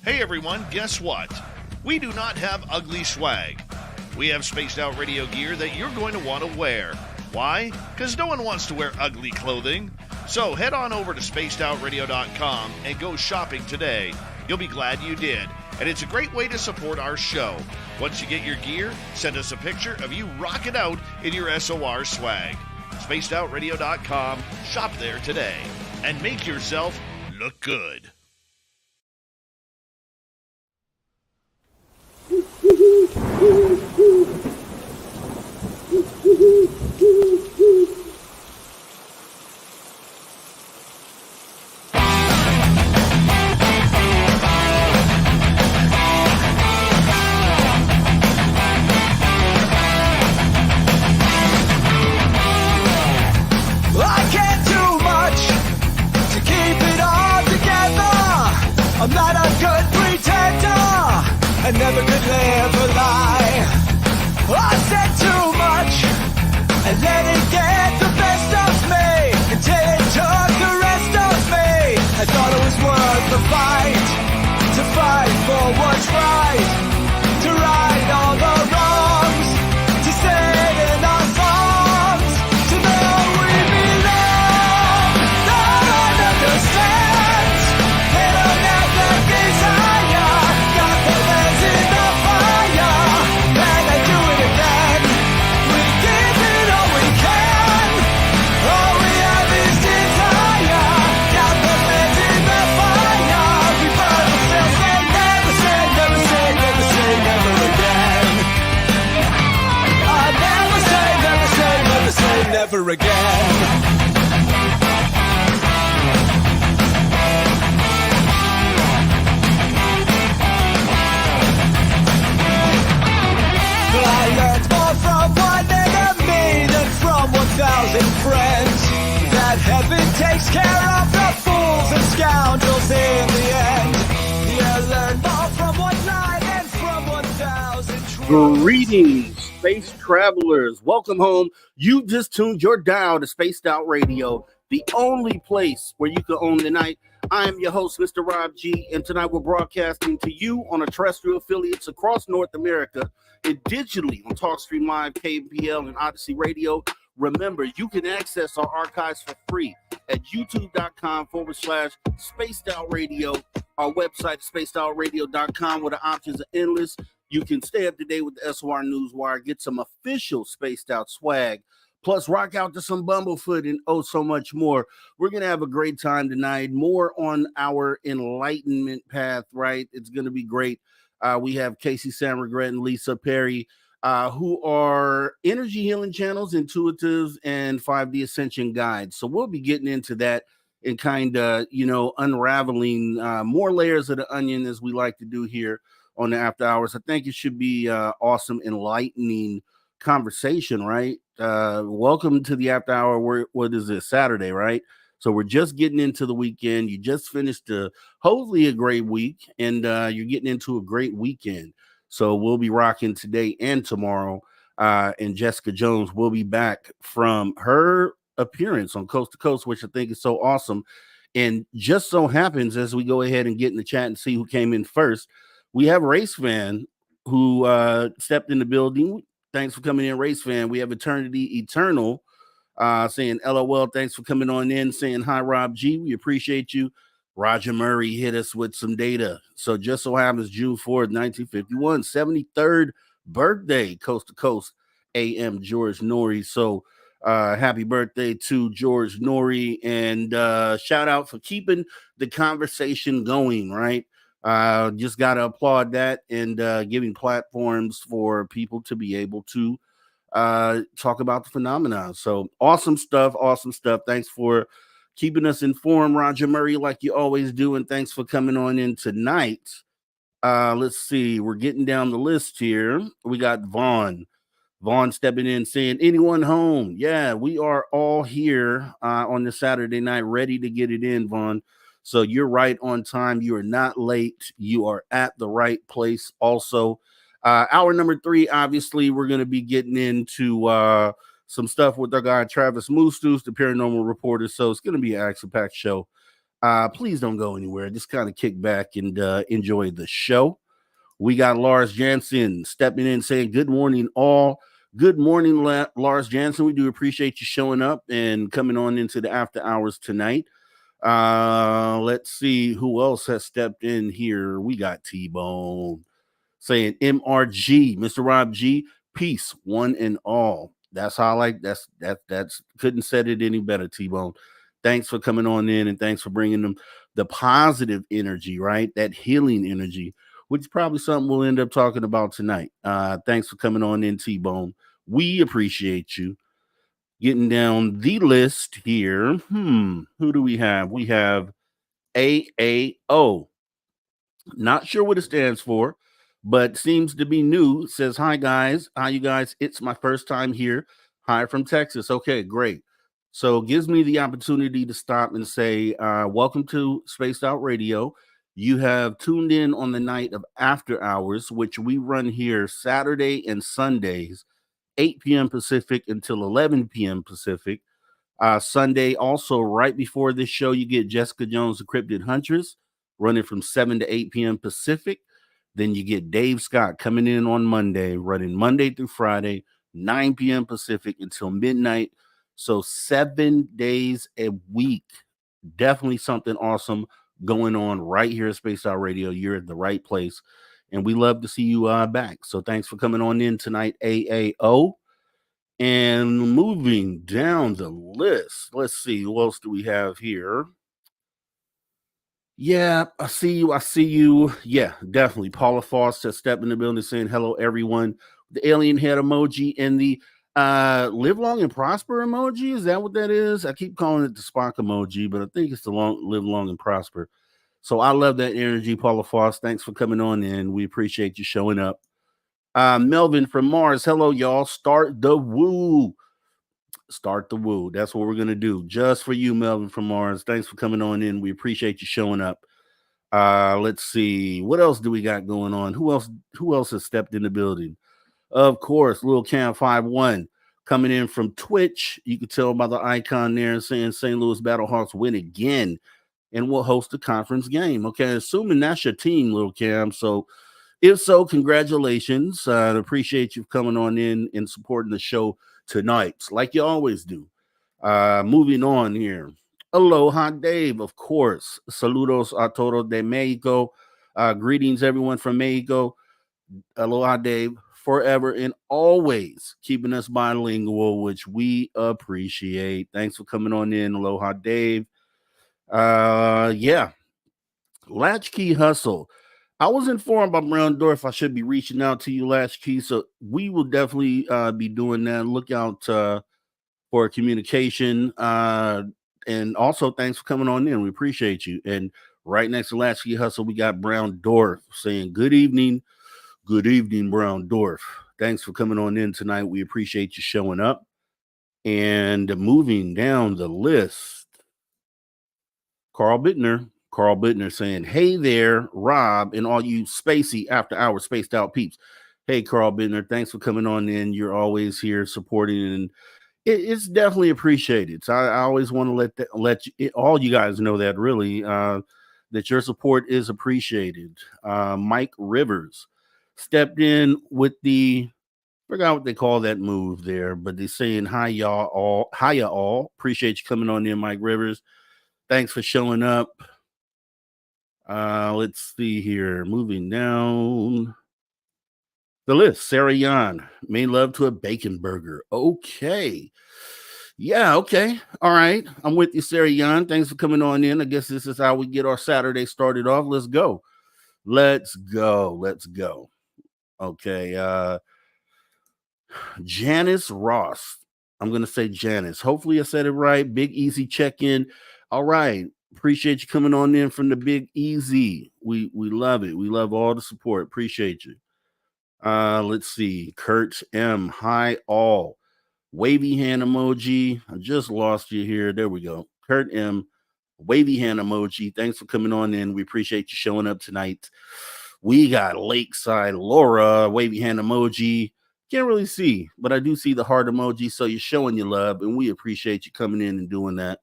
Hey everyone, guess what? We do not have ugly swag. We have spaced out radio gear that you're going to want to wear. Why? Because no one wants to wear ugly clothing. So head on over to spacedoutradio.com and go shopping today. You'll be glad you did. And it's a great way to support our show. Once you get your gear, send us a picture of you rocking out in your SOR swag. spacedoutradio.com, shop there today, and make yourself look good. I'm not a good pretender, I never could live a lie. I said too much, and let it get the best of me, until it took the rest of me. I thought it was worth the fight, to fight for what's right, to right all the wrongs, to stand in our songs, to know we belong. No one understands, they don't have the desire, got their hands in the fire, and they do it again. We give it all we can, all we have is desire, got their hands in the fire. We burn ourselves and never say, never say, never say, never again. I never say, never say, never say, never again. I learned more from one enemy than from 1,000 friends. That heaven takes care of the fools and scoundrels in the end. You learn more from one lie than from 1,000 truths. Greetings, space travelers. Welcome home. You just tuned your dial to Spaced Out Radio, the only place where you can own the night. I am your host, Mr. Rob G, and tonight we're broadcasting to you on our terrestrial affiliates across North America and digitally on TalkStream Live, KPL, and Odyssey Radio. Remember, you can access our archives for free at youtube.com/Spaced Out Radio. Our website is spacedoutradio.com, where the options are endless. You can stay up to date with the SOR Newswire, get some official Spaced Out swag, plus rock out to some Bumblefoot and oh so much more. We're going to have a great time tonight. More on our enlightenment path, right? It's going to be great. We have Casey Sanregret and Lisa Pare, who are energy healing channels, intuitives, and 5D Ascension guides. So we'll be getting into that and kind of, unraveling more layers of the onion, as we like to do here on the After Hours. I think it should be awesome, enlightening conversation, right? Welcome to the After Hour. What is this, Saturday, right? So we're just getting into the weekend. You just finished hopefully a great week, and you're getting into a great weekend. So we'll be rocking today and tomorrow. And Jessica Jones will be back from her appearance on Coast to Coast, which I think is so awesome. And just so happens, as we go ahead and get in the chat and see who came in first, we have Race Fan who stepped in the building. Thanks for coming in, Race Fan. We have Eternity Eternal saying LOL, thanks for coming on in, saying hi, Rob G. We appreciate you. Roger Murray hit us with some data. So just so happens June 4th, 1951, 73rd birthday, Coast to Coast AM George Norrie. So happy birthday to George Norrie, and shout out for keeping the conversation going, right? Just got to applaud that, and giving platforms for people to be able to talk about the phenomenon. So awesome stuff. Thanks for keeping us informed, Roger Murray, like you always do, and thanks for coming on in tonight. Let's see, we're getting down the list here. We got Vaughn stepping in saying, anyone home? Yeah, we are all here on this Saturday night, ready to get it in, Vaughn. So you're right on time. You are not late. You are at the right place also. Hour number 3, obviously, we're going to be getting into some stuff with our guy Travis Moostus, the paranormal reporter. So it's going to be an action-packed show. Please don't go anywhere. Just kind of kick back and enjoy the show. We got Lars Jansen stepping in saying, good morning, all. Good morning, Lars Jansen. We do appreciate you showing up and coming on into the after hours tonight. Let's see who else has stepped in here. We got T-Bone saying MRG, Mr. Rob G, peace, one and all. That's how I like that's couldn't said it any better, T-Bone. Thanks for coming on in and thanks for bringing them the positive energy, right? That healing energy, which is probably something we'll end up talking about tonight. Thanks for coming on in, T-Bone. We appreciate you. Getting down the list here. Who do we have? We have AAO. Not sure what it stands for, but seems to be new. It says, hi, guys. Hi, you guys. It's my first time here. Hi from Texas. Okay, great. So it gives me the opportunity to stop and say, welcome to Spaced Out Radio. You have tuned in on the night of After Hours, which we run here Saturday and Sundays, 8 p.m. Pacific until 11 p.m. Pacific. Sunday, also right before this show, you get Jessica Jones, the Cryptid Huntress, running from 7 to 8 p.m. Pacific. Then you get Dave Scott coming in on Monday, running Monday through Friday, 9 p.m. Pacific until midnight. So 7 days a week. Definitely something awesome going on right here at Space Out Radio. You're at the right place. And we love to see you back. So thanks for coming on in tonight, AAO. And moving down the list, let's see, who else do we have here? Yeah, I see you. I see you. Yeah, definitely. Paula Foster stepped in the building saying hello, everyone. The alien head emoji and the live long and prosper emoji. Is that what that is? I keep calling it the Spock emoji, but I think it's the live long and prosper. So I love that energy, Paula Foster. Thanks for coming on in. We appreciate you showing up. Melvin from Mars. Hello, y'all. Start the woo. Start the woo. That's what we're going to do. Just for you, Melvin from Mars. Thanks for coming on in. We appreciate you showing up. Let's see. What else do we got going on? Who else has stepped in the building? Of course, Lil Cam 51 coming in from Twitch. You can tell by the icon there saying St. Louis Battlehawks win again and we'll host a conference game. Okay, assuming that's your team, Lil Cam. So if so, congratulations. I appreciate you coming on in and supporting the show tonight, like you always do. Moving on here. Aloha, Dave, of course. Saludos a todos de Mexico. Greetings, everyone from Mexico. Aloha, Dave. Forever and always keeping us bilingual, which we appreciate. Thanks for coming on in. Aloha, Dave. Yeah. Latchkey Hustle. I was informed by Brown Dwarf I should be reaching out to you, Latchkey. So we will definitely be doing that. Look out for communication. And also, thanks for coming on in. We appreciate you. And right next to Latchkey Hustle, we got Brown Dwarf saying, good evening. Good evening, Brown Dwarf. Thanks for coming on in tonight. We appreciate you showing up. And moving down the list, Carl Bittner saying, hey there, Rob, and all you spacey after hours spaced out peeps. Hey, Carl Bittner, thanks for coming on in. You're always here supporting, and it's definitely appreciated. So I always want to let all you guys know that really that your support is appreciated. Mike Rivers stepped in with the, forgot what they call that move there, but they're saying hi y'all all. Appreciate you coming on in, Mike Rivers. Thanks for showing up. Let's see here. Moving down the list. Sarah Yan, made love to a bacon burger. Okay. Yeah, okay. All right. I'm with you, Sarah Yan. Thanks for coming on in. I guess this is how we get our Saturday started off. Let's go. Let's go. Okay. Janice Ross. I'm going to say Janice. Hopefully I said it right. Big Easy check-in. All right. Appreciate you coming on in from the Big Easy. We love it. We love all the support. Appreciate you. Let's see. Kurt M. Hi all. Wavy hand emoji. I just lost you here. There we go. Kurt M. Wavy hand emoji. Thanks for coming on in. We appreciate you showing up tonight. We got Lakeside Laura. Wavy hand emoji. Can't really see, but I do see the heart emoji. So you're showing your love, and we appreciate you coming in and doing that.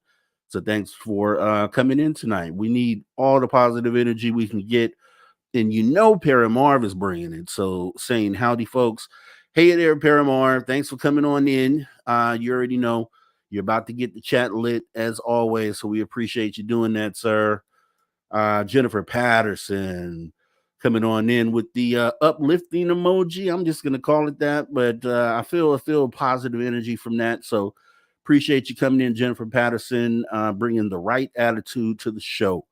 So thanks for coming in tonight. We need all the positive energy we can get. And Pare Marv is bringing it. So saying howdy, folks. Hey there, Pare Marv. Thanks for coming on in. You already know you're about to get the chat lit as always. So we appreciate you doing that, sir. Jennifer Patterson coming on in with the uplifting emoji. I'm just gonna call it that, but I feel positive energy from that. So appreciate you coming in, Jennifer Patterson, bringing the right attitude to the show.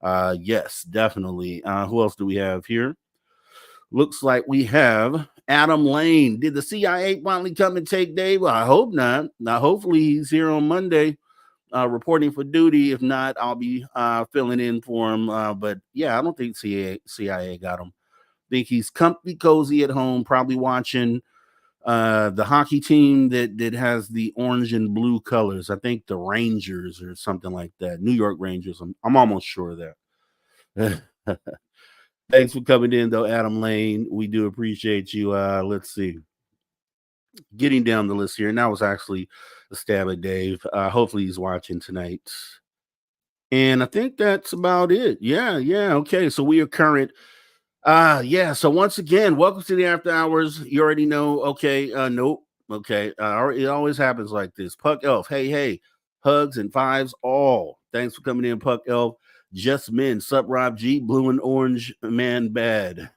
Yes, definitely. Who else do we have here? Looks like we have Adam Lane. Did the CIA finally come and take Dave? Well, I hope not. Now, hopefully he's here on Monday, reporting for duty. If not, I'll be filling in for him. But yeah, I don't think CIA got him. I think he's comfy, cozy at home, probably watching the hockey team that has the orange and blue colors. I think the Rangers or something like that. New York Rangers. I'm almost sure of that. Thanks for coming in, though, Adam Lane. We do appreciate you. Let's see. Getting down the list here, and that was actually a stab at Dave. Hopefully he's watching tonight. And I think that's about it. Yeah. Okay. So we are current. So once again, welcome to the After Hours. You already know. Okay. Nope. Okay. It always happens like this. Puck Elf. Hey. Hugs and fives all. Thanks for coming in, Puck Elf. Just Men, Sup Rob G, Blue and Orange Man Bad.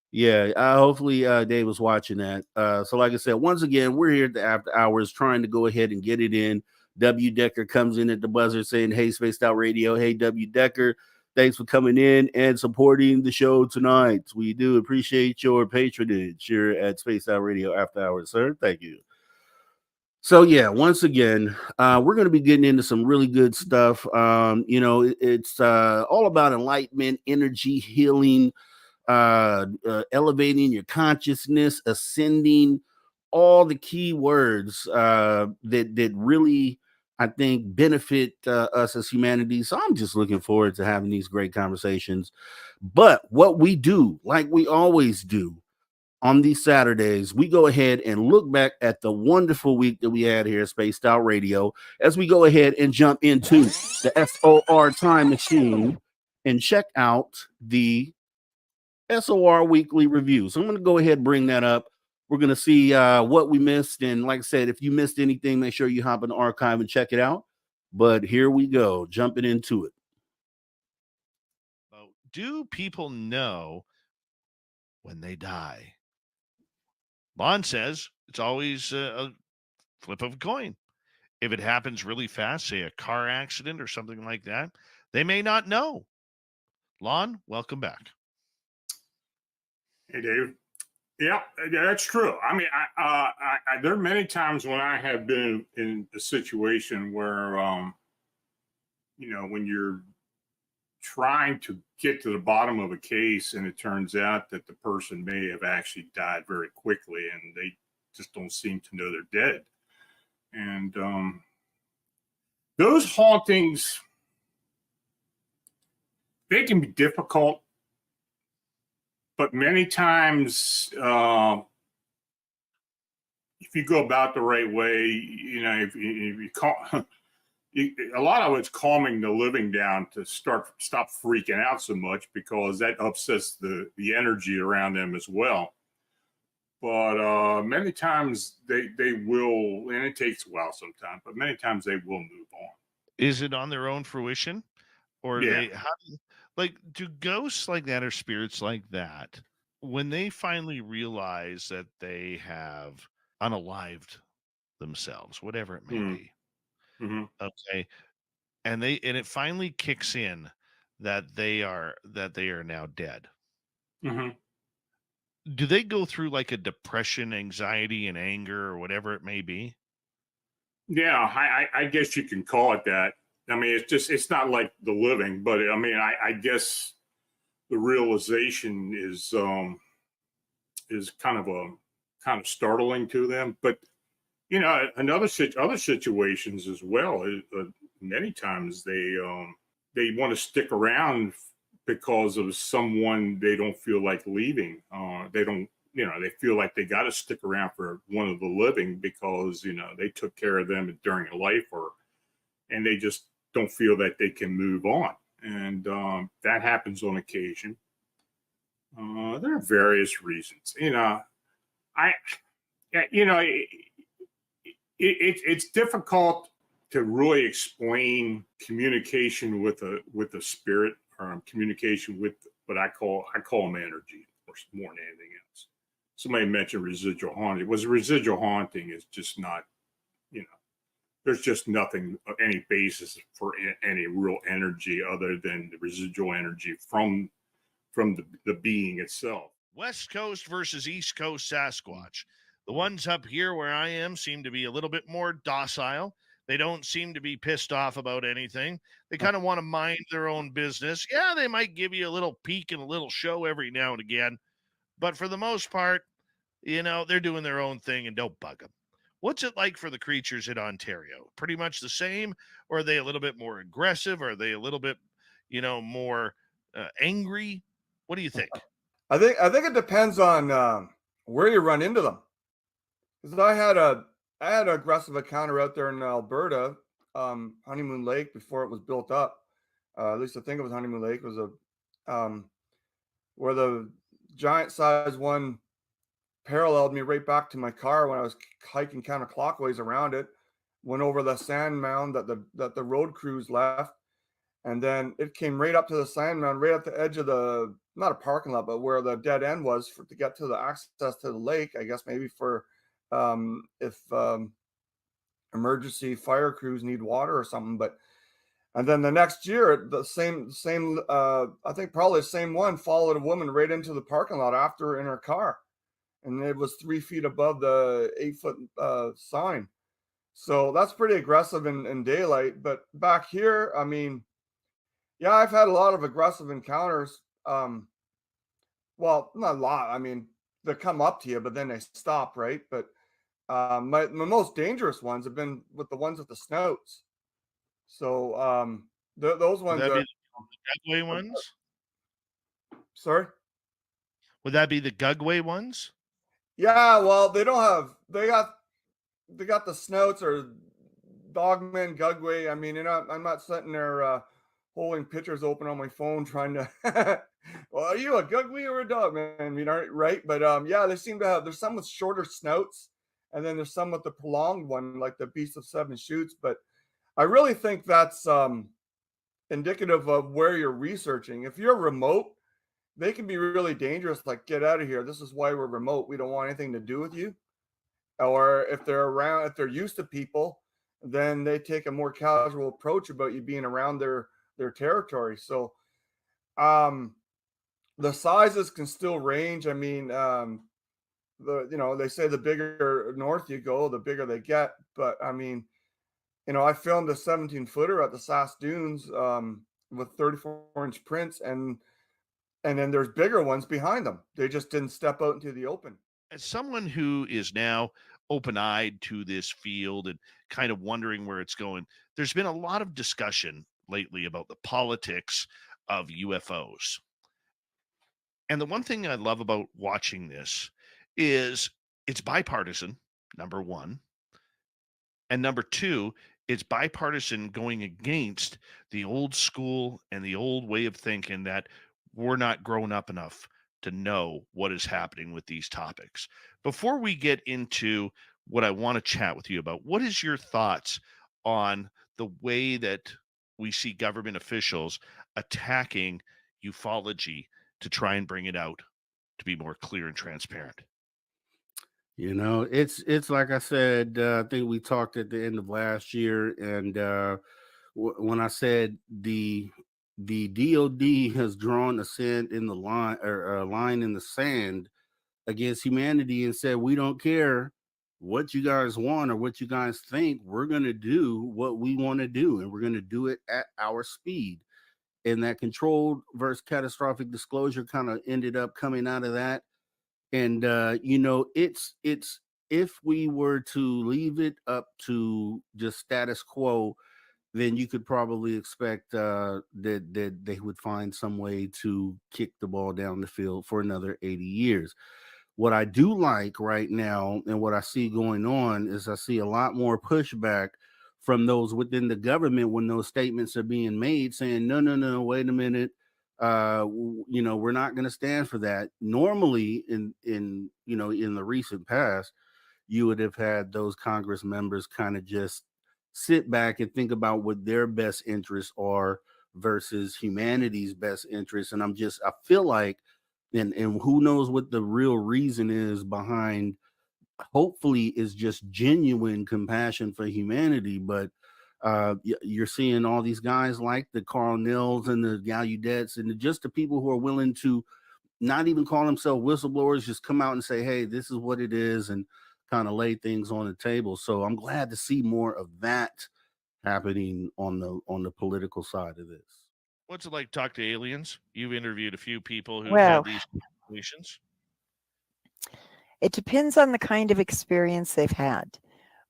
Yeah, hopefully Dave was watching that. So like I said, once again, we're here at the After Hours trying to go ahead and get it in. W. Decker comes in at the buzzer saying, hey, Spaced Out Radio. Hey, W. Decker, thanks for coming in and supporting the show tonight. We do appreciate your patronage here at Spaced Out Radio After Hours, sir. Thank you. So yeah, once again, we're going to be getting into some really good stuff. It's all about enlightenment, energy, healing, elevating your consciousness, ascending, all the key words that really, I think, benefit us as humanity. So I'm just looking forward to having these great conversations. But what we do, like we always do, on these Saturdays, we go ahead and look back at the wonderful week that we had here at Spaced Out Radio as we go ahead and jump into the SOR time machine and check out the SOR weekly review. So I'm going to go ahead and bring that up. We're going to see what we missed. And like I said, if you missed anything, make sure you hop in the archive and check it out. But here we go, jumping into it. Do people know when they die? Lon says it's always a flip of a coin. If it happens really fast, say a car accident or something like that, they may not know. Lon, welcome back. Hey, Dave. Yeah, that's true. I mean, I there are many times when I have been in a situation where, when you're trying to get to the bottom of a case and it turns out that the person may have actually died very quickly and they just don't seem to know they're dead. And those hauntings, they can be difficult, but many times, if you go about the right way, if you call, a lot of it's calming the living down to stop freaking out so much, because that upsets the energy around them as well. But many times they will, and it takes a while sometimes, but many times they will move on. Is it on their own fruition? Or yeah. do ghosts like that or spirits like that, when they finally realize that they have unalived themselves, whatever it may be, okay, and it finally kicks in that they are now dead, do they go through like a depression, anxiety, and anger, or whatever it may be? Yeah, I guess you can call it that. I mean, it's not like the living, but I mean, I guess the realization is kind of startling to them. But other situations as well. Many times they want to stick around because of someone they don't feel like leaving. They don't. They feel like they got to stick around for one of the living because they took care of them during life, or and they just don't feel that they can move on. And that happens on occasion. There are various reasons. It's difficult to really explain communication with a spirit, or communication with what I call them energy, more than anything else. Somebody mentioned residual haunting. Residual haunting is just not, there's just nothing, any basis for any real energy other than the residual energy from the being itself. West Coast versus East Coast Sasquatch. The ones up here where I am seem to be a little bit more docile. They don't seem to be pissed off about anything. They kind of want to mind their own business. Yeah, they might give you a little peek and a little show every now and again. But for the most part, they're doing their own thing and don't bug them. What's it like for the creatures in Ontario? Pretty much the same? Or are they a little bit more aggressive? Are they a little bit, more angry? What do you think? I think it depends on where you run into them. Because I had an aggressive encounter out there in Alberta, Honeymoon Lake, before it was built up. At least I think it was Honeymoon Lake. It was where the giant size one paralleled me right back to my car when I was hiking counterclockwise around it. Went over the sand mound that the road crews left, and then it came right up to the sand mound, right at the edge of the, not a parking lot, but where the dead end was to get to the access to the lake. I guess maybe for if emergency fire crews need water or something. And then the next year, the same I think probably the same one followed a woman right into the parking lot after her in her car, and it was 3 feet above the 8-foot sign. So that's pretty aggressive in daylight. But back here, I mean, yeah, I've had a lot of aggressive encounters. Well, not a lot. I mean, they come up to you, but then they stop, right? But my most dangerous ones have been with the ones with the snouts. So those ones Would that are. be the Gugway ones? Sorry? Would that be the Gugway ones? Yeah, well, they got the snouts or dogmen, Gugway. I mean, I'm not sitting there holding pictures open on my phone trying to well, are you a Gugway or a dogman? I mean, right? But yeah, they seem to have, there's some with shorter snouts, and then there's some with the prolonged one, like the Beast of Seven Shoots. But I really think that's indicative of where you're researching. If you're remote, they can be really dangerous, like, get out of here. This is why we're remote. We don't want anything to do with you. Or if they're around, if they're used to people, then they take a more casual approach about you being around their territory. So the sizes can still range. I mean, they say the bigger north you go, the bigger they get. But I mean, I filmed a 17-footer at the Sass Dunes with 34-inch prints, and then there's bigger ones behind them. They just didn't step out into the open. As someone who is now open-eyed to this field and kind of wondering where it's going, there's been a lot of discussion lately about the politics of UFOs. And the one thing I love about watching this is it's bipartisan, number one. And number two, it's bipartisan going against the old school and the old way of thinking that we're not grown up enough to know what is happening with these topics. Before we get into what I want to chat with you about, what is your thoughts on the way that we see government officials attacking ufology to try and bring it out to be more clear and transparent? It's like I said, I think we talked at the end of last year, and when I said the DOD has drawn a sand in the line, or a line in the sand against humanity, and said, we don't care what you guys want or what you guys think. We're going to do what we want to do, and we're going to do it at our speed. And that controlled versus catastrophic disclosure kind of ended up coming out of that. And it's if we were to leave it up to just status quo, then you could probably expect that they would find some way to kick the ball down the field for another 80 years. What I do like right now, and what I see going on, is I see a lot more pushback from those within the government when those statements are being made, saying, no, no, no, wait a minute. We're not going to stand for that. Normally in the recent past, you would have had those Congress members kind of just sit back and think about what their best interests are versus humanity's best interests. And I feel like, and who knows what the real reason is behind, hopefully is just genuine compassion for humanity. But you're seeing all these guys like the Carl Nels and the Gallaudets and just the people who are willing to not even call themselves whistleblowers, just come out and say, hey, this is what it is, and kind of lay things on the table. So I'm glad to see more of that happening on the political side of this. What's it like to talk to aliens? You've interviewed a few people who've Well, had these situations. it depends on the kind of experience they've had.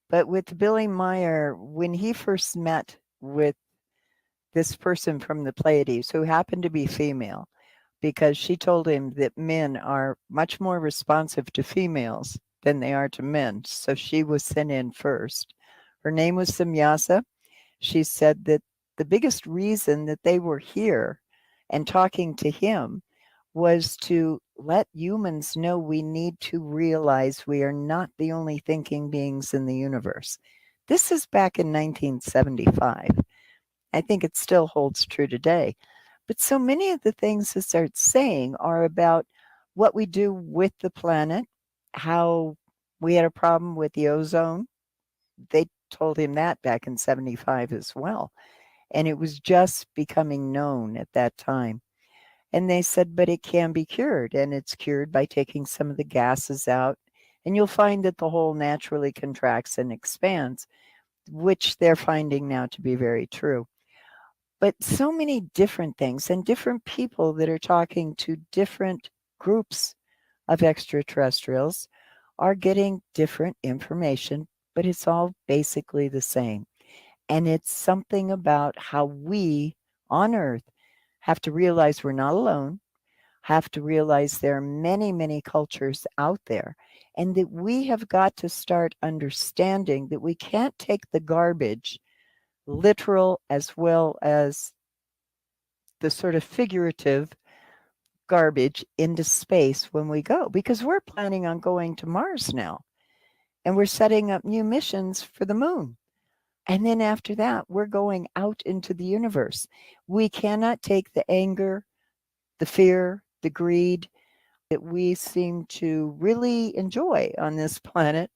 But with Billy Meyer, when he first met with this person from the Pleiades, who happened to be female, because she told him that men are much more responsive to females than they are to men. So she was sent in first. Her name was Samyasa. She said that the biggest reason that they were here and talking to him was to let humans know we need to realize we are not the only thinking beings in the universe. This is back in 1975. I think it still holds true today. But so many of the things that start saying are about what we do with the planet, how we had a problem with the ozone. They told him that back in 75 as well. And it was just becoming known at that time. And they said, but it can be cured. And it's cured by taking some of the gases out. And you'll find that the hole naturally contracts and expands, which they're finding now to be very true. But so many different things and different people that are talking to different groups of extraterrestrials are getting different information, but it's all basically the same. And it's something about how we on Earth have to realize we're not alone, have to realize there are many, many cultures out there, and that we have got to start understanding that we can't take the garbage, literal as well as the sort of figurative garbage, into space when we go, because we're planning on going to Mars now, and we're setting up new missions for the moon. And then after that, we're going out into the universe. We cannot take the anger, the fear, the greed that we seem to really enjoy on this planet.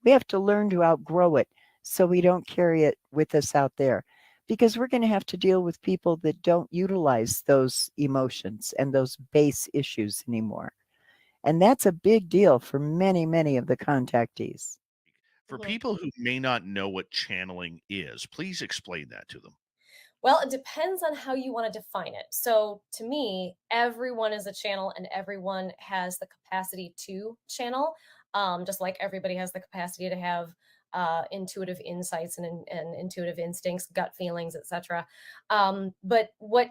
We have to learn to outgrow it so we don't carry it with us out there, because we're going to have to deal with people that don't utilize those emotions and those base issues anymore. And that's a big deal for many, many of the contactees. For people who may not know what channeling is, please explain that to them. Well, it depends on how you want to define it. So, to me, everyone is a channel and everyone has the capacity to channel, just like everybody has the capacity to have intuitive insights and intuitive instincts, gut feelings, etc. But what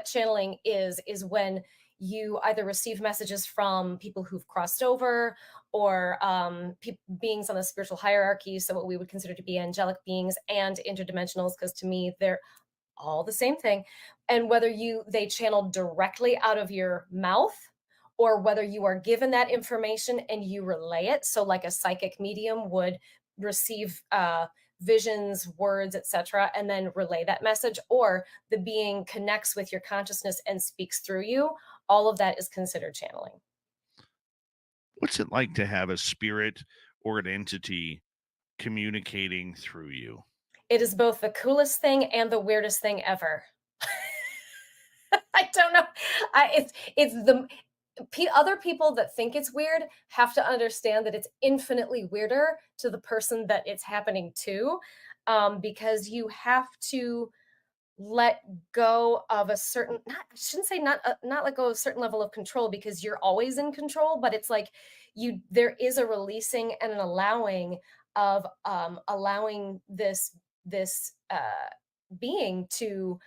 channeling is when you either receive messages from people who've crossed over or beings on the spiritual hierarchy. So what we would consider to be angelic beings and interdimensionals, because to me, they're all the same thing. And whether they channel directly out of your mouth or whether you are given that information and you relay it. So like a psychic medium would receive visions, words, etc., and then relay that message, or the being connects with your consciousness and speaks through you, all of that is considered channeling. What's it like to have a spirit or an entity communicating through you? It is both the coolest thing and the weirdest thing ever. I don't know. It's the other people that think it's weird have to understand that it's infinitely weirder to the person that it's happening to, because you have to let go of a certain, I shouldn't say not let go of a certain level of control, because you're always in control, but it's like there is a releasing and an allowing of allowing this being to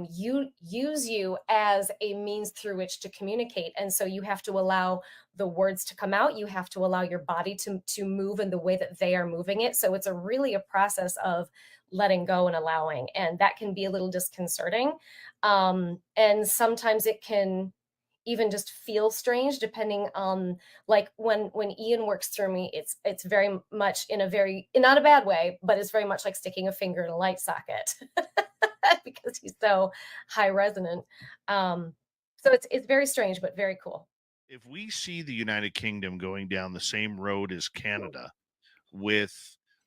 use you as a means through which to communicate. And so you have to allow the words to come out. You have to allow your body to move in the way that they are moving it. So it's really a process of letting go and allowing. And that can be a little disconcerting. And sometimes it can even just feel strange, depending on, like, when Ian works through me, it's very much in a very, not a bad way, but it's very much like sticking a finger in a light socket because he's so high resonant. So it's very strange, but very cool. If we see the United Kingdom going down the same road as Canada with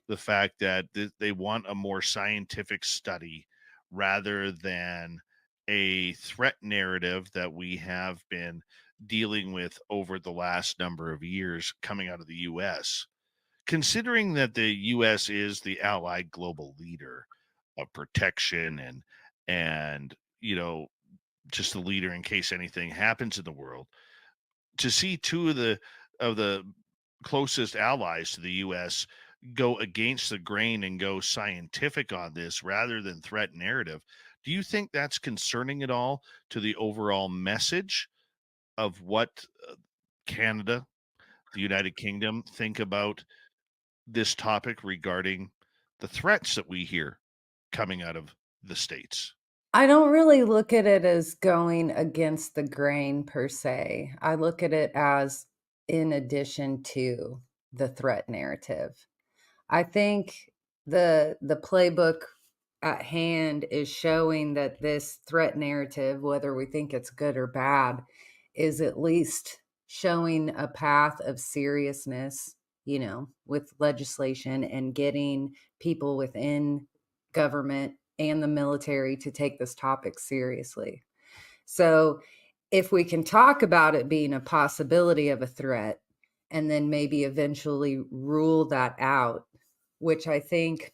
the fact that they want a more scientific study rather than a threat narrative that we have been dealing with over the last number of years coming out of the US, considering that the US is the allied global leader of protection and just the leader in case anything happens in the world, to see two of the closest allies to the US go against the grain and go scientific on this rather than threat narrative, do you think that's concerning at all to the overall message of what Canada, the United Kingdom, think about this topic regarding the threats that we hear coming out of the States? I don't really look at it as going against the grain per se. I look at it as in addition to the threat narrative. I think the playbook at hand is showing that this threat narrative, whether we think it's good or bad, is at least showing a path of seriousness, with legislation and getting people within government and the military to take this topic seriously. So if we can talk about it being a possibility of a threat and then maybe eventually rule that out, which I think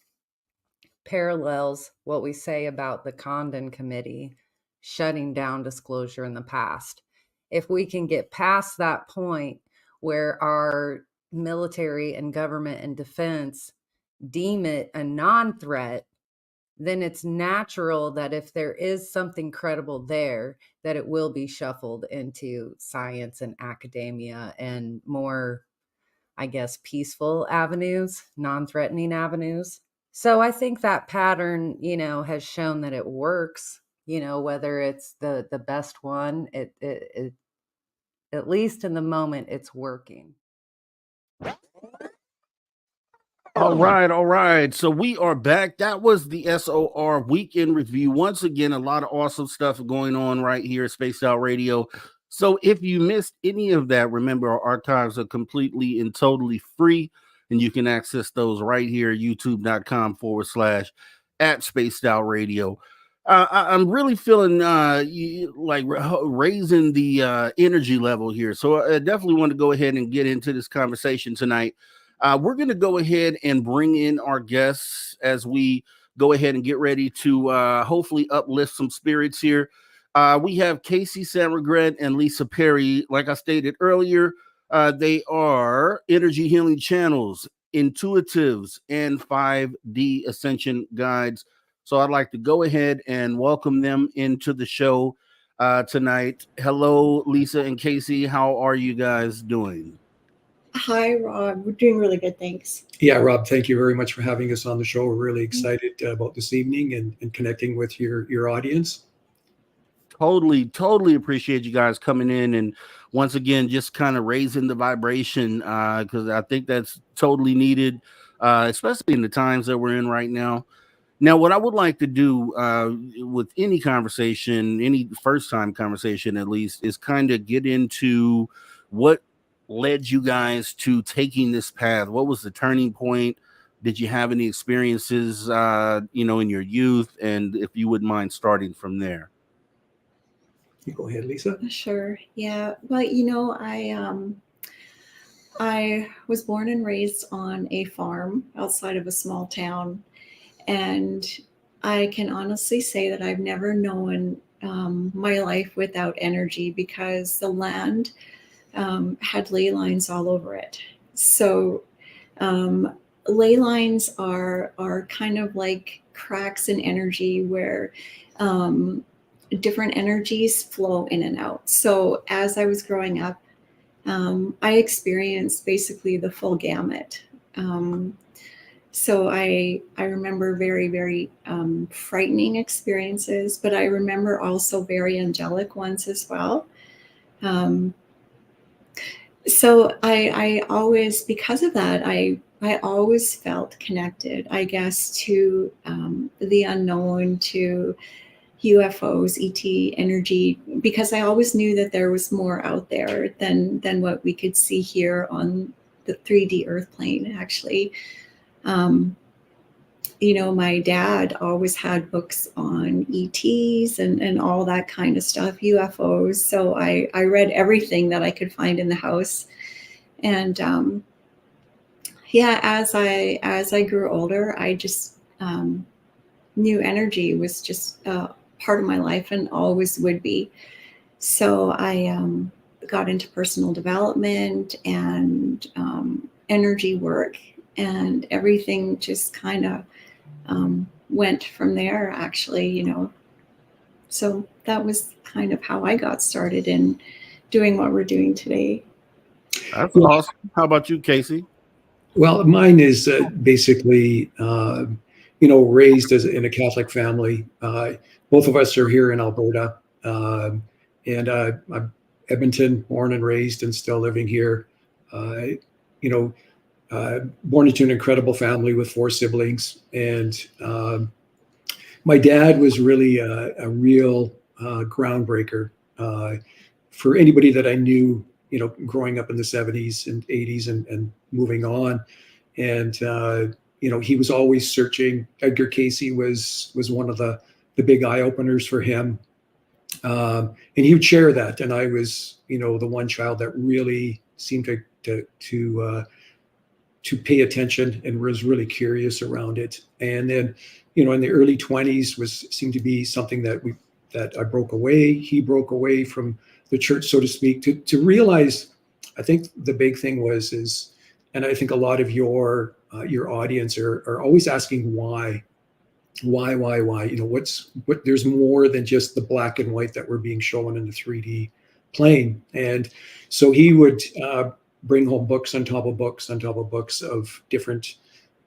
parallels what we say about the Condon Committee shutting down disclosure in the past. If we can get past that point where our military and government and defense deem it a non-threat, then it's natural that if there is something credible there, that it will be shuffled into science and academia and more, I guess, peaceful avenues, non-threatening avenues. So I think that pattern, has shown that it works, whether it's the best one, it at least in the moment, it's working. All right. So we are back. That was the SOR weekend review. Once again, a lot of awesome stuff going on right here at Spaced Out Radio. So if you missed any of that, remember our archives are completely and totally free, and you can access those right here, youtube.com/at Spaced Out Radio. I'm really feeling like raising the energy level here. So I definitely want to go ahead and get into this conversation tonight. We're going to go ahead and bring in our guests as we go ahead and get ready to hopefully uplift some spirits here. We have Casey Sanregret and Lisa Pare. Like I stated earlier, they are energy healing channels, intuitives, and 5D Ascension guides. So I'd like to go ahead and welcome them into the show tonight. Hello, Lisa and Casey. How are you guys doing? Hi, Rob. We're doing really good, thanks. Yeah, Rob, thank you very much for having us on the show. We're really excited about this evening and connecting with your audience. Totally appreciate you guys coming in and once again just kind of raising the vibration because I think that's totally needed, especially in the times that we're in right now. Now, what I would like to do with any conversation, any first-time conversation at least, is kind of get into what led you guys to taking this path. What was the turning point? Did you have any experiences, in your youth? And if you wouldn't mind starting from there. You go ahead, Lisa. Sure. Yeah. Well, I was born and raised on a farm outside of a small town. And I can honestly say that I've never known my life without energy because the land had ley lines all over it. So ley lines are kind of like cracks in energy where different energies flow in and out. So as I was growing up, I experienced basically the full gamut. So I remember very, very frightening experiences, but I remember also very angelic ones as well. So I always, because of that, I always felt connected, I guess, to the unknown, to UFOs, ET energy, because I always knew that there was more out there than what we could see here on the 3D Earth plane, actually. You know, my dad always had books on ETs and all that kind of stuff, UFOs. So I read everything that I could find in the house. And yeah, as I grew older, I just knew energy was just part of my life and always would be. So I got into personal development and energy work, and everything just kind of went from there, actually, you know. So that was kind of how I got started in doing what we're doing today. That's awesome. How about you, Casey? Well, mine is basically, raised in a Catholic family. Both of us are here in Alberta, and I'm Edmonton, born and raised, and still living here. Born into an incredible family with 4 siblings, and my dad was really a real groundbreaker for anybody that I knew, growing up in the 70s and 80s and moving on. And, he was always searching. Edgar Casey was one of the big eye openers for him. And he would share that. And I was, the one child that really seemed to pay attention and was really curious around it. And then, in the early 20s seemed to be something that I broke away. He broke away from the church, so to speak, to realize, I think the big thing is, and I think a lot of your audience are always asking why, there's more than just the black and white that we're being shown in the 3D plane. And so he would bring home books on top of books on top of books of different,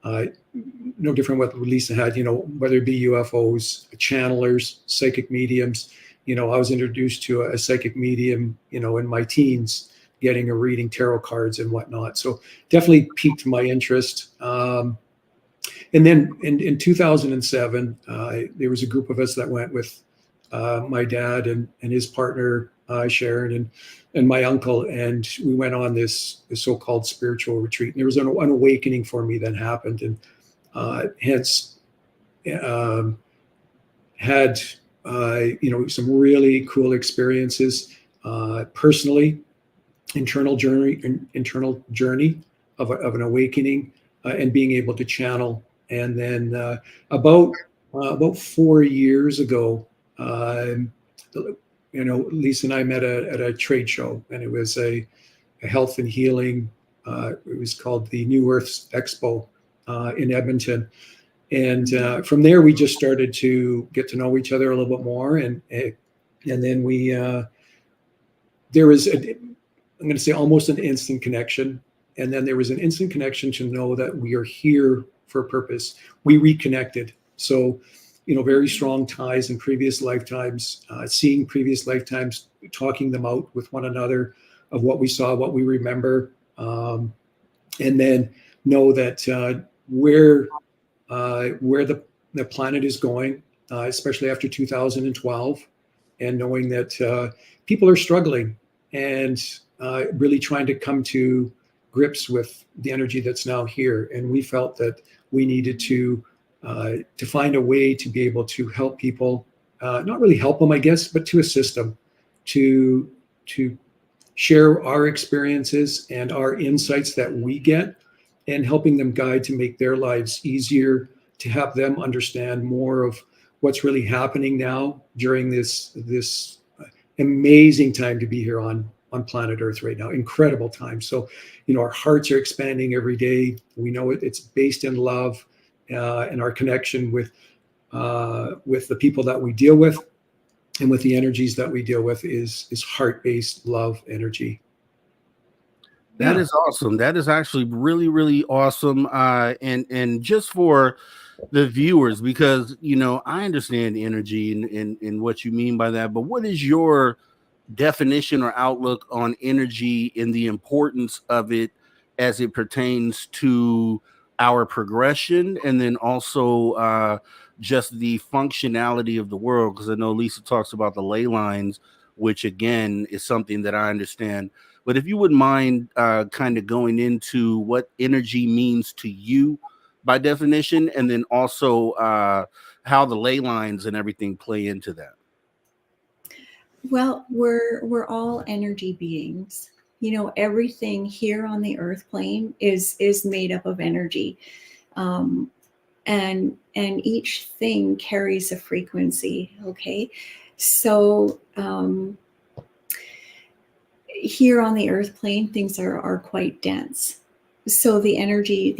no different what Lisa had, whether it be UFOs, channelers, psychic mediums. I was introduced to a psychic medium, in my teens, getting a reading tarot cards and whatnot. So definitely piqued my interest. And then in 2007, there was a group of us that went with my dad and his partner, Sharon, and my uncle, and we went on this so-called spiritual retreat. And there was an awakening for me that happened, and hence had some really cool experiences personally, internal journey of an awakening, and being able to channel. And then about 4 years ago, Lisa and I met at a trade show, and it was a health and healing. It was called the New Earth Expo in Edmonton. And from there, we just started to get to know each other a little bit more. And then there was, I'm going to say, almost an instant connection. And then there was an instant connection to know that we are here for a purpose. We reconnected. So, very strong ties in previous lifetimes, seeing previous lifetimes, talking them out with one another of what we saw, what we remember, and then know that where the planet is going, especially after 2012, and knowing that people are struggling and really trying to come to grips with the energy that's now here. And we felt that we needed to find a way to be able to help people, not really help them, I guess, but to assist them, to share our experiences and our insights that we get, and helping them guide to make their lives easier, to help them understand more of what's really happening now during this amazing time to be here on on planet Earth right now. Incredible time. So, our hearts are expanding every day. We know it's based in love, and our connection with the people that we deal with, and with the energies that we deal with is heart-based love energy. That is awesome. That is actually really, really awesome. And just for the viewers, because I understand energy and what you mean by that, but what is your definition or outlook on energy and the importance of it as it pertains to our progression, and then also just the functionality of the world? Because I know Lisa talks about the ley lines, which again is something that I understand. But if you wouldn't mind kind of going into what energy means to you by definition, and then also how the ley lines and everything play into that. Well, we're all energy beings. Everything here on the earth plane is made up of energy. And each thing carries a frequency. Okay. So here on the earth plane, things are quite dense. So the energy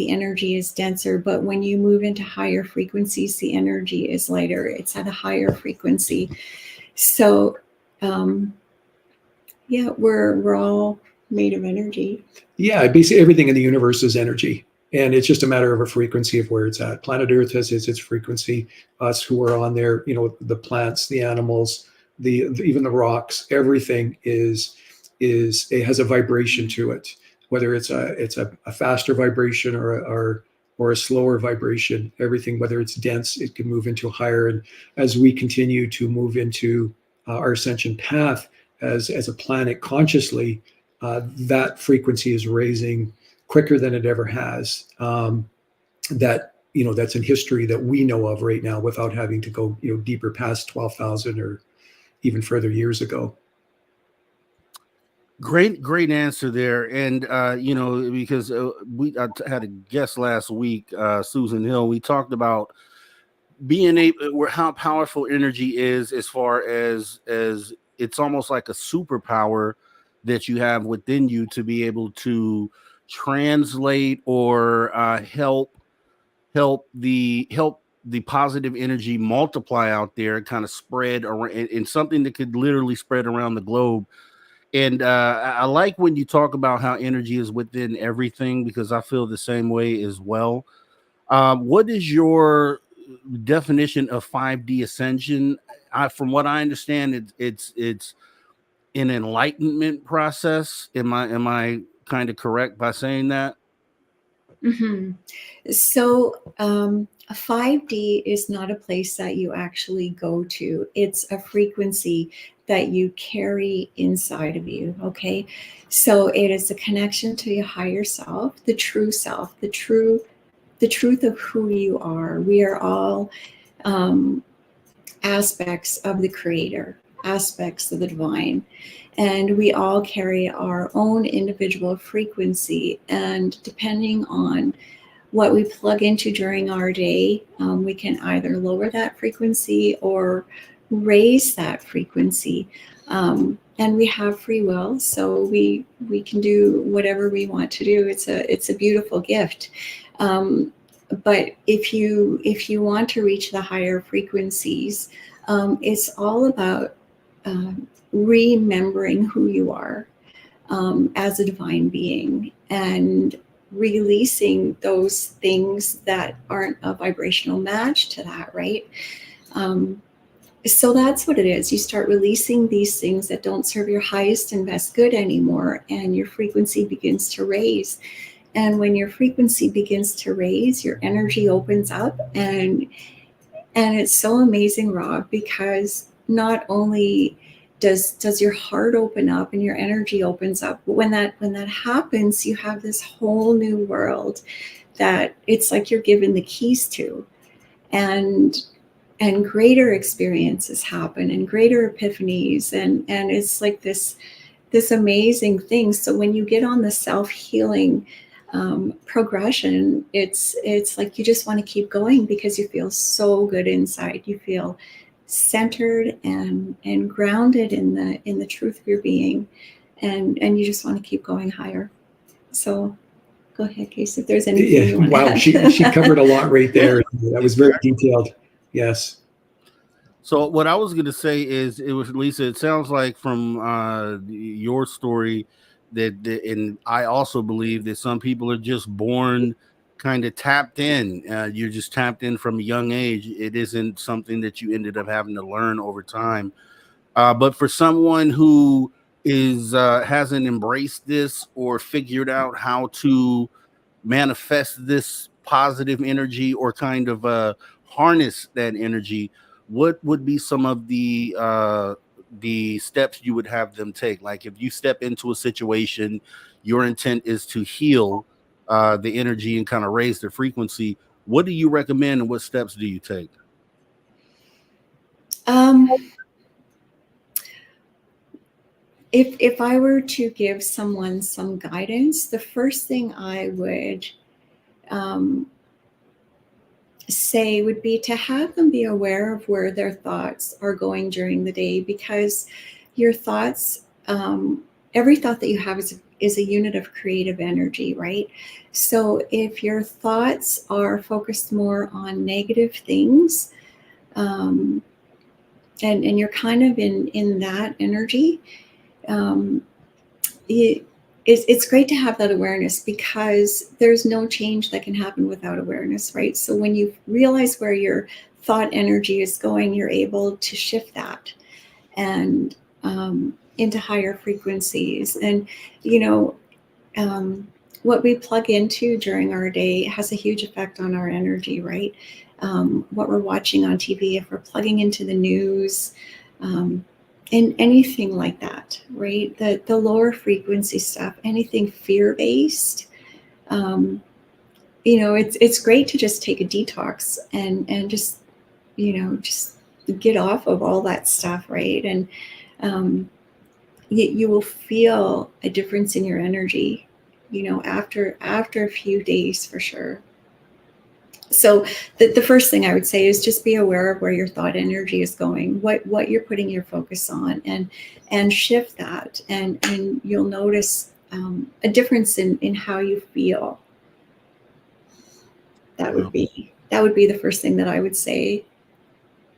is denser, but when you move into higher frequencies, the energy is lighter. It's at a higher frequency. So yeah, we're all made of energy. Yeah, basically everything in the universe is energy, and it's just a matter of a frequency of where it's at. Planet Earth has its frequency. Us who are on there, the plants, the animals, even the rocks, everything it has a vibration to it. Whether it's a faster vibration or a slower vibration, everything, whether it's dense, it can move into higher. And as we continue to move into our ascension path as a planet consciously, that frequency is raising quicker than it ever has. That's in history that we know of right now, without having to go deeper past 12,000 or even further years ago. Great answer there. And because I had a guest last week, Susan Hill. We talked about being able, how powerful energy is, as far as it's almost like a superpower that you have within you to be able to translate or help the positive energy multiply out there, kind of spread around, in something that could literally spread around the globe. And I like when you talk about how energy is within everything, because I feel the same way as well. What is your definition of 5D ascension? From what I understand, it's an enlightenment process. Am I kind of correct by saying that? Mm-hmm. So 5D is not a place that you actually go to. It's a frequency that you carry inside of you. Okay. So it is a connection to your higher self, the true self, the truth of who you are. We are all aspects of the creator, aspects of the divine. And we all carry our own individual frequency. And depending on what we plug into during our day, we can either lower that frequency or raise that frequency. And we have free will, so we can do whatever we want to do. It's a beautiful gift. But if you want to reach the higher frequencies, it's all about remembering who you are as a divine being, and releasing those things that aren't a vibrational match to that, right? So that's what it is. You start releasing these things that don't serve your highest and best good anymore, and your frequency begins to raise. And when your frequency begins to raise, your energy opens up, and it's so amazing, Rob, because not only does your heart open up and your energy opens up, but when that happens, you have this whole new world that it's like you're given the keys to, and greater experiences happen, and greater epiphanies, and it's like this amazing thing. So when you get on the self-healing progression, it's like you just want to keep going, because you feel so good inside. You feel centered and grounded in the truth of your being. and you just want to keep going higher. So go ahead, Case, if there's anything you want to Wow, add. she covered a lot right there. That was very detailed. Yes. So what I was going to say is, it was Lisa. It sounds like from your story that, and I also believe that some people are just born kind of tapped in. You're just tapped in from a young age. It isn't something that you ended up having to learn over time. But for someone who is hasn't embraced this or figured out how to manifest this positive energy or kind of harness that energy, what would be some of the steps you would have them take? Like, if you step into a situation, your intent is to heal the energy and kind of raise the frequency. What do you recommend, and what steps do you take? If I were to give someone some guidance, the first thing I would say would be to have them be aware of where their thoughts are going during the day, because your thoughts, every thought that you have is a unit of creative energy, right? So if your thoughts are focused more on negative things, and you're kind of in that energy, it's great to have that awareness, because there's no change that can happen without awareness, right? So when you realize where your thought energy is going, you're able to shift that and into higher frequencies. And what we plug into during our day has a huge effect on our energy, right? What we're watching on TV, if we're plugging into the news, and anything like that, right? The lower frequency stuff, anything fear-based, it's great to just take a detox and just get off of all that stuff, right? And you will feel a difference in your energy, after a few days, for sure. So the first thing I would say is just be aware of where your thought energy is going, what you're putting your focus on, and shift that, and you'll notice a difference in how you feel. That would be the first thing that I would say.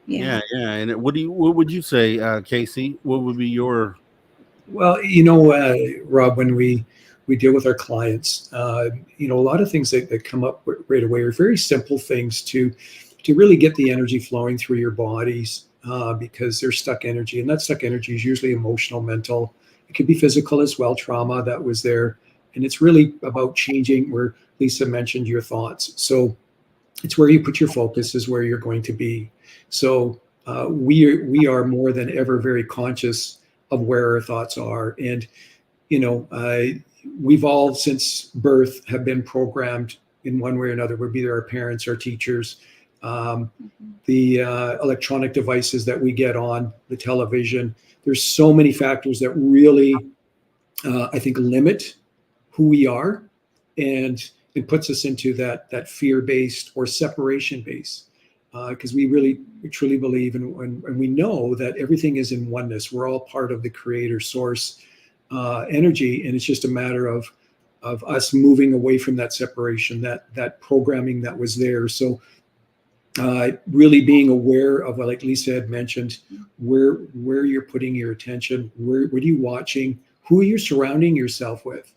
Yeah. And what would you say, Casey? What would be your... Well, Rob, when we deal with our clients, a lot of things that come up right away are very simple things to really get the energy flowing through your bodies, because there's stuck energy, and that stuck energy is usually emotional, mental. It could be physical as well, trauma that was there. And it's really about changing, where Lisa mentioned, your thoughts. So it's where you put your focus is where you're going to be. So we are more than ever very conscious of where our thoughts are. And, we've all since birth have been programmed in one way or another. We'll be there, our parents, our teachers, the electronic devices that we get on, the television. There's so many factors that really, I think, limit who we are, and it puts us into that fear-based or separation-based, because we truly believe and we know that everything is in oneness. We're all part of the creator source energy, and it's just a matter of us moving away from that separation, that programming that was there. So really being aware of, like Lisa had mentioned, where you're putting your attention, what are you watching, who you're surrounding yourself with.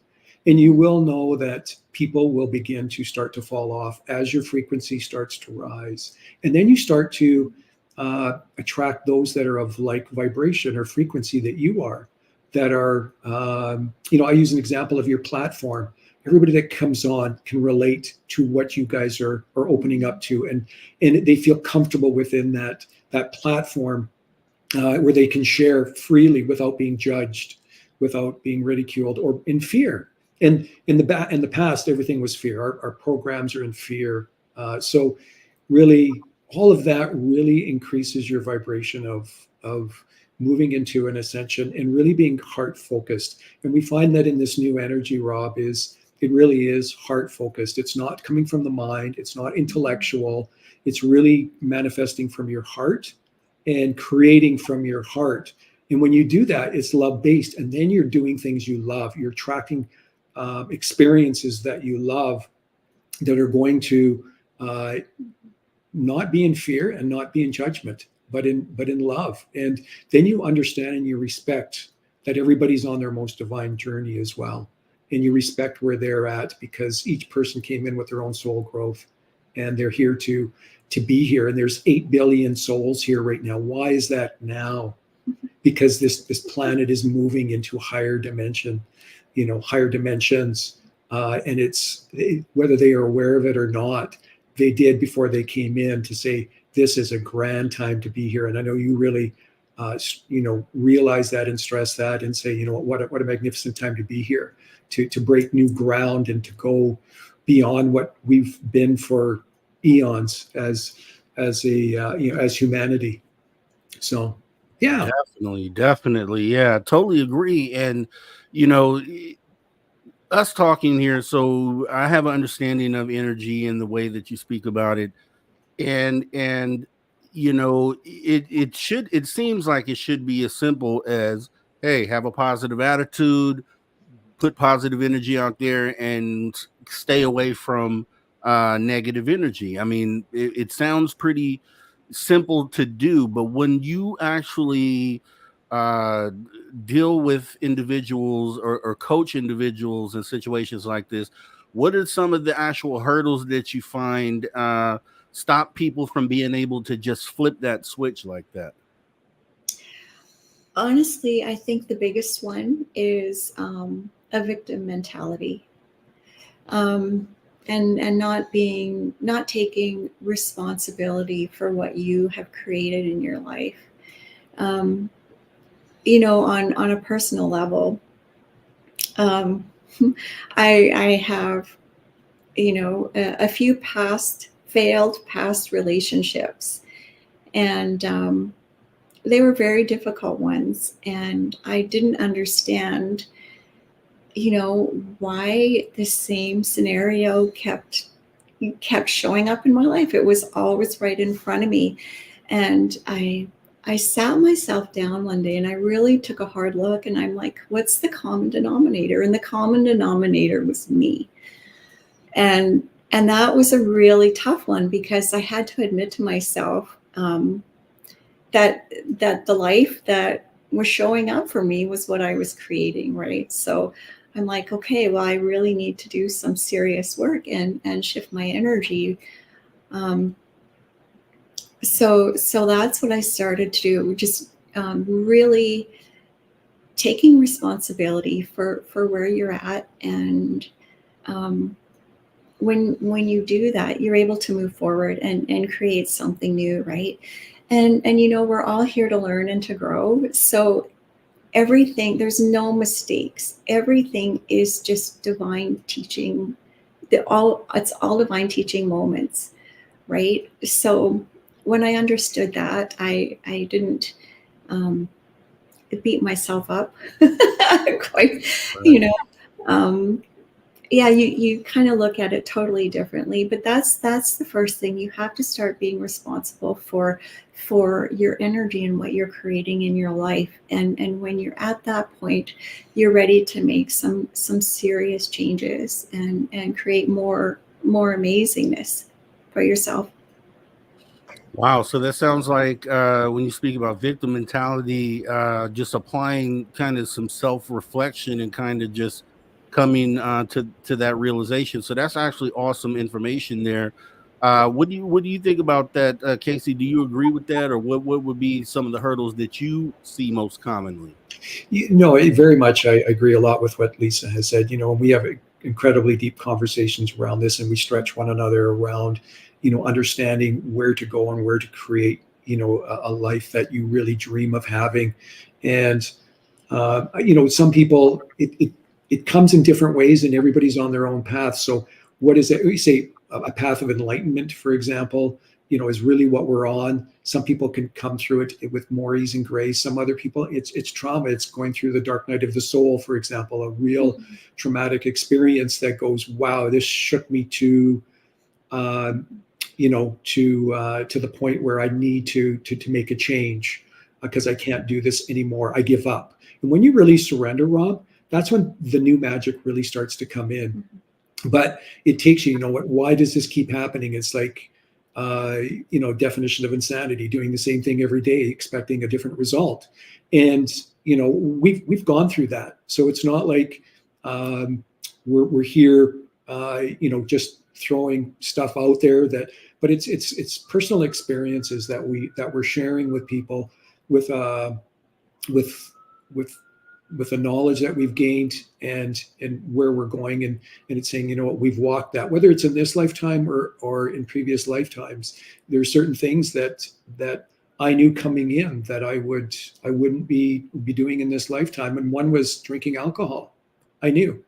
And you will know that people will begin to start to fall off as your frequency starts to rise. And then you start to attract those that are of like vibration or frequency that you are, that are, I use an example of your platform. Everybody that comes on can relate to what you guys are opening up to, and they feel comfortable within that platform, where they can share freely without being judged, without being ridiculed or in fear. And in the past, everything was fear. Our programs are in fear. So really, all of that really increases your vibration of moving into an ascension and really being heart focused. And we find that in this new energy, Rob, it really is heart focused. It's not coming from the mind. It's not intellectual. It's really manifesting from your heart and creating from your heart. And when you do that, it's love based, and then you're doing things you love. You're attracting experiences that you love, that are going to not be in fear and not be in judgment, but in love. And then you understand and you respect that everybody's on their most divine journey as well. And you respect where they're at, because each person came in with their own soul growth, and they're here to be here. And there's 8 billion souls here right now. Why is that now? Because this planet is moving into a higher dimension, higher dimensions. And whether they are aware of it or not, they did before they came in, to say, this is a grand time to be here. And I know you really, realize that and stress that and say, what a magnificent time to be here, to break new ground and to go beyond what we've been for eons as humanity. So, yeah. Definitely. Yeah, totally agree. And, us talking here, so I have an understanding of energy and the way that you speak about it. And it seems like it should be as simple as, hey, have a positive attitude, put positive energy out there, and stay away from negative energy. I mean, it sounds pretty simple to do, but when you actually uh, deal with individuals or coach individuals in situations like this, what are some of the actual hurdles that you find stop people from being able to just flip that switch like that? Honestly, I think the biggest one is a victim mentality, and not taking responsibility for what you have created in your life. On a personal level, I have a few failed past relationships, and they were very difficult ones, and I didn't understand why the same scenario kept showing up in my life. It was always right in front of me, and I sat myself down one day and I really took a hard look, and I'm like, what's the common denominator? And the common denominator was me. And that was a really tough one, because I had to admit to myself that the life that was showing up for me was what I was creating, right? So I'm like, okay, well, I really need to do some serious work and shift my energy. So that's what I started to do, just really taking responsibility for where you're at. And when you do that, you're able to move forward and create something new, right? And we're all here to learn and to grow. So everything, there's no mistakes. Everything is just divine teaching. It's all divine teaching moments, right? So when I understood that, I didn't beat myself up quite, you kind of look at it totally differently. But that's the first thing. You have to start being responsible for your energy and what you're creating in your life. And when you're at that point, you're ready to make some serious changes and create more amazingness for yourself. Wow. So that sounds like when you speak about victim mentality, just applying kind of some self-reflection and kind of just coming to that realization. So that's actually awesome information there. What do you think about that, Casey? Do you agree with that, or what would be some of the hurdles that you see most commonly? Very much. I agree a lot with what Lisa has said. We have incredibly deep conversations around this, and we stretch one another around, understanding where to go and where to create, a life that you really dream of having. And, some people, it comes in different ways, and everybody's on their own path. So what is it? We say a path of enlightenment, for example, is really what we're on. Some people can come through it with more ease and grace. Some other people, it's trauma. It's going through the dark night of the soul, for example, a real traumatic experience that goes, wow, this shook me to the point where I need to make a change. because I can't do this anymore. I give up. And when you really surrender, Rob, that's when the new magic really starts to come in. But it takes you, why does this keep happening? It's like, definition of insanity, doing the same thing every day, expecting a different result. And, we've gone through that. So it's not like we're here, just throwing stuff out there but it's personal experiences that we're sharing with people with the knowledge that we've gained and where we're going, and it's saying, we've walked that, whether it's in this lifetime or in previous lifetimes. There's certain things that I knew coming in that I wouldn't be doing in this lifetime, and one was drinking alcohol. I knew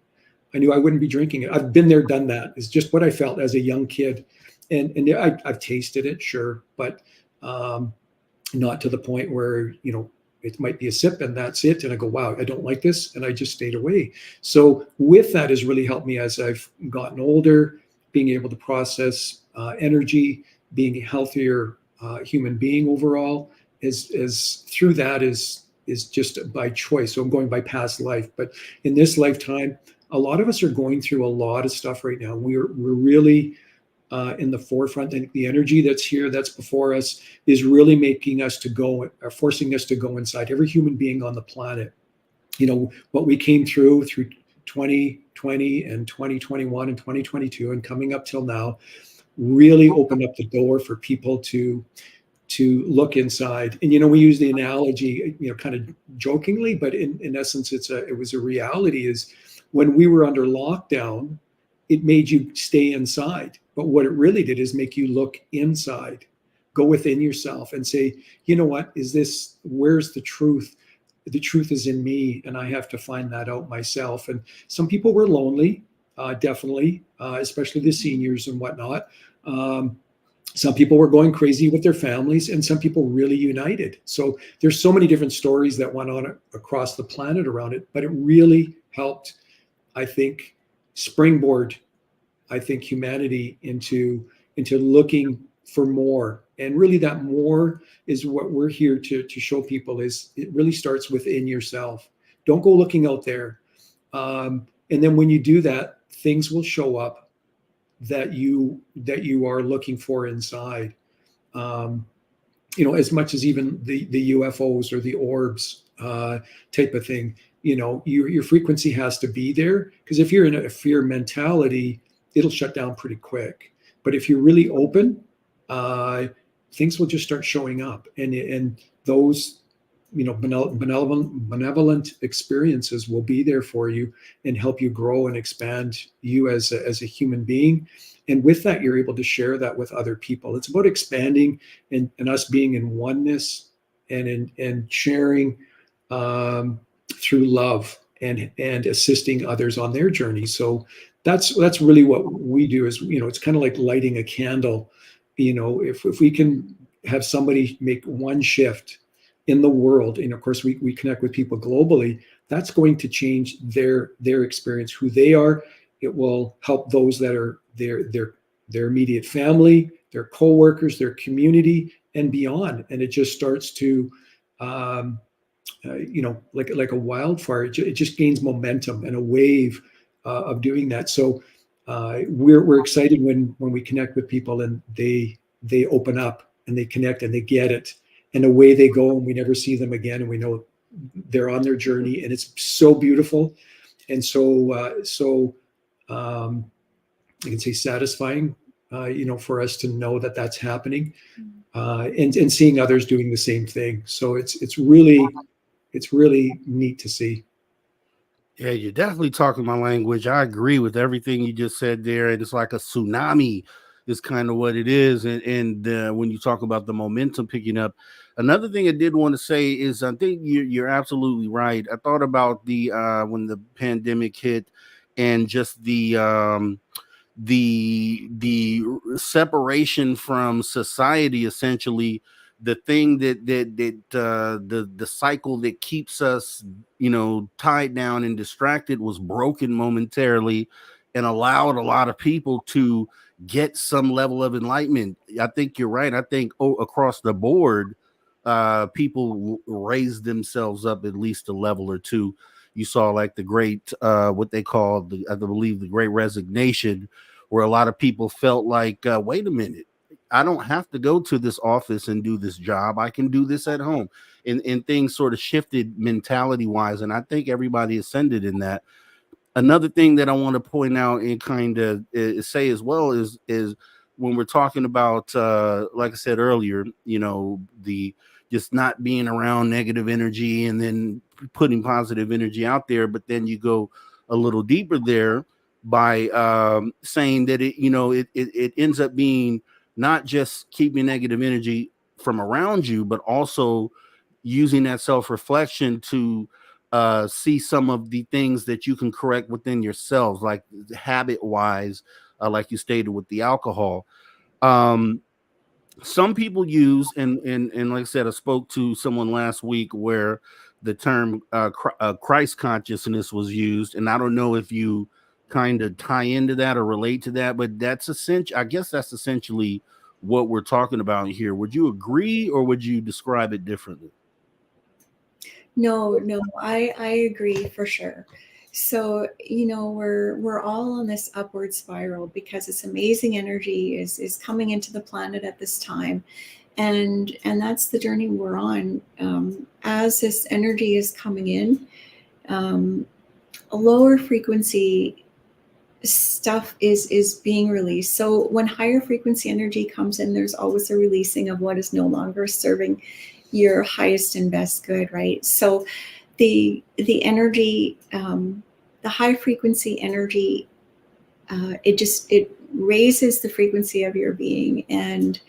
I wouldn't be drinking it. I've been there, done that. It's just what I felt as a young kid, and I've tasted it, sure, but not to the point where it might be a sip and that's it. And I go, wow, I don't like this. And I just stayed away. So with that has really helped me as I've gotten older, being able to process energy, being a healthier human being overall, is through that is just by choice. So I'm going by past life. But in this lifetime, a lot of us are going through a lot of stuff right now. We're really in the forefront, and the energy that's here, that's before us, is really making us to go, or forcing us to go inside. Every human being on the planet, what we came through 2020 and 2021 and 2022 and coming up till now, really opened up the door for people to look inside. And we use the analogy, kind of jokingly, but in essence, it was a reality. Is when we were under lockdown, it made you stay inside. But what it really did is make you look inside, go within yourself and say, what is this? Where's the truth? The truth is in me, and I have to find that out myself. And some people were lonely, definitely, especially the seniors and whatnot. Some people were going crazy with their families, and some people really united. So there's so many different stories that went on across the planet around it, but it really helped, I think, springboard, humanity into looking for more. And really that more is what we're here to show people. Is it really starts within yourself. Don't go looking out there. And then when you do that, things will show up that you are looking for inside. As much as even the UFOs or the orbs type of thing, your frequency has to be there, because if you're in a fear mentality, it'll shut down pretty quick. But if you're really open, things will just start showing up, and those benevolent experiences will be there for you and help you grow and expand you as a human being. And with that, you're able to share that with other people. It's about expanding and us being in oneness and sharing through love and assisting others on their journey. So that's really what we do. Is it's kind of like lighting a candle. If we can have somebody make one shift in the world, and of course we connect with people globally, that's going to change their experience, who they are. It will help those that are their immediate family, their co-workers, their community, and beyond. And it just starts to like a wildfire. It just gains momentum and a wave of doing that. So we're excited when we connect with people and they open up and they connect and they get it, and away they go, and we never see them again, and we know they're on their journey, and it's so beautiful and so I can say satisfying, for us to know that that's happening, and seeing others doing the same thing. So it's really neat to see. Yeah, you're definitely talking my language. I agree with everything you just said there. And it's like a tsunami is kind of what it is. And when you talk about the momentum picking up, another thing I did want to say is I think you're absolutely right. I thought about when the pandemic hit, and just the separation from society, essentially. The thing that the cycle that keeps us, tied down and distracted was broken momentarily, and allowed a lot of people to get some level of enlightenment. I think you're right. I think across the board, people raise themselves up at least a level or two. You saw like the great, what they call I believe the Great Resignation, where a lot of people felt like, wait a minute, I don't have to go to this office and do this job. I can do this at home. And things sort of shifted mentality wise. And I think everybody ascended in that. Another thing that I want to point out and kind of say as well is when we're talking about, like I said earlier, the just not being around negative energy and then putting positive energy out there. But then you go a little deeper there by saying that it ends up being not just keeping negative energy from around you, but also using that self-reflection to see some of the things that you can correct within yourselves, like habit wise, like you stated with the alcohol. Some people use, and like I said, I spoke to someone last week where the term Christ consciousness was used, and I don't know if you kind of tie into that or relate to that, but that's essential. I guess that's essentially what we're talking about here. Would you agree, or would you describe it differently? No, I agree for sure. So, we're all on this upward spiral because this amazing energy is coming into the planet at this time. And that's the journey we're on. As this energy is coming in, a lower frequency stuff is being released. So when higher frequency energy comes in, there's always a releasing of what is no longer serving your highest and best good, right? So the energy, the high frequency energy, it raises the frequency of your being, and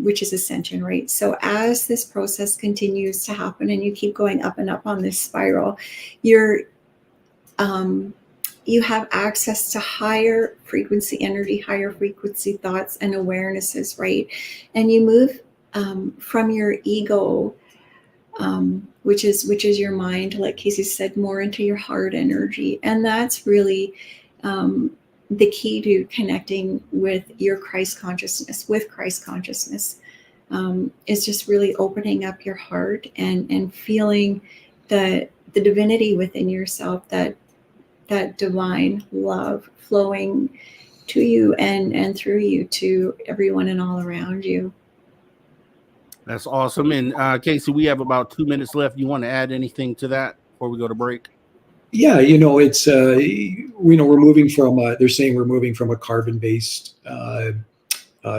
which is ascension, right? So as this process continues to happen and you keep going up and up on this spiral, you have access to higher frequency energy, higher frequency thoughts and awarenesses, right? And you move from your ego, which is your mind, like Casey said, more into your heart energy. And that's really the key to connecting with your Christ consciousness, is just really opening up your heart and feeling the divinity within yourself, that divine love flowing to you and through you to everyone and all around you. That's awesome. And Casey, we have about 2 minutes left. You want to add anything to that before we go to break? Yeah, it's we're moving from they're saying we're moving from a carbon-based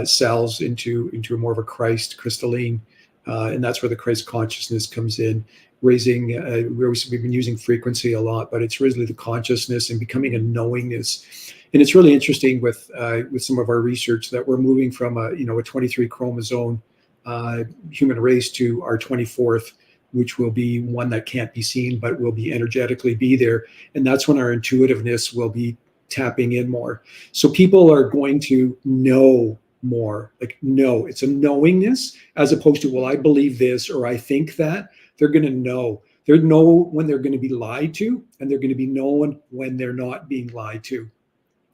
cells into a more of a Christ crystalline, and that's where the Christ consciousness comes in. Raising, we've been using frequency a lot, but it's really the consciousness and becoming a knowingness. And it's really interesting with some of our research that we're moving from a 23 chromosome human race to our 24th, which will be one that can't be seen, but will be energetically be there. And that's when our intuitiveness will be tapping in more. So people are going to know more, it's a knowingness, as opposed to, well, I believe this, or I think that. They're going to know. They know when they're going to be lied to, and they're going to be known when they're not being lied to.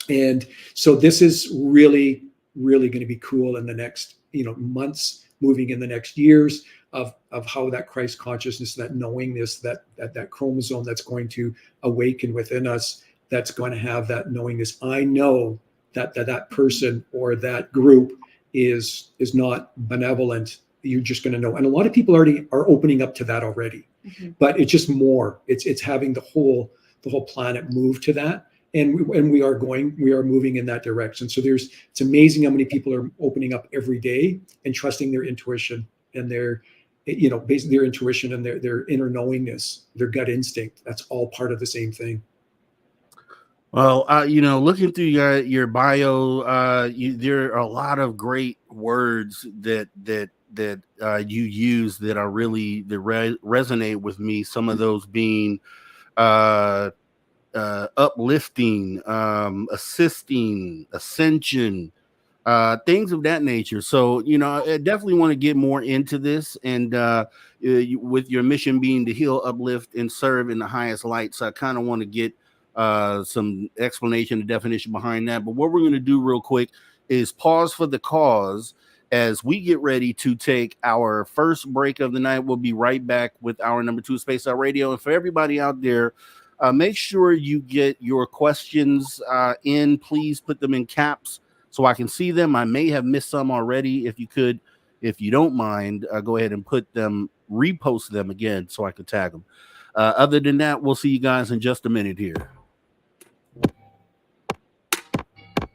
And so this is really, really going to be cool in the next, months, moving in the next years of how that Christ consciousness, that knowingness, that chromosome that's going to awaken within us, that's going to have that knowingness. I know that person or that group is not benevolent. You're just going to know. And a lot of people already are opening up to that already, but it's just more. It's having the whole planet move to that. And we are moving in that direction. So it's amazing how many people are opening up every day and trusting their intuition and their intuition and their inner knowingness, their gut instinct. That's all part of the same thing. Well, looking through your bio, there are a lot of great words that you use that are really resonate with me. Some of those being uplifting, assisting, ascension, things of that nature. So, I definitely want to get more into this, and with your mission being to heal, uplift, and serve in the highest light. So I kind of want to get some explanation and definition behind that. But what we're going to do real quick is pause for the cause. as we get ready to take our first break of the night. We'll be right back with our number 2 Spaced Out Radio. And for everybody out there, make sure you get your questions in. Please put them in caps so I can see them. I may have missed some already. If you don't mind, go ahead and repost them again so I can tag them. Other than that, we'll see you guys in just a minute here.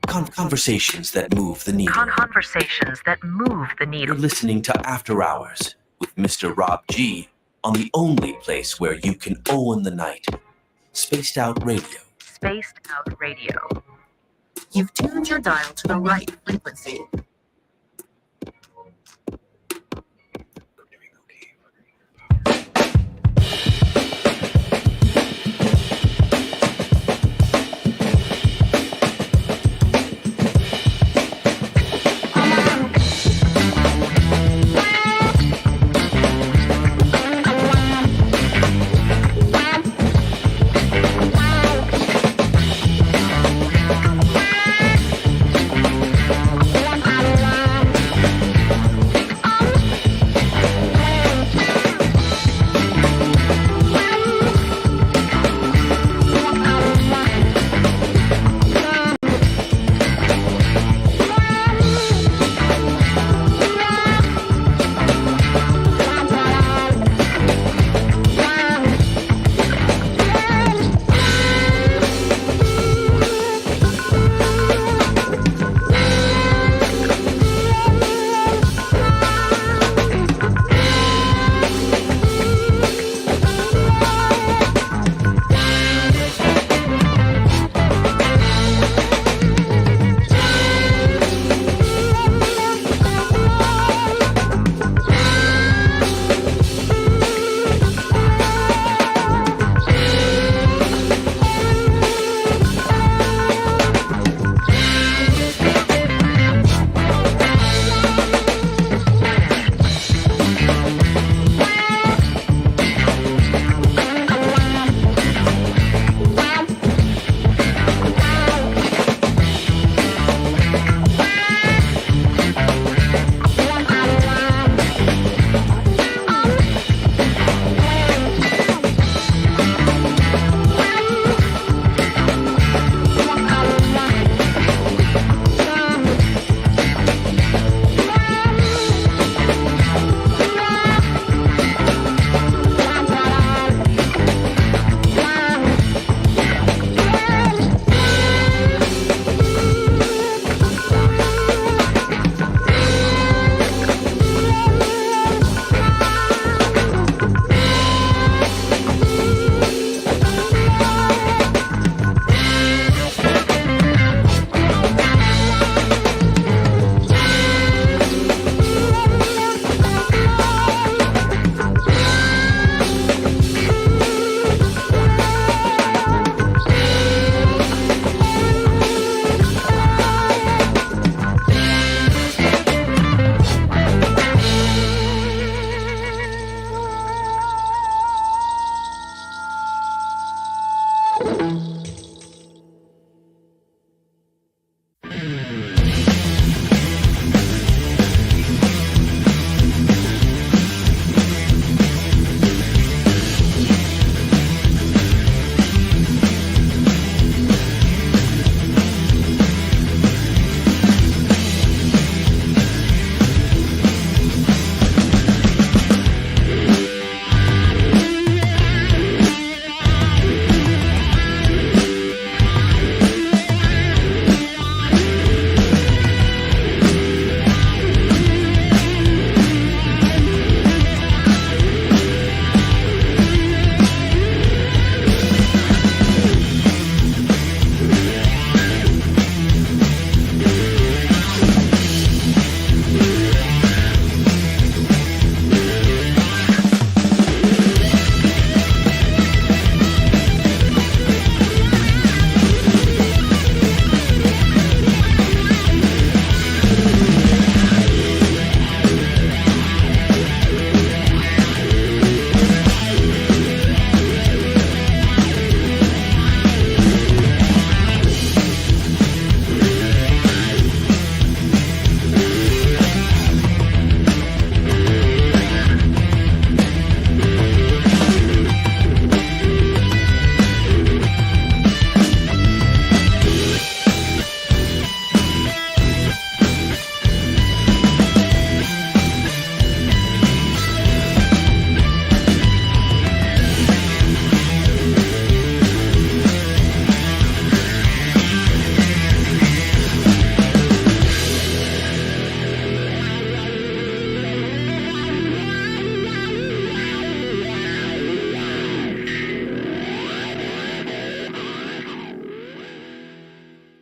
Conversations that move the needle. Conversations that move the needle. You're listening to After Hours with Mr. Rob G on the only place where you can own the night. Spaced Out Radio. Spaced Out Radio. You've tuned your dial to the right frequency.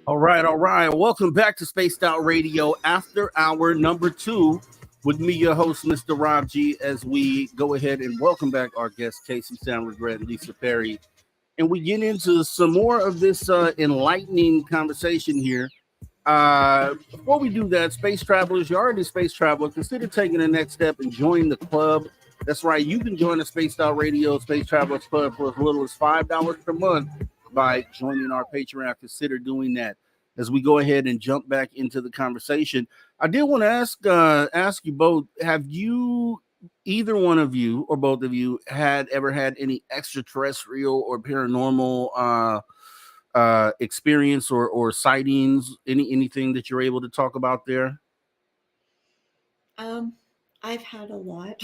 All right, all right. Welcome back to Spaced Out Radio after hour number 2 with me, your host, Mr. Rob G, as we go ahead and welcome back our guests, Casey Sanregret and Lisa Pare. And we get into some more of this enlightening conversation here. Before we do that, space travelers, you're already a space traveler, consider taking the next step and join the club. That's right. You can join the Spaced Out Radio Space Travelers Club for as little as $5 per month by joining our Patreon. Consider doing that. As we go ahead and jump back into the conversation, I did want to ask you both: have you, either one of you or both of you, ever had any extraterrestrial or paranormal experience or sightings? Anything that you're able to talk about there? I've had a lot.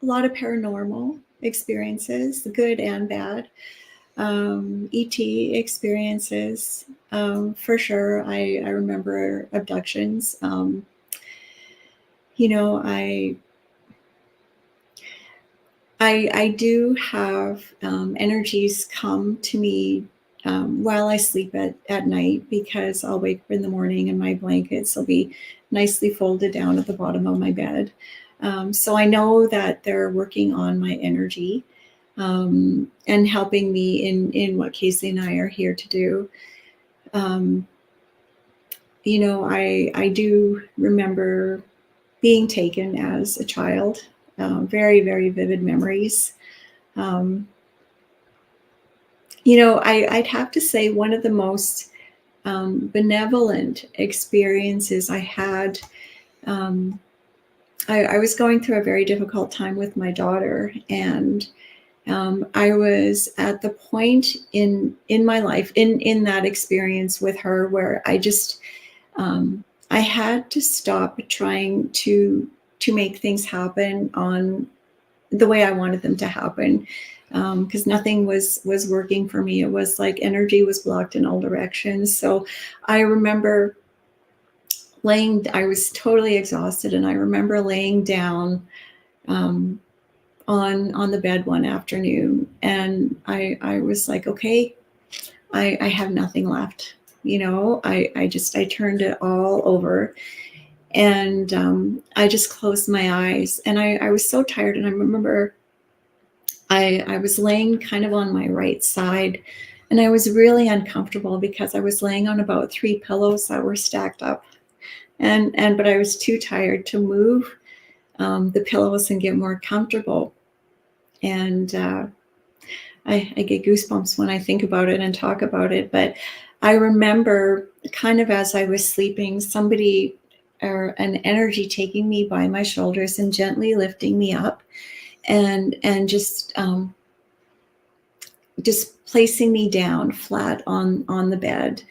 A lot of paranormal experiences, good and bad. ET experiences, for sure. I remember abductions. You know, I do have energies come to me while I sleep at night, because I'll wake up in the morning and my blankets will be nicely folded down at the bottom of my bed. So I know that they're working on my energy and helping me in what Casey and I are here to do. You know, I do remember being taken as a child. Very, very vivid memories. You know, I'd have to say one of the most benevolent experiences I had. I was going through a very difficult time with my daughter, and I was at the point in my life, in that experience with her, where I just I had to stop trying to make things happen on the way I wanted them to happen, because nothing was working for me. It was like energy was blocked in all directions. So I remember I was totally exhausted, and I remember laying down on the bed one afternoon, and I was like, okay, I have nothing left. You know, I turned it all over, and I just closed my eyes, and I was so tired. And I remember I was laying kind of on my right side, and I was really uncomfortable because I was laying on about 3 pillows that were stacked up, but I was too tired to move the pillows and get more comfortable. And I get goosebumps when I think about it and talk about it. But I remember, kind of as I was sleeping, somebody or an energy taking me by my shoulders and gently lifting me up, and just placing me down flat on the bed.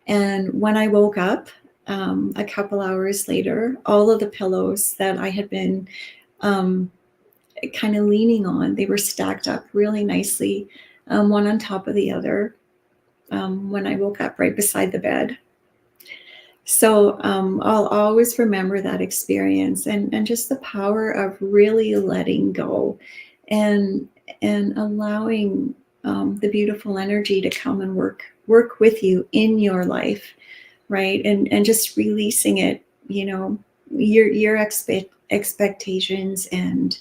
And when I woke up a couple hours later, all of the pillows that I had been kind of leaning on, they were stacked up really nicely, one on top of the other, when I woke up right beside the bed. So I'll always remember that experience, and just the power of really letting go and allowing the beautiful energy to come and work with you in your life, right? And just releasing it, you know, your expectations. And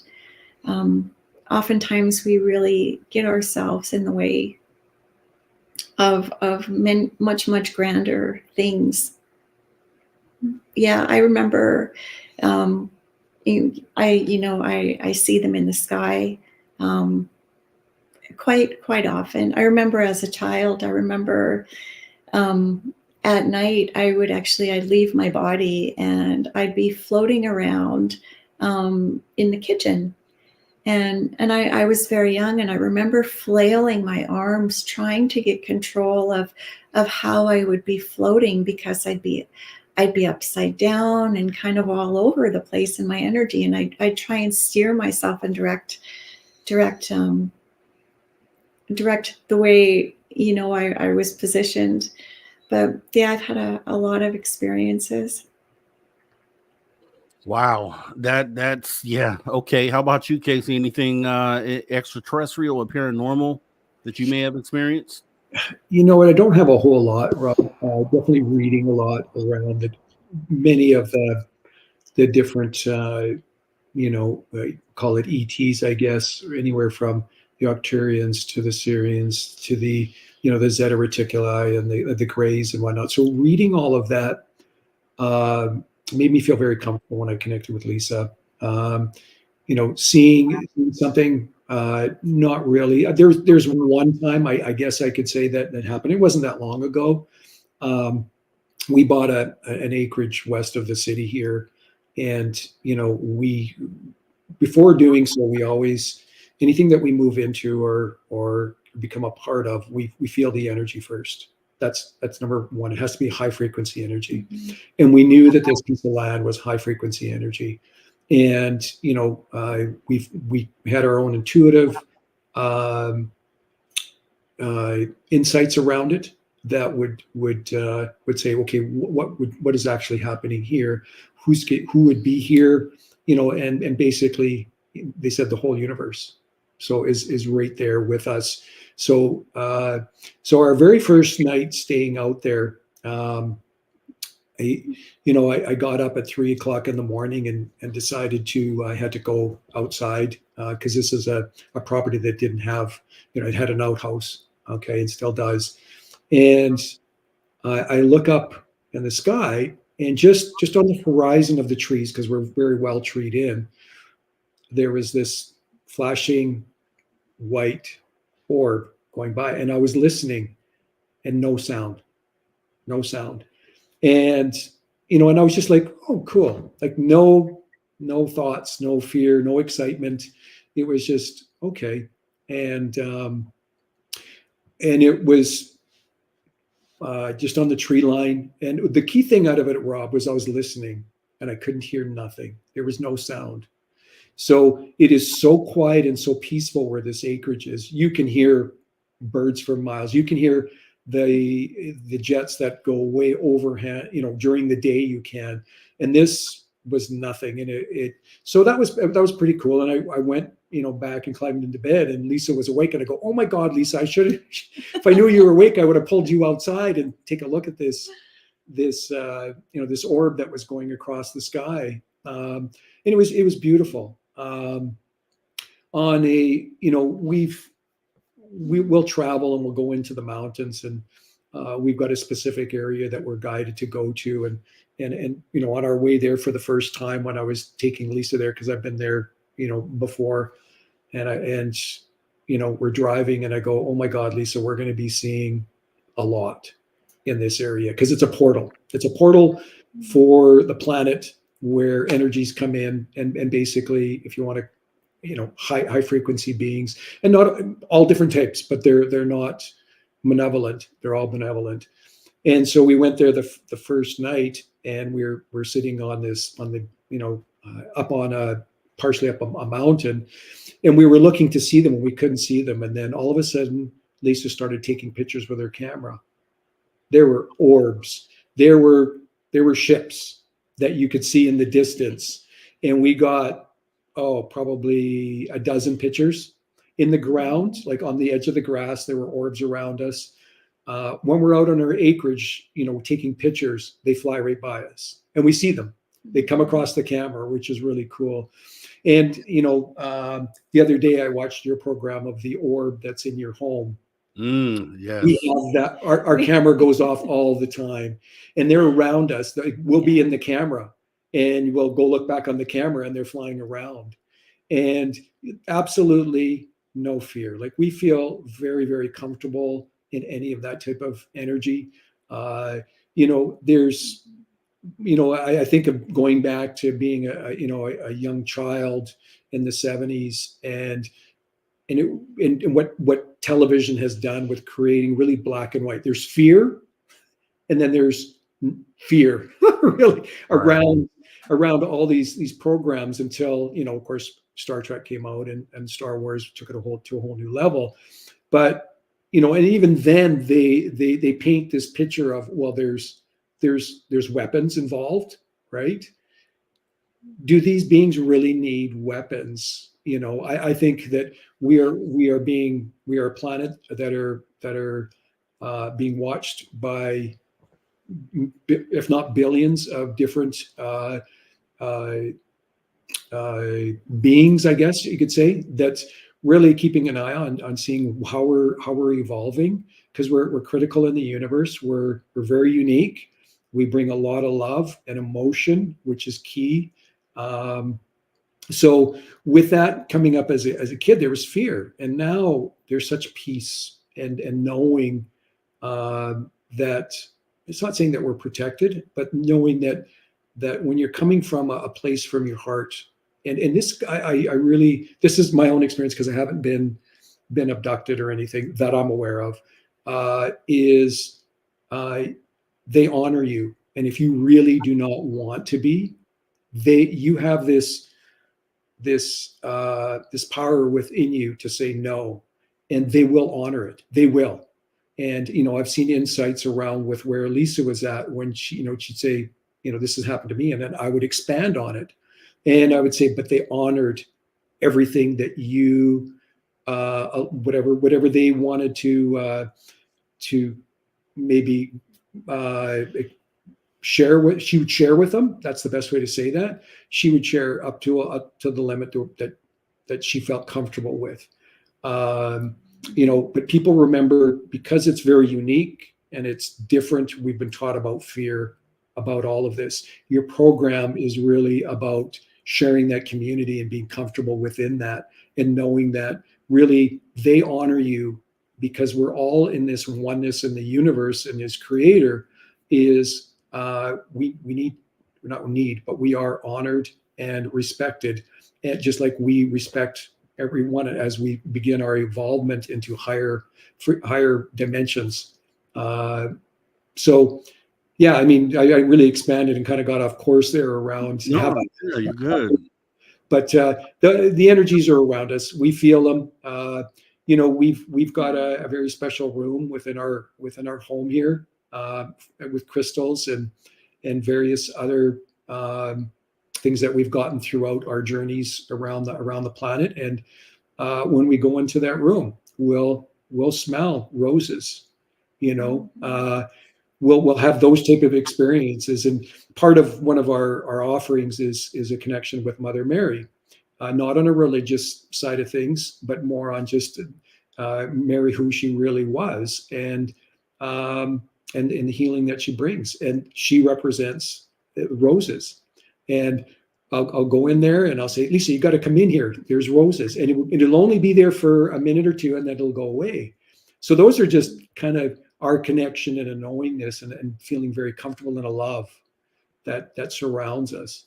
oftentimes we really get ourselves in the way of much grander things. Yeah, I remember I see them in the sky quite often. I remember as a child, I remember at night I'd leave my body and I'd be floating around in the kitchen. And I was very young, and I remember flailing my arms trying to get control of how I would be floating, because I'd be upside down and kind of all over the place in my energy, and I'd try and steer myself and direct the way, you know, I was positioned. But yeah, I've had a lot of experiences. Wow, that's yeah. Okay, how about you, Casey? Anything extraterrestrial or paranormal? that you may have experienced? You know what? I don't have a whole lot, Rob. Definitely reading a lot around it. Many of the different, call it ETs, I guess, anywhere from the Arcturians to the Syrians to the, the Zeta Reticuli and the Greys and whatnot. So reading all of that made me feel very comfortable when I connected with Lisa. Seeing something, not really. There's one time I guess I could say that happened. It wasn't that long ago. We bought an acreage west of the city here, and we, before doing so, we always, anything that we move into or become a part of, we feel the energy first. That's number one. It has to be high frequency energy. And we knew that this piece of land was high frequency energy. And, we had our own intuitive insights around it that would say, okay, what is actually happening here? Who would be here? And basically they said the whole universe. So is right there with us. So our very first night staying out there, I got up at 3 o'clock in the morning and decided I had to go outside because this is a property that didn't have, it had an outhouse, okay, and still does. And I look up in the sky, and just on the horizon of the trees, because we're very well treed in, there was this flashing white orb going by, and I was listening, and no sound. And, and I was just like, oh, cool. Like no thoughts, no fear, no excitement. It was just, okay. And it was just on the tree line. And the key thing out of it, Rob, was I was listening and I couldn't hear nothing. There was no sound. So it is so quiet and so peaceful where this acreage is. You can hear birds for miles. You can hear the jets that go way overhead, during the day you can. And this was nothing. And so that was pretty cool. And I went, back and climbed into bed, and Lisa was awake, and I go, oh my God, Lisa, I should have, if I knew you were awake, I would have pulled you outside and take a look at this orb that was going across the sky. And it was beautiful. We will travel and we'll go into the mountains, and we've got a specific area that we're guided to go to. And on our way there for the first time, when I was taking Lisa there, because I've been there, before, and we're driving, and I go, oh my God, Lisa, we're going to be seeing a lot in this area, because it's a portal. It's a portal for the planet where energies come in, and basically, if you want to, high frequency beings, and not all different types, but they're not malevolent. They're all benevolent. And so we went there the first night, and we're sitting partially up a mountain, and we were looking to see them, and we couldn't see them. And then all of a sudden, Lisa started taking pictures with her camera. There were orbs. There were ships that you could see in the distance, and we got probably a dozen pictures in the ground, like on the edge of the grass. There were orbs around us. When we're out on our acreage, taking pictures, they fly right by us, and we see them. They come across the camera, which is really cool. And the other day I watched your program of the orb that's in your home. Yes. We have that. Our camera goes off all the time, and they're around us. We'll be in the camera, and we'll go look back on the camera, and they're flying around, and absolutely no fear. Like, we feel very, very comfortable in any of that type of energy. There's, I think of going back to being a young child in the 70s, and what television has done with creating really black and white. There's fear, and then there's fear really around all these programs, until of course Star Trek came out, and Star Wars took it to a whole new level. But and even then they paint this picture of, well, there's weapons involved, right? Do these beings really need weapons? I think that we are a planet that are being watched by, if not billions of different beings, I guess you could say, that's really keeping an eye on seeing how we're evolving, because we're critical in the universe. We're very unique. We bring a lot of love and emotion, which is key. So with that coming up as a kid, there was fear, and now there's such peace and knowing that it's not saying that we're protected, but knowing that when you're coming from a place from your heart, and this I really, this is my own experience because I haven't been abducted or anything that I'm aware of, is they honor you, and if you really do not want to be, you have this power within you to say no, and they will honor it. They will. And I've seen insights around with where Lisa was at when she'd say, this has happened to me, and then I would expand on it, and I would say, but they honored everything that you, whatever they wanted to maybe share with. She would share with them. That's the best way to say that. She would share up to the limit that she felt comfortable with. But people remember, because it's very unique and it's different. We've been taught about fear, about all of this. Your program is really about sharing that community and being comfortable within that, and knowing that really they honor you, because we're all in this oneness in the universe, and his creator is we are honored and respected, and just like we respect everyone as we begin our evolvement into higher dimensions. So yeah, I mean, I really expanded and kind of got off course there around. No, yeah, you're good. But the energies are around us. We feel them. We've got a very special room within our home here, with crystals and various other things that we've gotten throughout our journeys around the planet. And when we go into that room, we'll smell roses. We'll have those type of experiences. And part of one of our offerings is a connection with Mother Mary, not on a religious side of things, but more on just Mary, who she really was, and the healing that she brings. And she represents roses. And I'll go in there and I'll say, Lisa, you got to come in here. There's roses, and it'll only be there for a minute or two, and then it'll go away. So those are just kind of our connection and a knowingness and feeling very comfortable in a love that surrounds us.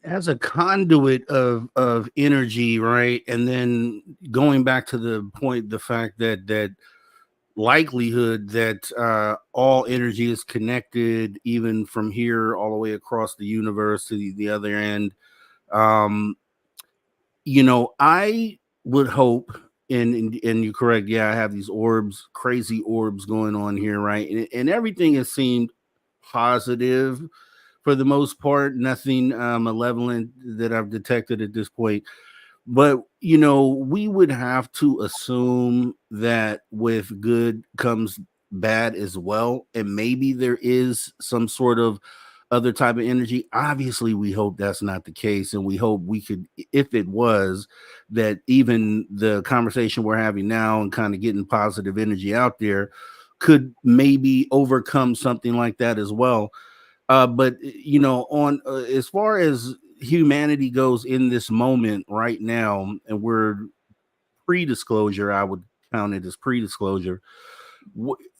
As a conduit of energy, right? And then going back to the point, the fact that likelihood that all energy is connected, even from here all the way across the universe to the other end. I would hope, and you're correct. Yeah, I have these orbs, crazy orbs going on here, right? And everything has seemed positive for the most part. Nothing malevolent that I've detected at this point. But, we would have to assume that with good comes bad as well. And maybe there is some sort of other type of energy. Obviously, we hope that's not the case. And we hope we could, if it was, that even the conversation we're having now and kind of getting positive energy out there could maybe overcome something like that as well. But on as far as humanity goes in this moment right now, and we're pre-disclosure, I would count it as pre-disclosure.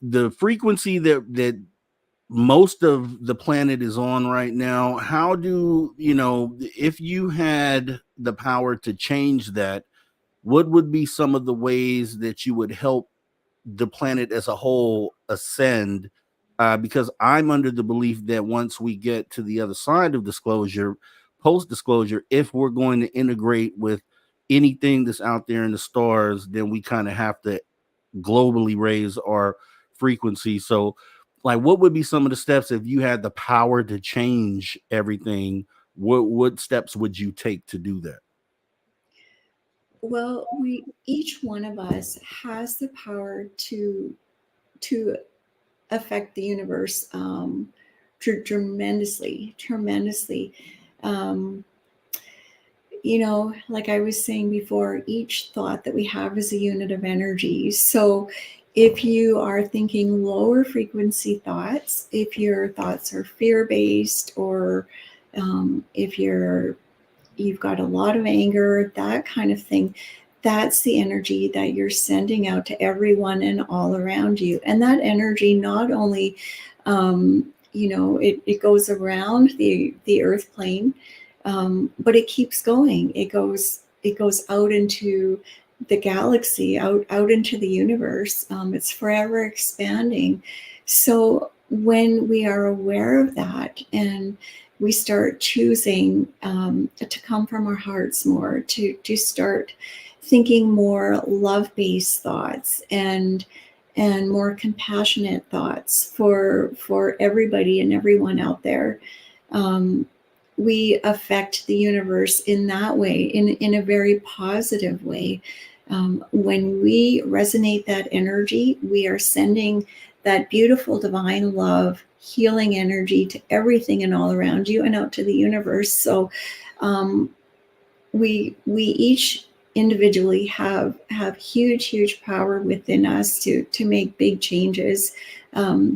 The frequency that most of the planet is on right now, how do if you had the power to change that, what would be some of the ways that you would help the planet as a whole ascend? Because I'm under the belief that once we get to the other side of disclosure, post-disclosure, if we're going to integrate with anything that's out there in the stars, then we kind of have to globally raise our frequency. So, like, what would be some of the steps if you had the power to change everything? What steps would you take to do that? Well, we each one of us has the power to affect the universe tremendously. Um, you know, like I was saying before, each thought that we have is a unit of energy. So if you are thinking lower frequency thoughts, if your thoughts are fear-based, or if you've got a lot of anger, that kind of thing, that's the energy that you're sending out to everyone and all around you. And that energy not only, it goes around the earth plane, but it keeps going. It goes out into the galaxy, out into the universe. It's forever expanding. So when we are aware of that, and we start choosing to come from our hearts more, to start thinking more love-based thoughts and more compassionate thoughts for everybody and everyone out there, we affect the universe in that way, in a very positive way. When we resonate that energy, we are sending that beautiful divine love, healing energy to everything and all around you and out to the universe. So we each individually have huge power within us to make big changes,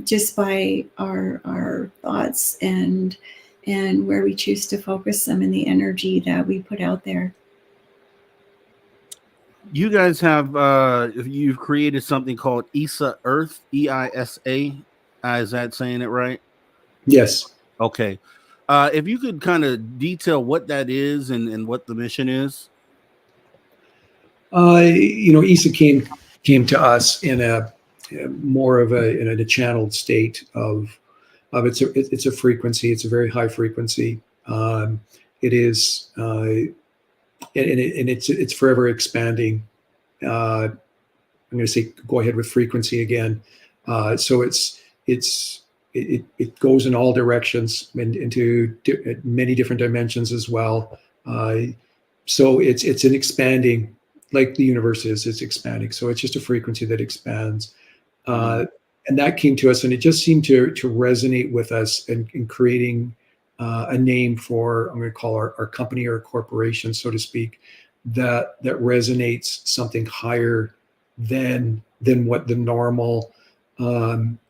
just by our thoughts and where we choose to focus them, and the energy that we put out there. You guys have you've created something called EISA Earth, EISA. Is that saying it right? Yes. Okay. If you could kind of detail what that is and what the mission is. EISA came to us in a more of a channeled state of it's a frequency. It's a very high frequency. It is, and it's forever expanding. I'm going to say go ahead with frequency again. So it goes in all directions and into many different dimensions as well. So it's an expanding, like the universe is. It's expanding. So it's just a frequency that expands. And that came to us, and it just seemed to resonate with us in creating a name for, I'm going to call our company or corporation, so to speak, that resonates something higher than what the normal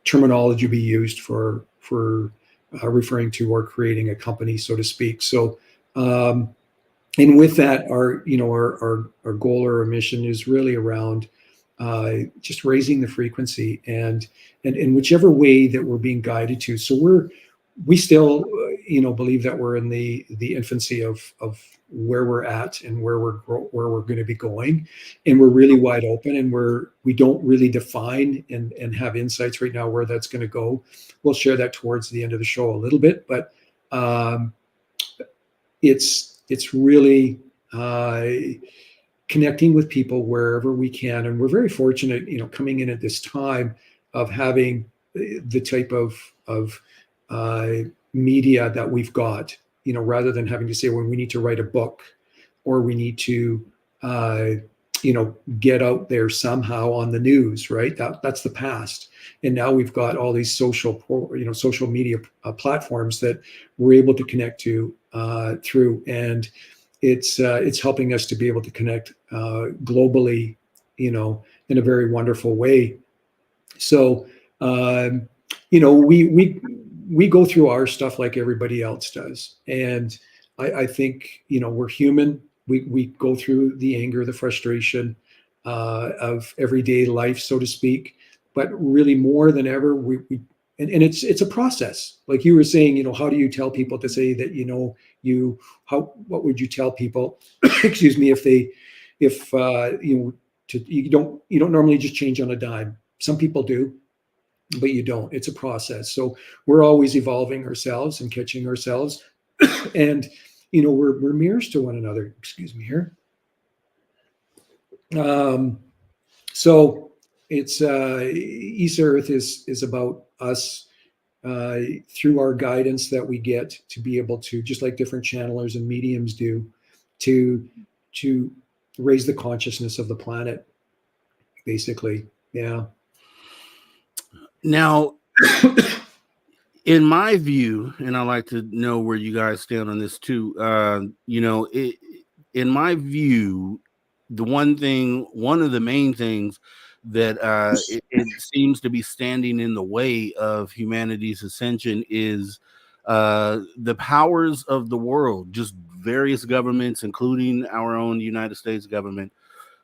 terminology be used for referring to or creating a company, so to speak. So, and with that, our goal or our mission is really around just raising the frequency and in whichever way that we're being guided to. So we still believe that we're in the infancy of where we're at and where we're going to be going, and we're really wide open, and we don't really define and have insights right now where that's going to go. We'll share that towards the end of the show a little bit, but it's really connecting with people wherever we can. And we're very fortunate, coming in at this time of having the type of media that we've got, rather than having to say, well, we need to write a book or we need to, get out there somehow on the news, right? That's the past. And now we've got all these social media platforms that we're able to connect to through, and it's helping us to be able to connect globally, in a very wonderful way. So, we go through our stuff like everybody else does, and I think we're human. We go through the anger, the frustration of everyday life, so to speak. But really, more than ever, and it's a process. Like you were saying, how do you tell people to say that what would you tell people? Excuse me, you don't normally just change on a dime. Some people do, but you don't. It's a process. So we're always evolving ourselves and catching ourselves, and we're mirrors to one another. Excuse me here. So it's EISA Earth is about us through our guidance that we get to be able to, just like different channelers and mediums do, to raise the consciousness of the planet, basically. Yeah. Now, in my view, and I like to know where you guys stand on this too. In my view, one of the main things that it seems to be standing in the way of humanity's ascension is the powers of the world, just various governments, including our own United States government,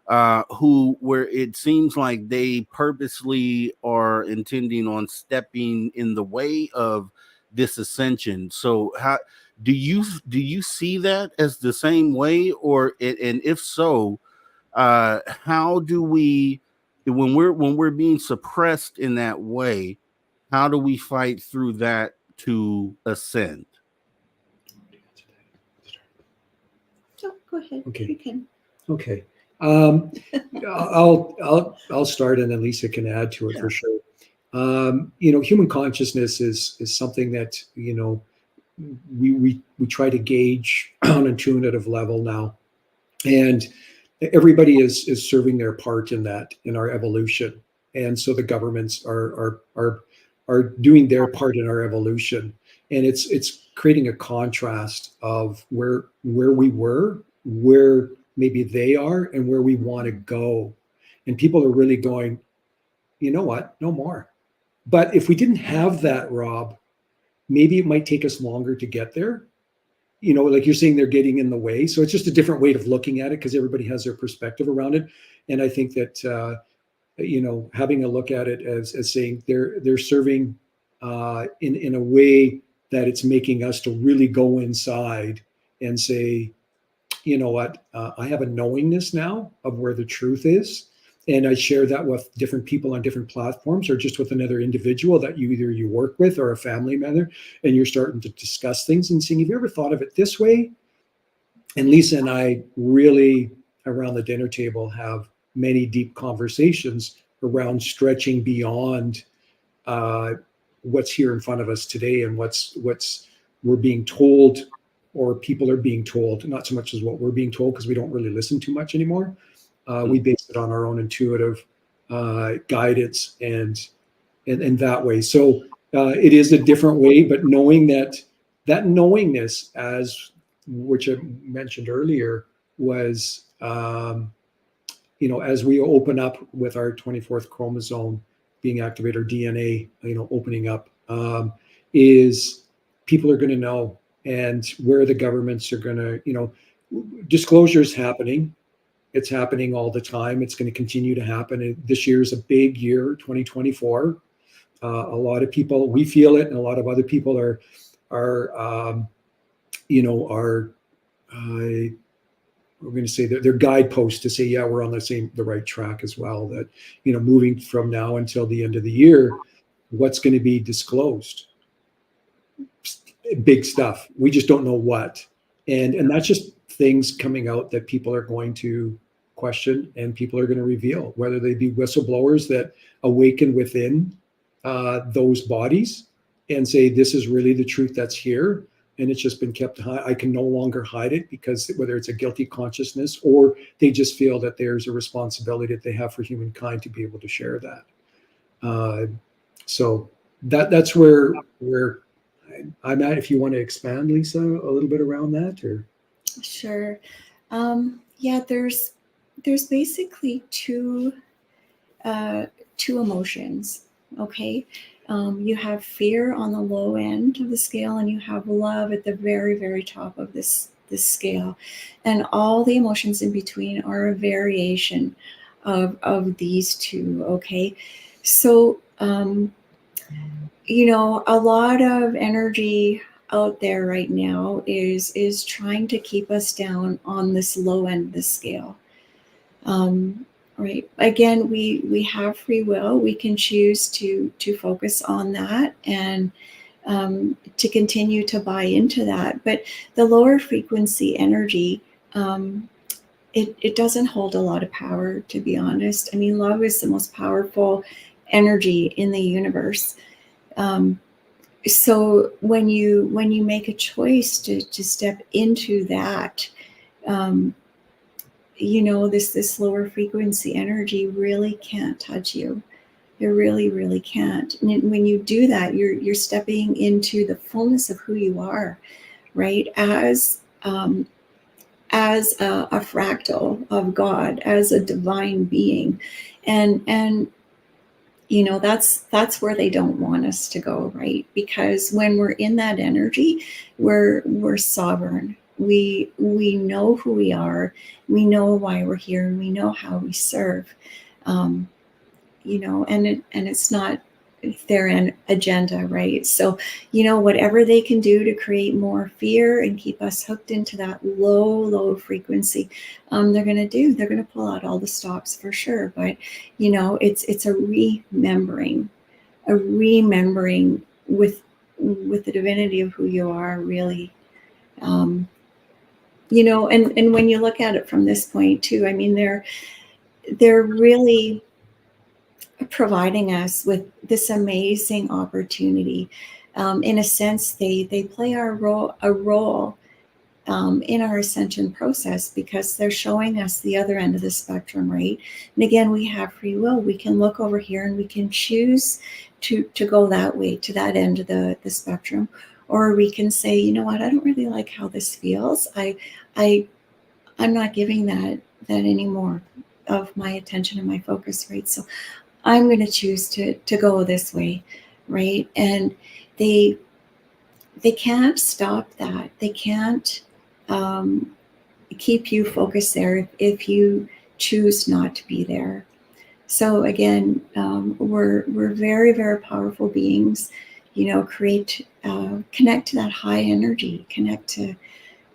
where it seems like they purposely are intending on stepping in the way of this ascension. So how do you see that as the same way, and if so, how do we, when we're being suppressed in that way, how do we fight through that to ascend? So go ahead. Okay. You can. Okay. I'll start, and then Lisa can add to it for sure. Human consciousness is something that we try to gauge on an intuitive level now, and everybody is serving their part in that, in our evolution, and so the governments are doing their part in our evolution, and it's creating a contrast of where we were, where maybe they are, and where we want to go. And people are really going, you know what, no more. But if we didn't have that, Rob, maybe it might take us longer to get there. Like you're saying, they're getting in the way. So it's just a different way of looking at it, because everybody has their perspective around it. And I think that, having a look at it as saying they're serving in a way that it's making us to really go inside and say, you know what, I have a knowingness now of where the truth is. And I share that with different people on different platforms, or just with another individual that you work with, or a family member, and you're starting to discuss things and saying, have you ever thought of it this way? And Lisa and I really, around the dinner table, have many deep conversations around stretching beyond what's here in front of us today, and what's we're being told, or people are being told, not so much as what we're being told, because we don't really listen too much anymore. We base it on our own intuitive guidance and that way. So it is a different way, but knowing that knowingness, as which I mentioned earlier, was as we open up with our 24th chromosome being activated, our DNA, opening up, is people are going to know, and where the governments are going to, disclosure is happening. It's happening all the time. It's going to continue to happen. And this year is a big year, 2024. A lot of people, we feel it, and a lot of other people are we're going to say that they're guideposts to say, yeah, we're on the right track as well. That, moving from now until the end of the year, what's going to be disclosed? Big stuff. We just don't know what. And that's just things coming out that people are going to question, and people are going to reveal, whether they be whistleblowers that awaken within those bodies and say, this is really the truth that's here, and it's just been kept high. I can no longer hide it, because whether it's a guilty consciousness, or they just feel that there's a responsibility that they have for humankind to be able to share that. So that's where I'm at. If you want to expand, Lisa, a little bit around that, or Sure. Yeah, there's basically two emotions. Okay. You have fear on the low end of the scale, and you have love at the very, very top of this scale. And all the emotions in between are a variation of these two. Okay. So, a lot of energy out there right now is trying to keep us down on this low end of the scale. Right. Again, we have free will. We can choose to focus on that, and to continue to buy into that. But the lower frequency energy, it doesn't hold a lot of power, to be honest. I mean, love is the most powerful energy in the universe. So when you make a choice to step into that, this lower frequency energy really can't touch you. It really, really can't. And when you do that, you're stepping into the fullness of who you are, right? As a fractal of God, as a divine being, and that's where they don't want us to go, right? Because when we're in that energy, we're sovereign. We know who we are. We know why we're here, and we know how we serve. And it's not their agenda, right? So, whatever they can do to create more fear and keep us hooked into that low frequency, they're going to do. They're going to pull out all the stops for sure. But, it's a remembering with the divinity of who you are, really. And when you look at it from this point too, I mean, they're really providing us with this amazing opportunity. In a sense, they play a role in our ascension process, because they're showing us the other end of the spectrum, right? And again, we have free will. We can look over here and we can choose to go that way, to that end of the spectrum, or we can say, you know what, I don't really like how this feels. I'm not giving that anymore of my attention and my focus, right? So I'm going to choose to go this way, right? And they can't stop that. They can't keep you focused there if you choose not to be there. So again, we're very, very powerful beings. Connect to that high energy. Connect to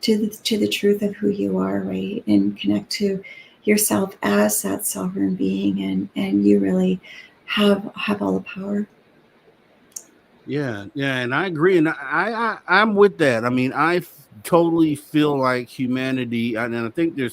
the truth of who you are, right? And connect to yourself as that sovereign being, and you really have all the power. Yeah, and I agree, and I'm with that. I mean, I totally feel like humanity, and I think there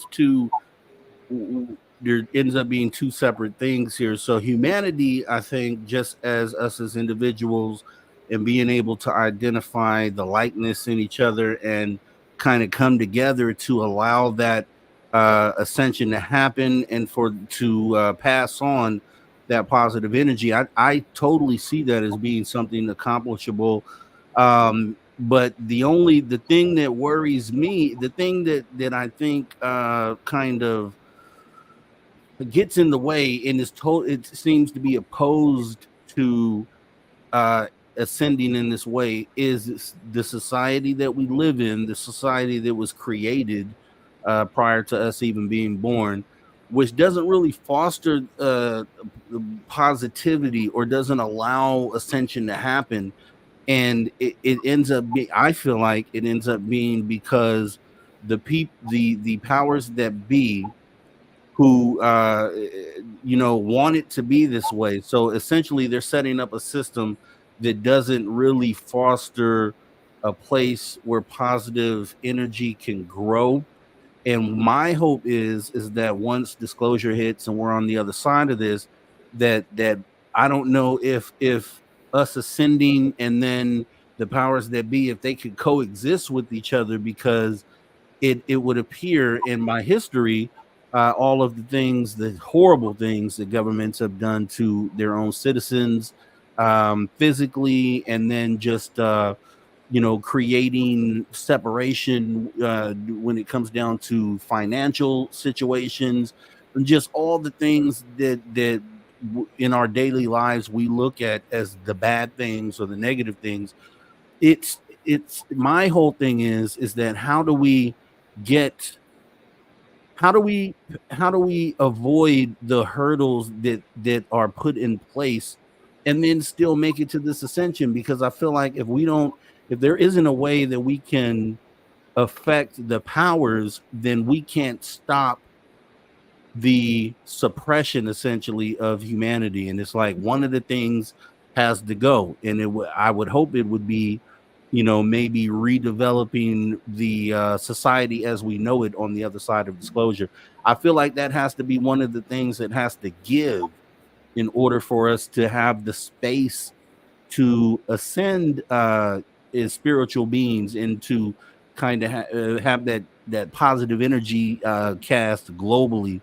ends up being two separate things here. So humanity, I think, just as us as individuals, and being able to identify the likeness in each other and kind of come together to allow that ascension to happen, and to pass on that positive energy. I totally see that as being something accomplishable. But the thing that worries me, the thing that I think kind of gets in the way, and it seems to be opposed to ascending in this way, is the society that we live in, the society that was created prior to us even being born, which doesn't really foster positivity, or doesn't allow ascension to happen. And it ends up being, I feel like it ends up being because the powers that be, who want it to be this way. So essentially they're setting up a system that doesn't really foster a place where positive energy can grow. And my hope is that once disclosure hits and we're on the other side of this, that I don't know if us ascending and then the powers that be, if they could coexist with each other, because it would appear in my history, all of the things, the horrible things that governments have done to their own citizens, physically, and then just creating separation when it comes down to financial situations, and just all the things that in our daily lives we look at as the bad things or the negative things. It's my whole thing is that how do we avoid the hurdles that are put in place, and then still make it to this ascension? Because I feel like if there isn't a way that we can affect the powers, then we can't stop the suppression essentially of humanity. And it's like one of the things has to go, and I would hope it would be maybe redeveloping the society as we know it on the other side of disclosure. I feel like that has to be one of the things that has to give in order for us to have the space to ascend as spiritual beings, and to kind of have that that positive energy cast globally.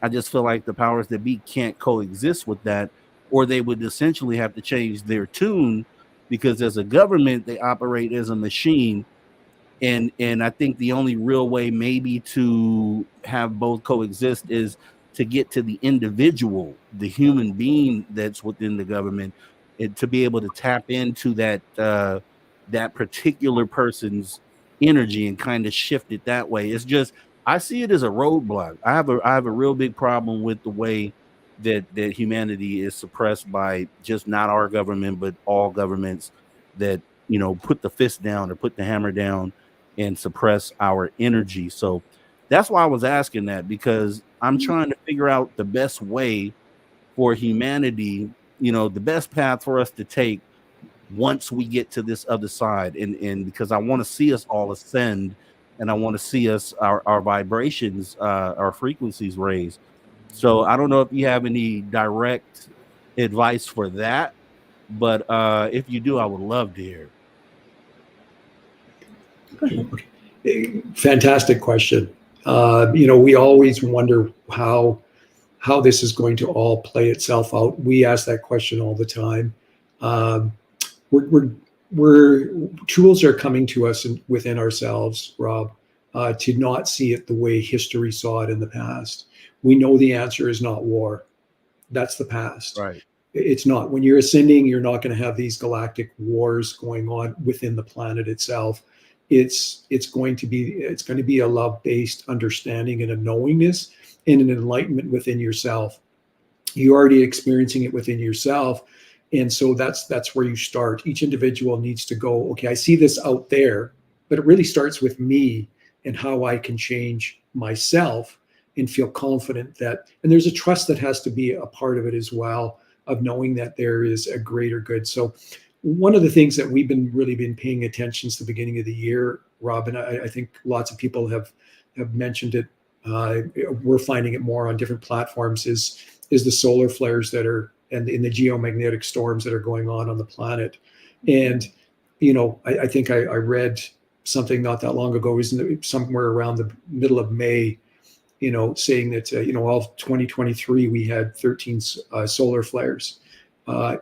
I just feel like the powers that be can't coexist with that, or they would essentially have to change their tune, because as a government, they operate as a machine. And I think the only real way maybe to have both coexist is to get to the individual, the human being that's within the government, and to be able to tap into that particular person's energy and kind of shift it that way. It's just, I see it as a roadblock. I have a real big problem with the way that humanity is suppressed by just not our government, but all governments that, you know, put the fist down or put the hammer down and suppress our energy. So that's why I was asking that, because I'm trying to figure out the best way for humanity, you know, the best path for us to take once we get to this other side. And because I want to see us all ascend, and I want to see us, our vibrations, our frequencies raised. So I don't know if you have any direct advice for that, but if you do, I would love to hear. Fantastic question. You know, we always wonder how this is going to all play itself out. We ask that question all the time. We're tools are coming to us within ourselves, Rob, to not see it the way history saw it in the past. We know the answer is not war. That's the past. Right. It's not. When you're ascending, you're not going to have these galactic wars going on within the planet itself. It's going to be a love-based understanding and a knowingness and an enlightenment within yourself. You're already experiencing it within yourself. And so that's where you start. Each individual needs to go, okay, I see this out there, but it really starts with me and how I can change myself and feel confident that, and there's a trust that has to be a part of it as well, of knowing that there is a greater good. So one of the things that we've really been paying attention to the beginning of the year, Rob, and I think lots of people have mentioned it. We're finding it more on different platforms is the solar flares that are, and in the geomagnetic storms that are going on the planet. And, you know, I think I read something not that long ago, somewhere around the middle of May, you know, saying that, you know, all of 2023, we had 13 solar flares.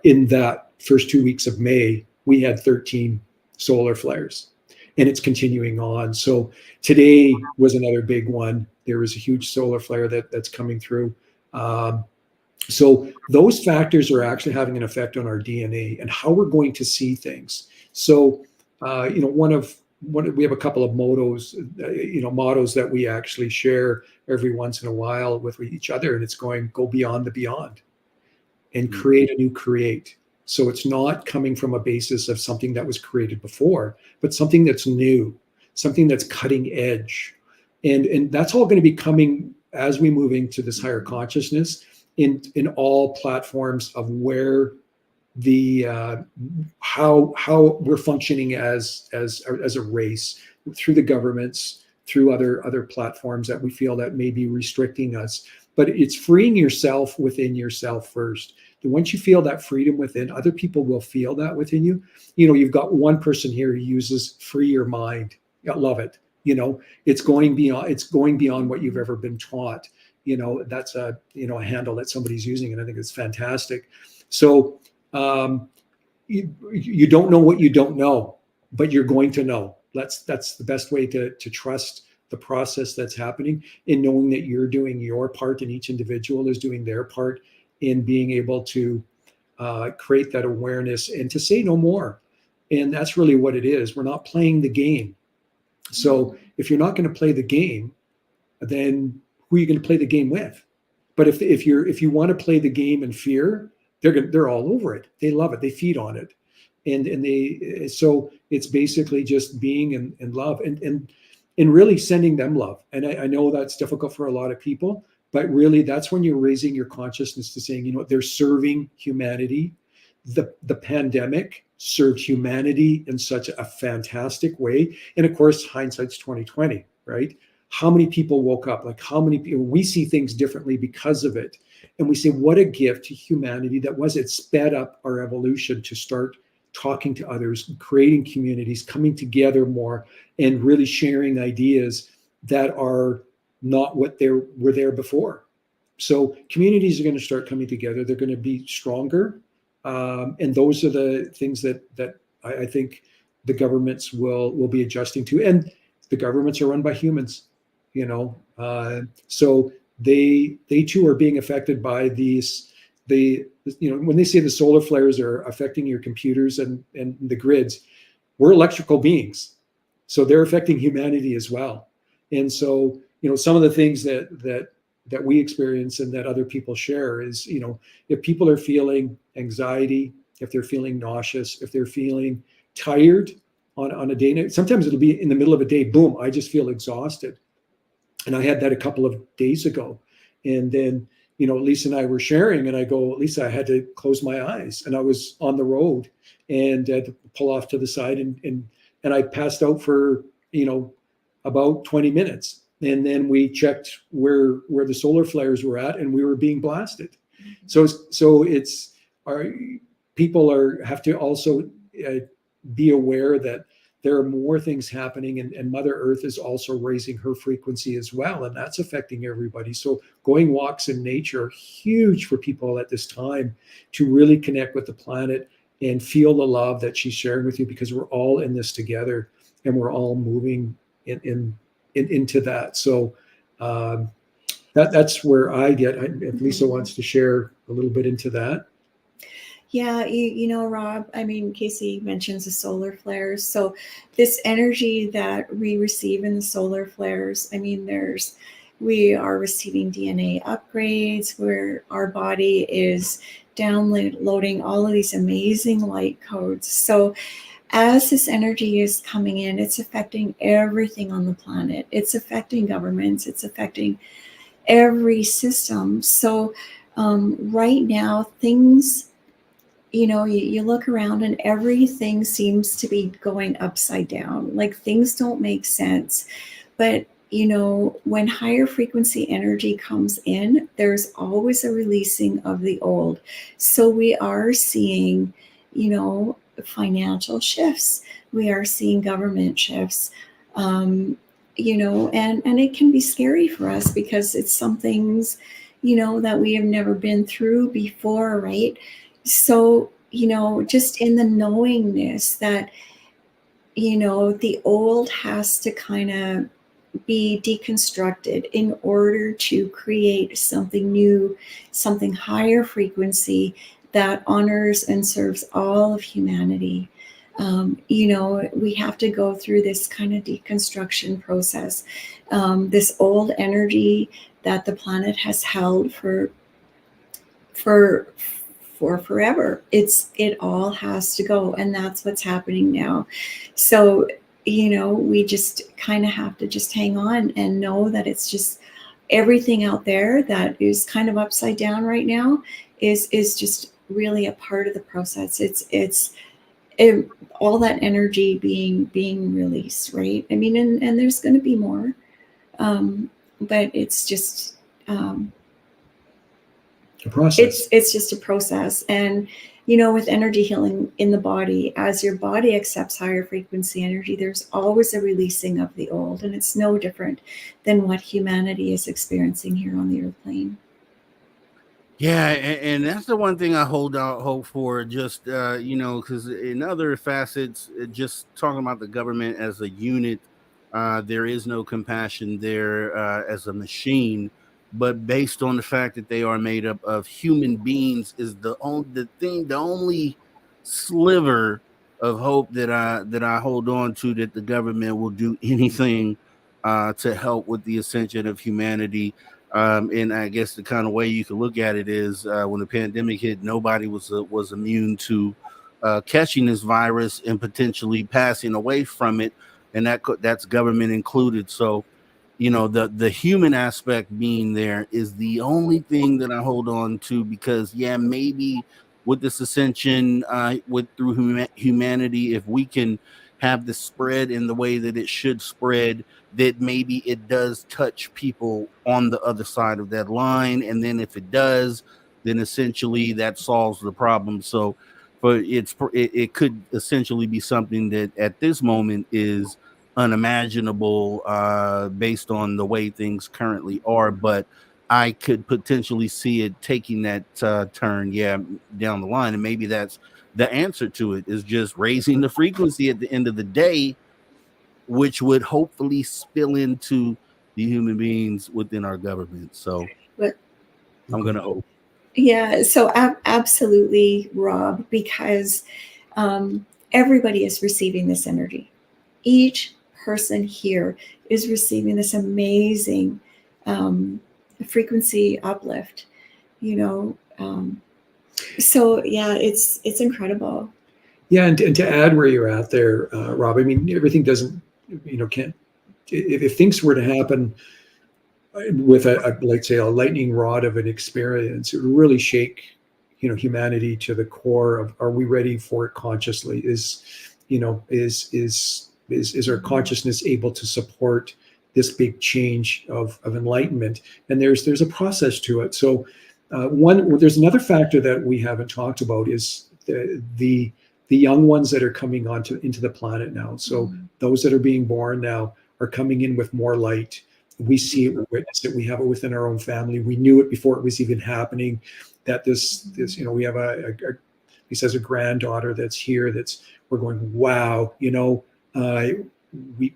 In that first 2 weeks of May, we had 13 solar flares, and it's continuing on. So today was another big one. There was a huge solar flare that's coming through. So those factors are actually having an effect on our DNA and how we're going to see things. So, you know, we have a couple of mottos that we actually share every once in a while with each other, and it's go beyond the beyond and create a new create. So it's not coming from a basis of something that was created before, but something that's new, something that's cutting edge. And that's all going to be coming as we move into this higher consciousness in all platforms of where the how we're functioning as a race, through the governments, through other platforms that we feel that may be restricting us. But it's freeing yourself within yourself first. And once you feel that freedom within, other people will feel that within you. You know, you've got one person here who uses free your mind. I love it. You know, it's going beyond what you've ever been taught. You know, that's a handle that somebody's using, and I think it's fantastic. So you don't know what you don't know, but you're going to know. That's the best way to trust the process that's happening, in knowing that you're doing your part and each individual is doing their part in being able to create that awareness and to say no more. And that's really what it is. We're not playing the game. So if you're not going to play the game, then who are you going to play the game with? But if you want to play the game in fear, they're all over it. They love it. They feed on it. And so it's basically just being in love and really sending them love. And I know that's difficult for a lot of people, but really that's when you're raising your consciousness to saying, you know what, they're serving humanity. The pandemic served humanity in such a fantastic way. And of course, hindsight's 2020, right? How many people woke up? Like how many people, we see things differently because of it. And we say, what a gift to humanity that was. It sped up our evolution to start talking to others, creating communities, coming together more, and really sharing ideas that are not what they were there before. So communities are going to start coming together. They're going to be stronger. And those are the things that I think the governments will be adjusting to. And the governments are run by humans, so they too are being affected by these. When they say the solar flares are affecting your computers and the grids, we're electrical beings, so they're affecting humanity as well. And so some of the things that we experience and that other people share is, if people are feeling anxiety, if they're feeling nauseous, if they're feeling tired on a day, sometimes it'll be in the middle of a day, boom, I just feel exhausted. And I had that a couple of days ago. And then, Lisa and I were sharing, and I go, Lisa, I had to close my eyes, and I was on the road and had to pull off to the side, and I passed out for, about 20 minutes. And then we checked where the solar flares were at, and we were being blasted. So it's people have to also be aware that there are more things happening, and Mother Earth is also raising her frequency as well, and that's affecting everybody. So going walks in nature are huge for people at this time to really connect with the planet and feel the love that she's sharing with you, because we're all in this together and we're all moving into that. So that's where I get. If Lisa wants to share a little bit into that. Yeah, Rob, Casey mentions the solar flares. So this energy that we receive in the solar flares, we are receiving DNA upgrades where our body is downloading all of these amazing light codes. So as this energy is coming in, it's affecting everything on the planet. It's affecting governments. It's affecting every system. So right now, things, you look around and everything seems to be going upside down. Like things don't make sense. But, when higher frequency energy comes in, there's always a releasing of the old. So we are seeing, financial shifts. We are seeing government shifts, and it can be scary for us because it's some things, that we have never been through before, right? So, just in the knowingness that, the old has to kind of be deconstructed in order to create something new, something higher frequency that honors and serves all of humanity. We have to go through this kind of deconstruction process. This old energy that the planet has held for forever. It all has to go, and that's what's happening now. So, we just kind of have to just hang on and know that it's just everything out there that is kind of upside down right now is just really a part of the process. It's all that energy being released, right? And there's going to be more, but it's just a process. It's just a process. And with energy healing in the body, as your body accepts higher frequency energy, there's always a releasing of the old, and it's no different than what humanity is experiencing here on the Earth plane. Yeah, and that's the one thing I hold out hope for, just because in other facets, just talking about the government as a unit, there is no compassion there as a machine. But based on the fact that they are made up of human beings, is the only sliver of hope that I hold on to, that the government will do anything to help with the ascension of humanity. And I guess the kind of way you can look at it is when the pandemic hit, nobody was immune to catching this virus and potentially passing away from it, and that's government included. So, the human aspect being there is the only thing that I hold on to, because maybe with this ascension, through humanity, if we can have the spread in the way that it should spread, that maybe it does touch people on the other side of that line. And then if it does, then essentially that solves the problem. So it could essentially be something that at this moment is unimaginable based on the way things currently are, but I could potentially see it taking that turn, down the line. And maybe that's the answer to it, is just raising the frequency at the end of the day, which would hopefully spill into the human beings within our government. So But I'm going to hope. yeah, so absolutely, Rob, because everybody is receiving this energy. Each person here is receiving this amazing frequency uplift, you know. So yeah, it's incredible. Yeah, and to add where you're at there, Rob, I mean, everything doesn't, can't, if things were to happen with like say a lightning rod of an experience, it would really shake, humanity to the core of, are we ready for it consciously? Is our consciousness able to support this big change of enlightenment? And there's a process to it. So there's another factor that we haven't talked about is the young ones that are coming into the planet now. So those that are being born now are coming in with more light. We see it, we witness it, we have it within our own family. We knew it before it was even happening, that this we have he says a granddaughter that's here, we're going, wow, we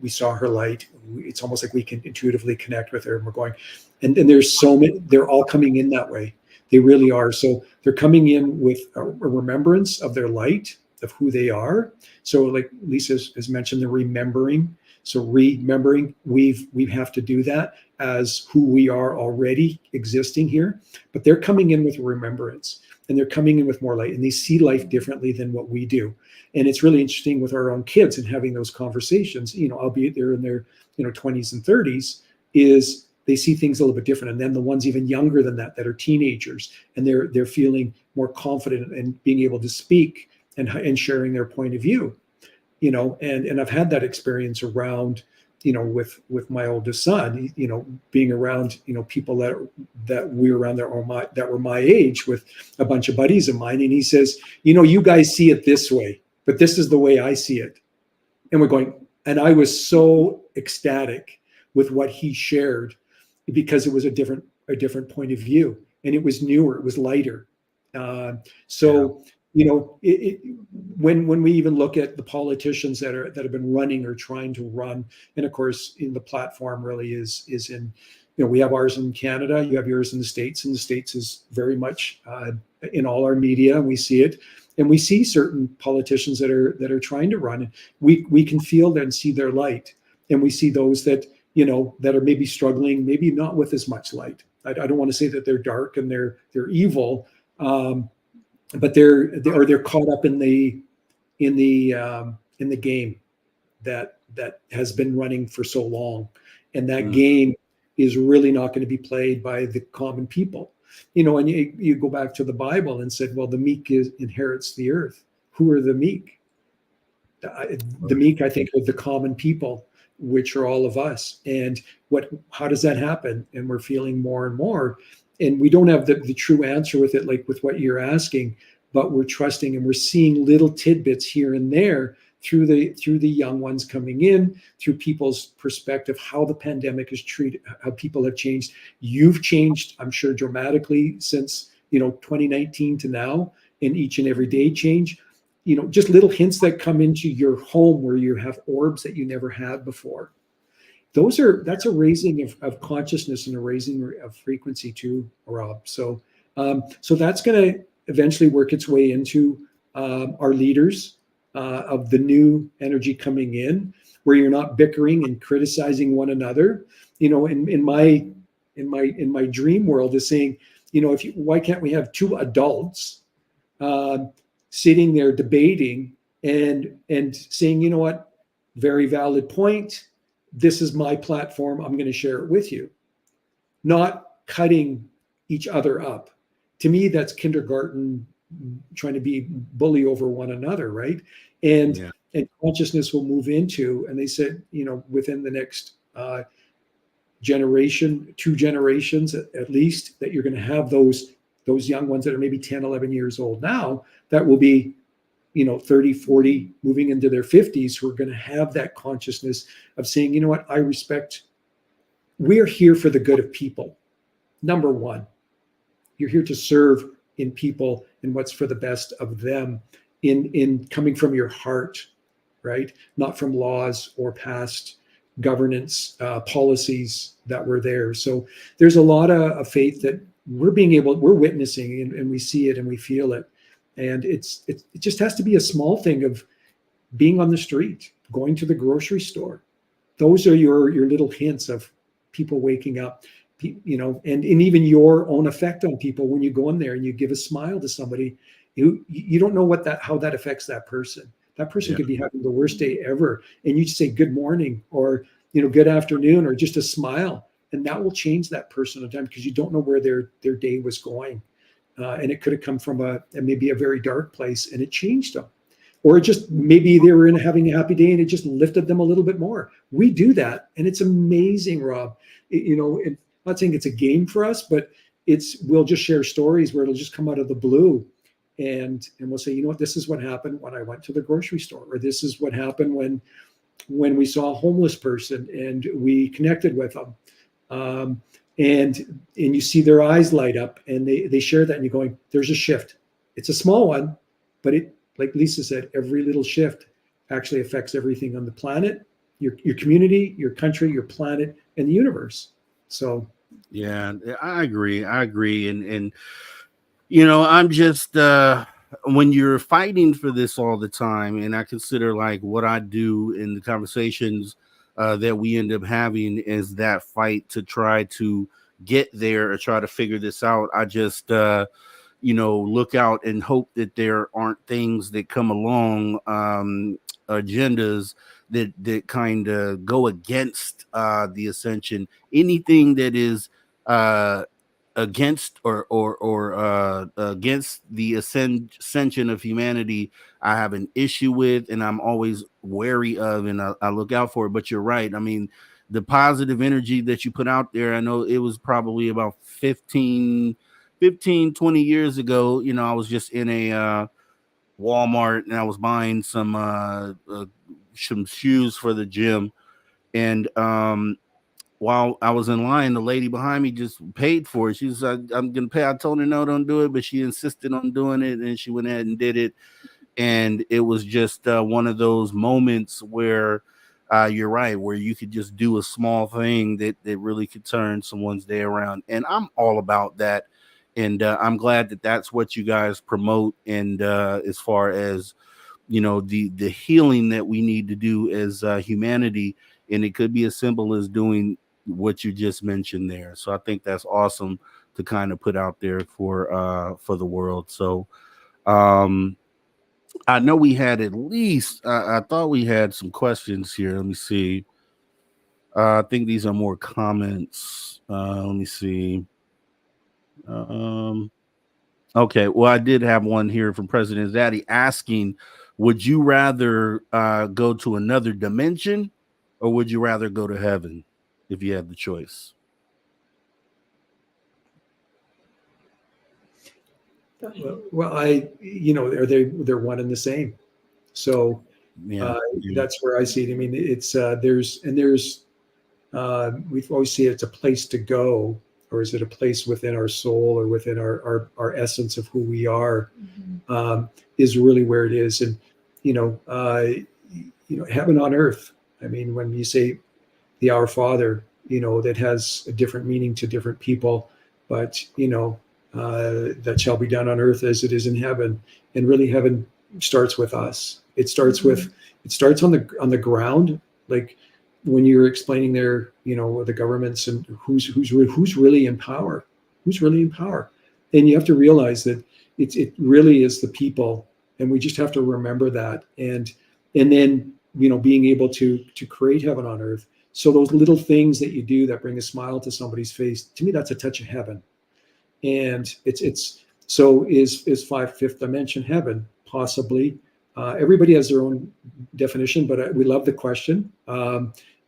saw her light. It's almost like we can intuitively connect with her, and we're going, and there's so many, they're all coming in that way. They really are. So they're coming in with a remembrance of their light, of who they are. So like Lisa has mentioned, the remembering. So remembering, we have to do that as who we are already existing here. But they're coming in with remembrance, and they're coming in with more light, and they see life differently than what we do. And it's really interesting with our own kids and having those conversations, albeit they're in their 20s and 30s, is they see things a little bit different. And then the ones even younger than that are teenagers, and they're feeling more confident and being able to speak and sharing their point of view. And I've had that experience around, with my oldest son, being around, people that we're around that were my age, with a bunch of buddies of mine. And he says, you guys see it this way, but this is the way I see it. And we're going, and I was so ecstatic with what he shared, because it was a different point of view, and it was newer, it was lighter. When we even look at the politicians that have been running or trying to run, and of course, in the platform really is in, we have ours in Canada, you have yours in the States, and the States is very much in all our media, and we see it, and we see certain politicians that are trying to run. We can feel and see their light, and we see those that that are maybe struggling, maybe not with as much light. I don't want to say that they're dark and they're evil. But they're caught up in the game that has been running for so long, and that game is really not going to be played by the common people. And you go back to the Bible and said, well, the meek inherits the earth. Who are the meek? The meek, I think, are the common people, which are all of us. And how does that happen? And we're feeling more and more. And we don't have the true answer with it, like with what you're asking, but we're trusting, and we're seeing little tidbits here and there through the young ones coming in, through people's perspective, how the pandemic is treated, how people have changed. You've changed, I'm sure, dramatically since 2019 to now, and each and every day change. Just little hints that come into your home where you have orbs that you never had before. That's a raising of consciousness and a raising of frequency too, Rob. So that's going to eventually work its way into our leaders of the new energy coming in, where you're not bickering and criticizing one another. In my dream world is saying, why can't we have two adults sitting there debating and saying, what, very valid point. This is my platform. I'm going to share it with you. Not cutting each other up. To me, that's kindergarten, trying to be bully over one another, right? And consciousness will move into, and they said, within the next generation, 2 generations at least, that you're going to have those young ones that are maybe 10, 11 years old now, that will be 30, 40, moving into their 50s, who are going to have that consciousness of saying, you know what, I respect, we're here for the good of people. Number one, you're here to serve in people and what's for the best of them in coming from your heart, right? Not from laws or past governance policies that were there. So there's a lot of faith that we're witnessing, and we see it and we feel it. And it just has to be a small thing of being on the street, going to the grocery store. Those are your little hints of people waking up, and even your own effect on people when you go in there and you give a smile to somebody. You don't know how that affects that person. That person could be having the worst day ever, and you just say good morning or good afternoon or just a smile, and that will change that person on time, because you don't know where their day was going. And it could have come from maybe a very dark place, and it changed them. Or just maybe they were having a happy day and it just lifted them a little bit more. We do that, and it's amazing, Rob. I'm not saying it's a game for us, but we'll just share stories where it'll just come out of the blue, and we'll say, this is what happened when I went to the grocery store, or this is what happened when we saw a homeless person and we connected with them. And you see their eyes light up, and they share that, and you're going, there's a shift. It's a small one, but it, like Lisa said, every little shift actually affects everything on the planet, your community, your country, your planet, and the universe. So yeah, I agree. And I'm just when you're fighting for this all the time, and I consider like what I do in the conversations that we end up having is that fight to try to get there or try to figure this out. I just look out and hope that there aren't things that come along, agendas that kind of go against the ascension. Anything that is against or against the ascension of humanity, I have an issue with, and I'm always wary of, and I look out for it. But you're right. I mean, the positive energy that you put out there, I know it was probably about 15, 20 years ago. I was just in a Walmart, and I was buying some shoes for the gym, and while I was in line, the lady behind me just paid for it. She was like, I'm going to pay. I told her, no, don't do it. But she insisted on doing it, and she went ahead and did it. And it was just one of those moments where you're right, where you could just do a small thing that really could turn someone's day around. And I'm all about that. And I'm glad that that's what you guys promote. And as far as, the healing that we need to do as humanity, and it could be as simple as doing what you just mentioned there. So I think that's awesome to kind of put out there for the world. So I know we had at least I thought we had some questions here. Let me see. I think these are more comments. Let me see. Okay, well, I did have one here from President Zaddy asking, would you rather go to another dimension, or would you rather go to heaven if you had the choice? Well, they're one and the same. So that's where I see it. I mean, it's we've always seen it's a place to go, or is it a place within our soul or within our essence of who we are, is really where it is. And heaven on earth. I mean, when you say the Our Father, that has a different meaning to different people, but that shall be done on earth as it is in heaven. And really, heaven starts with us. It starts on the ground, like when you're explaining there, the governments and who's really in power, and you have to realize that it really is the people, and we just have to remember that, and then being able to create heaven on earth. So those little things that you do that bring a smile to somebody's face, to me, that's a touch of heaven. And it's so is fifth dimension heaven? Possibly. Everybody has their own definition, but we love the question.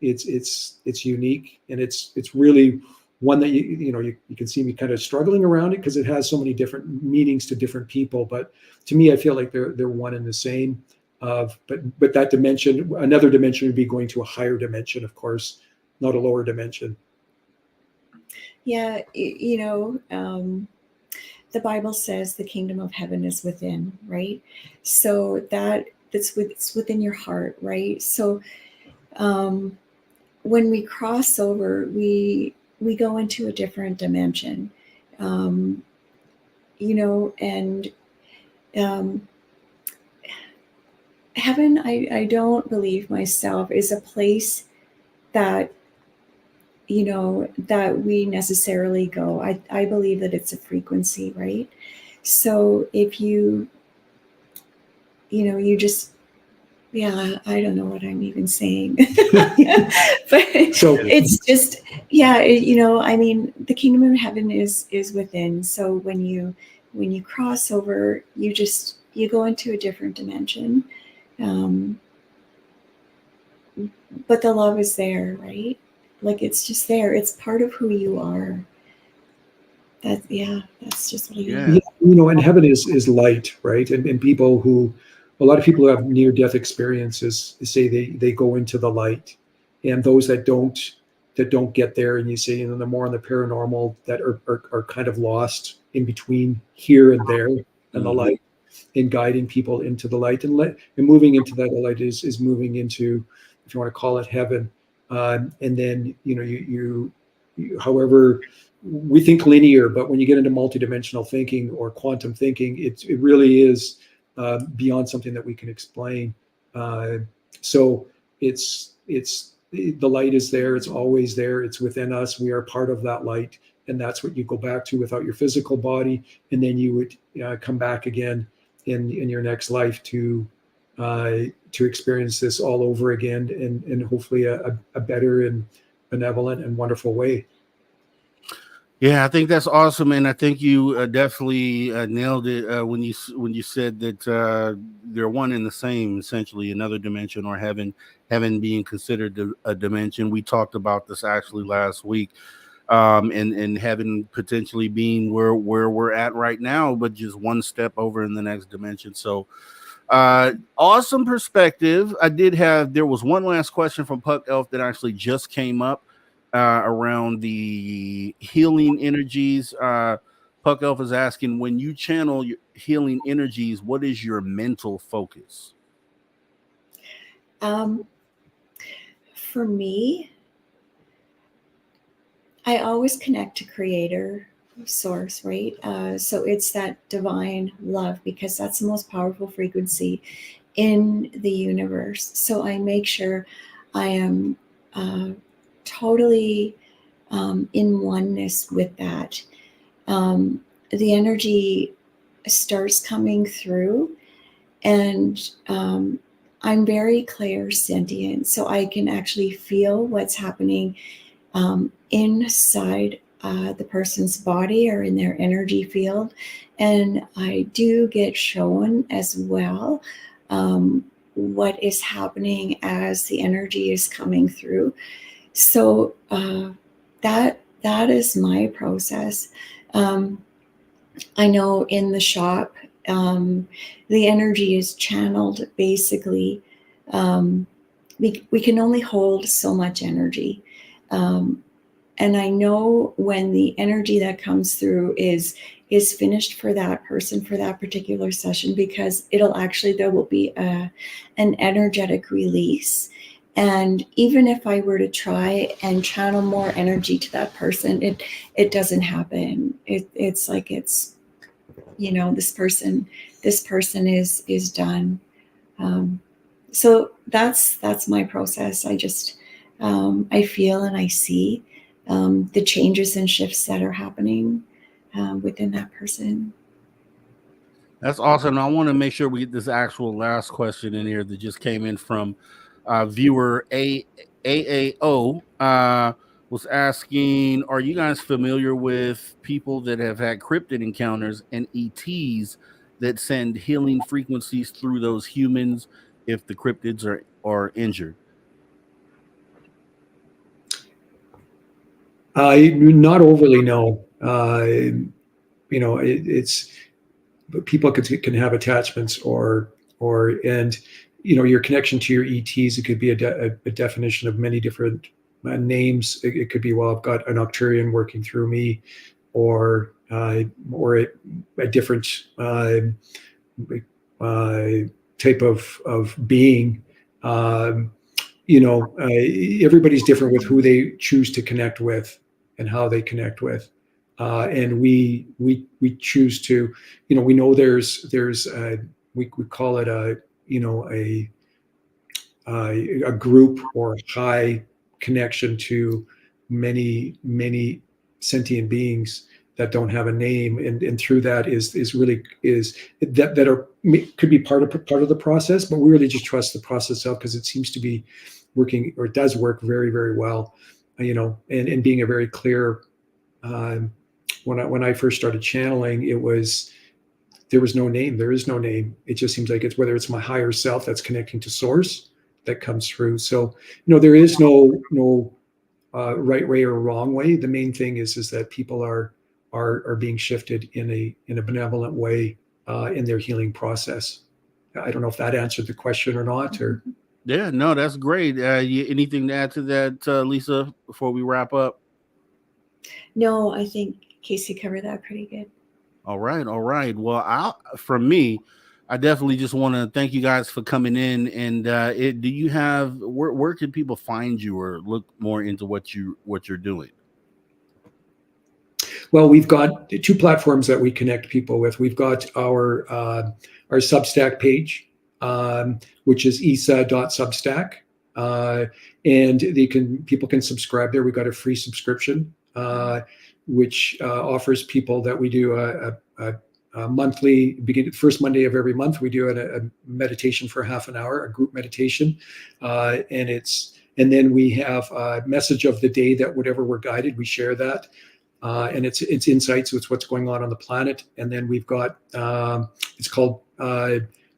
It's unique, and it's really one that you can see me kind of struggling around it because it has so many different meanings to different people. But to me, I feel like they're one and the same. But that dimension, another dimension would be going to a higher dimension, of course, not a lower dimension. Yeah, the Bible says the kingdom of heaven is within, right? So it's within your heart, right? So when we cross over, we go into a different dimension, and heaven, I don't believe myself, is a place that that we necessarily go. I believe that it's a frequency, right? So if you just, yeah, I don't know what I'm even saying. But So it's just, yeah, I mean, the kingdom of heaven is within. So when you cross over, you go into a different dimension. But the love is there, right? Like, it's just there. It's part of who you are. That's just what I Yeah. And heaven is light, right? And a lot of people who have near-death experiences say they go into the light, and those that don't get there, and you say, they're more on the paranormal, that are kind of lost in between here and there, and the light, in guiding people into the light, and moving into that light is moving into, if you want to call it, heaven. And then you however we think linear, but when you get into multidimensional thinking or quantum thinking, it really is beyond something that we can explain. So it's the light is there. It's always there. It's within us. We are part of that light, and that's what you go back to without your physical body, and then you would come back again in your next life to experience this all over again, and hopefully a better and benevolent and wonderful way. Yeah, I think that's awesome, and I think you definitely nailed it when you said that they're one and the same, essentially, another dimension, or heaven being considered a dimension. We talked about this actually last week, and heaven potentially being where we're at right now, but just one step over in the next dimension. So, awesome perspective. There was one last question from Puck Elf that actually just came up. Around the healing energies. Puck Elf is asking, when you channel your healing energies, what is your mental focus? For me, I always connect to Creator, Source, right? So it's that divine love, because that's the most powerful frequency in the universe. So I make sure I am totally in oneness with that. The energy starts coming through, and I'm very clairsentient, so I can actually feel what's happening inside the person's body or in their energy field. And I do get shown as well what is happening as the energy is coming through. So that is my process. I know in the shop, the energy is channeled basically. We can only hold so much energy. And I know when the energy that comes through is finished for that person, for that particular session, because there will be an energetic release. And even if I were to try and channel more energy to that person, it doesn't happen. It's like this person is done. So that's my process. I just I feel and I see the changes and shifts that are happening within that person. That's awesome. I want to make sure we get this actual last question in here that just came in from viewer AAO. Was asking, are you guys familiar with people that have had cryptid encounters and ETs that send healing frequencies through those humans if the cryptids are injured? Not overly, no. You know, it's but people can have attachments and you know, your connection to your ETs. It could be a definition of many different names. It could be, well, I've got an Octurian working through me, or a different type of being. You know, everybody's different with who they choose to connect with and how they connect with. And we choose to, you know, we know there's we call it a, you know, a group or a high connection to many sentient beings that don't have a name, and through that is that are could be part of the process, but we really just trust the process out because it seems to be working, or it does work very, very well, you know, and being a very clear. When I first started channeling, there was no name. There is no name. It just seems like it's whether it's my higher self that's connecting to source that comes through. So, you know, there is no right way or wrong way. The main thing is that people are being shifted in a benevolent way in their healing process. I don't know if that answered the question or not. Or Yeah, no, that's great. Anything to add to that, Lisa, before we wrap up? No, I think Casey covered that pretty good. All right, all right. Well, from me, I definitely just want to thank you guys for coming in. And do you have where can people find you or look more into what you're doing? Well, we've got two platforms that we connect people with. We've got our Substack page, which is EISA.substack, and people can subscribe there. We've got a free subscription, which offers people that we do a monthly, first Monday of every month, we do a meditation for half an hour, a group meditation, and then we have a message of the day that whatever we're guided, we share that. And it's insights with what's going on the planet. And then we've got it's called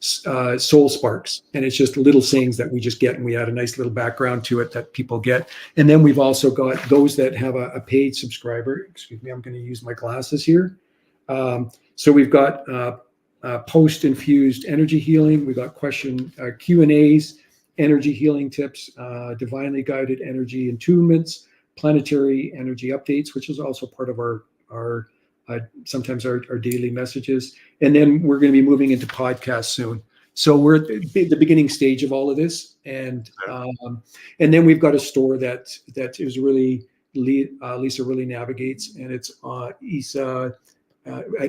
Soul Sparks, and it's just little sayings that we just get, and we add a nice little background to it that people get. And then we've also got those that have a paid subscriber. Excuse me, I'm going to use my glasses here. So we've got post-infused energy healing. We've got Q&As, energy healing tips, divinely guided energy attunements, planetary energy updates, which is also part of our sometimes our daily messages. And then we're going to be moving into podcasts soon. So we're at the beginning stage of all of this. And then we've got a store that is really, Lisa really navigates, and it's EISA,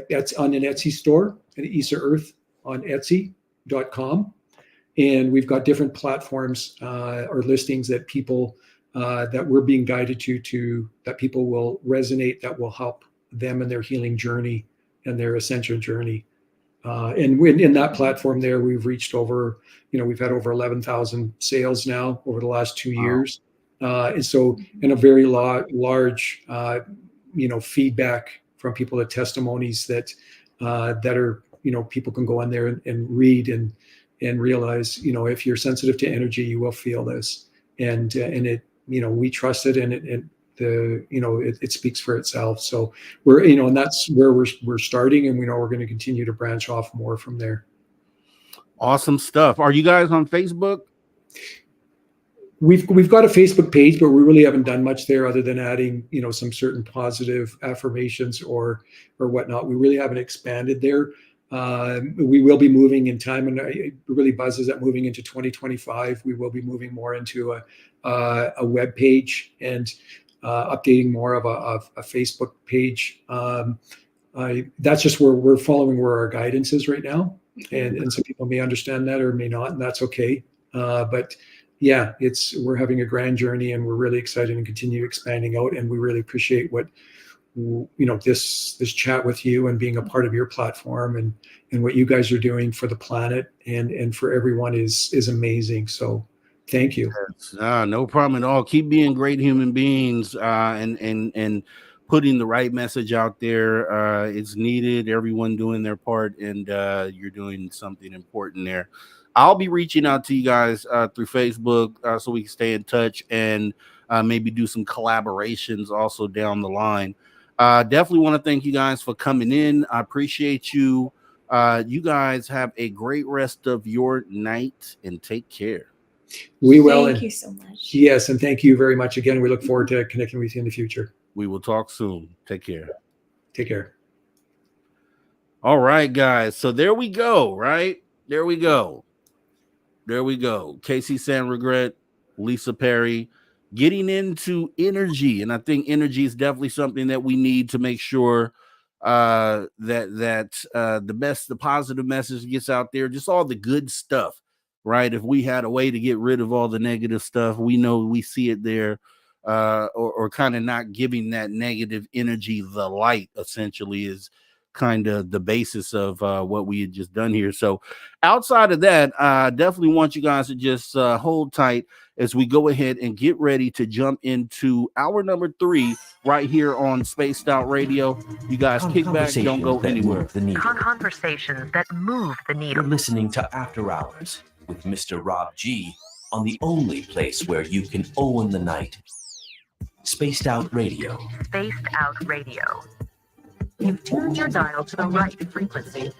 that's on an Etsy store, at EISA Earth on Etsy.com. And we've got different platforms or listings that people that we're being guided to that people will resonate, that will help them in their healing journey and their ascension journey. And in that platform there, we've reached over, we've had over 11,000 sales now over the last 2 years. And so, and a very large, feedback from people, the testimonies that are, people can go on there and read and realize, if you're sensitive to energy, you will feel this. And it, we trust it, and it speaks for itself. So we're, and that's where we're starting, and we know we're going to continue to branch off more from there. Awesome stuff. Are you guys on Facebook? We've got a Facebook page, but we really haven't done much there other than adding, some certain positive affirmations or whatnot. We really haven't expanded there. We will be moving in time, and it really buzzes at moving into 2025. We will be moving more into a web page and updating more of a Facebook page. That's just where we're following where our guidance is right now, and some people may understand that or may not, and that's okay. But yeah, we're having a grand journey, and we're really excited and continue expanding out, and we really appreciate what this chat with you and being a part of your platform and what you guys are doing for the planet and for everyone is amazing. So thank you. No problem at all. Keep being great human beings and putting the right message out there. It's needed. Everyone doing their part, and you're doing something important there. I'll be reaching out to you guys through Facebook so we can stay in touch. And maybe do some collaborations also down the line. Definitely want to thank you guys for coming in. I appreciate you. You guys have a great rest of your night and take care. We will. Thank you so much. Yes, and thank you very much again. We look forward to connecting with you in the future. We will talk soon. Take care. Take care. All right, guys. So there we go, right? There we go. Casey Sanregret, Lisa Pare, getting into energy. And I think energy is definitely something that we need to make sure that the positive message gets out there, just all the good stuff, right? If we had a way to get rid of all the negative stuff, we know we see it there, or kind of not giving that negative energy the light, essentially, is kind of the basis of what we had just done here. So outside of that, I definitely want you guys to just hold tight as we go ahead and get ready to jump into hour number 3 right here on Spaced Out Radio. You guys kick back, don't go anywhere. Conversations that move the needle. You're listening to After Hours with Mr. Rob G on the only place where you can own the night. Spaced Out Radio. Spaced Out Radio. You've tuned your dial to the right frequency.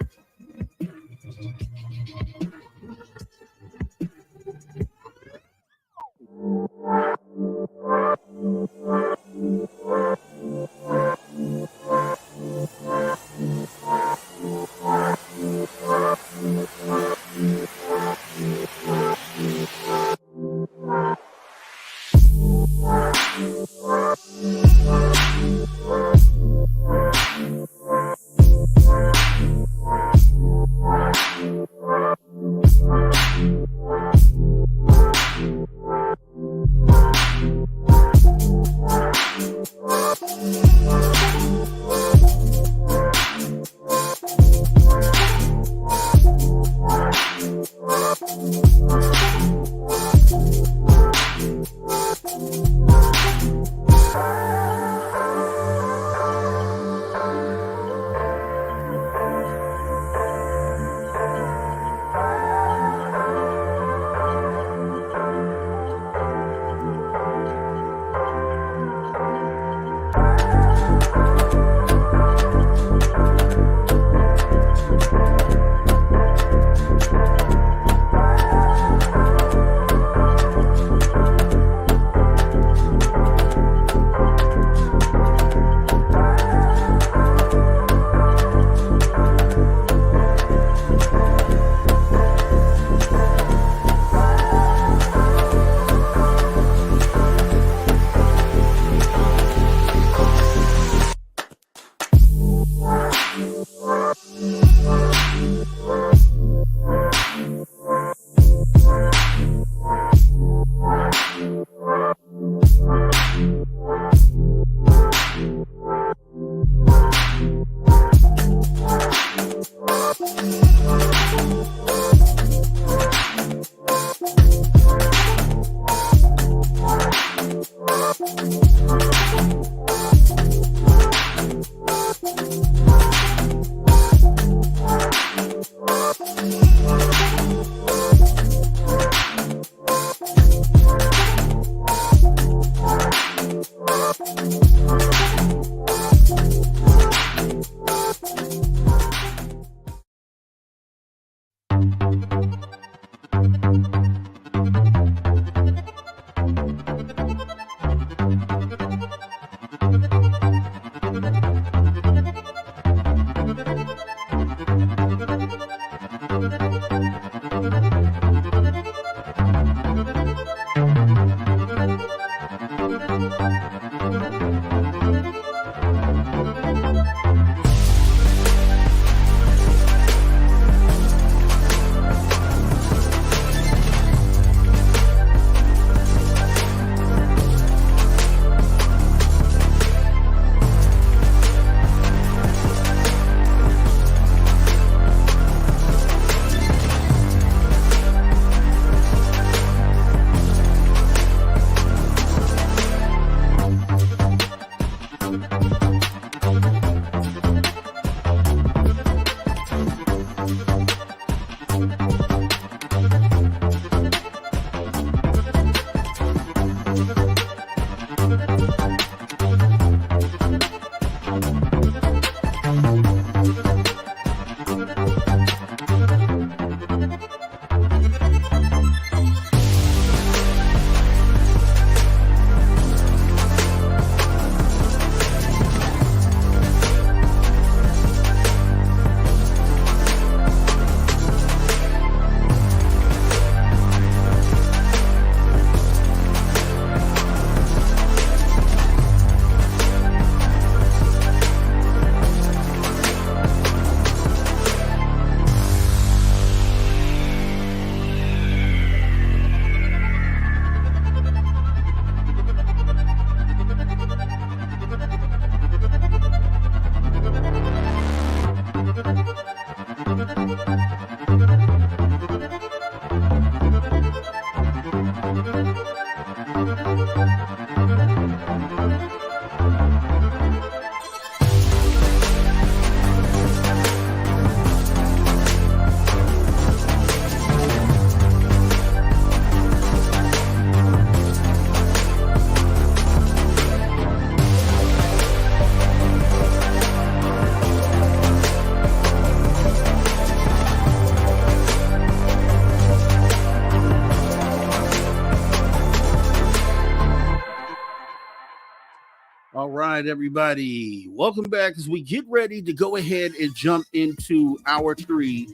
All right, everybody. Welcome back as we get ready to go ahead and jump into hour 3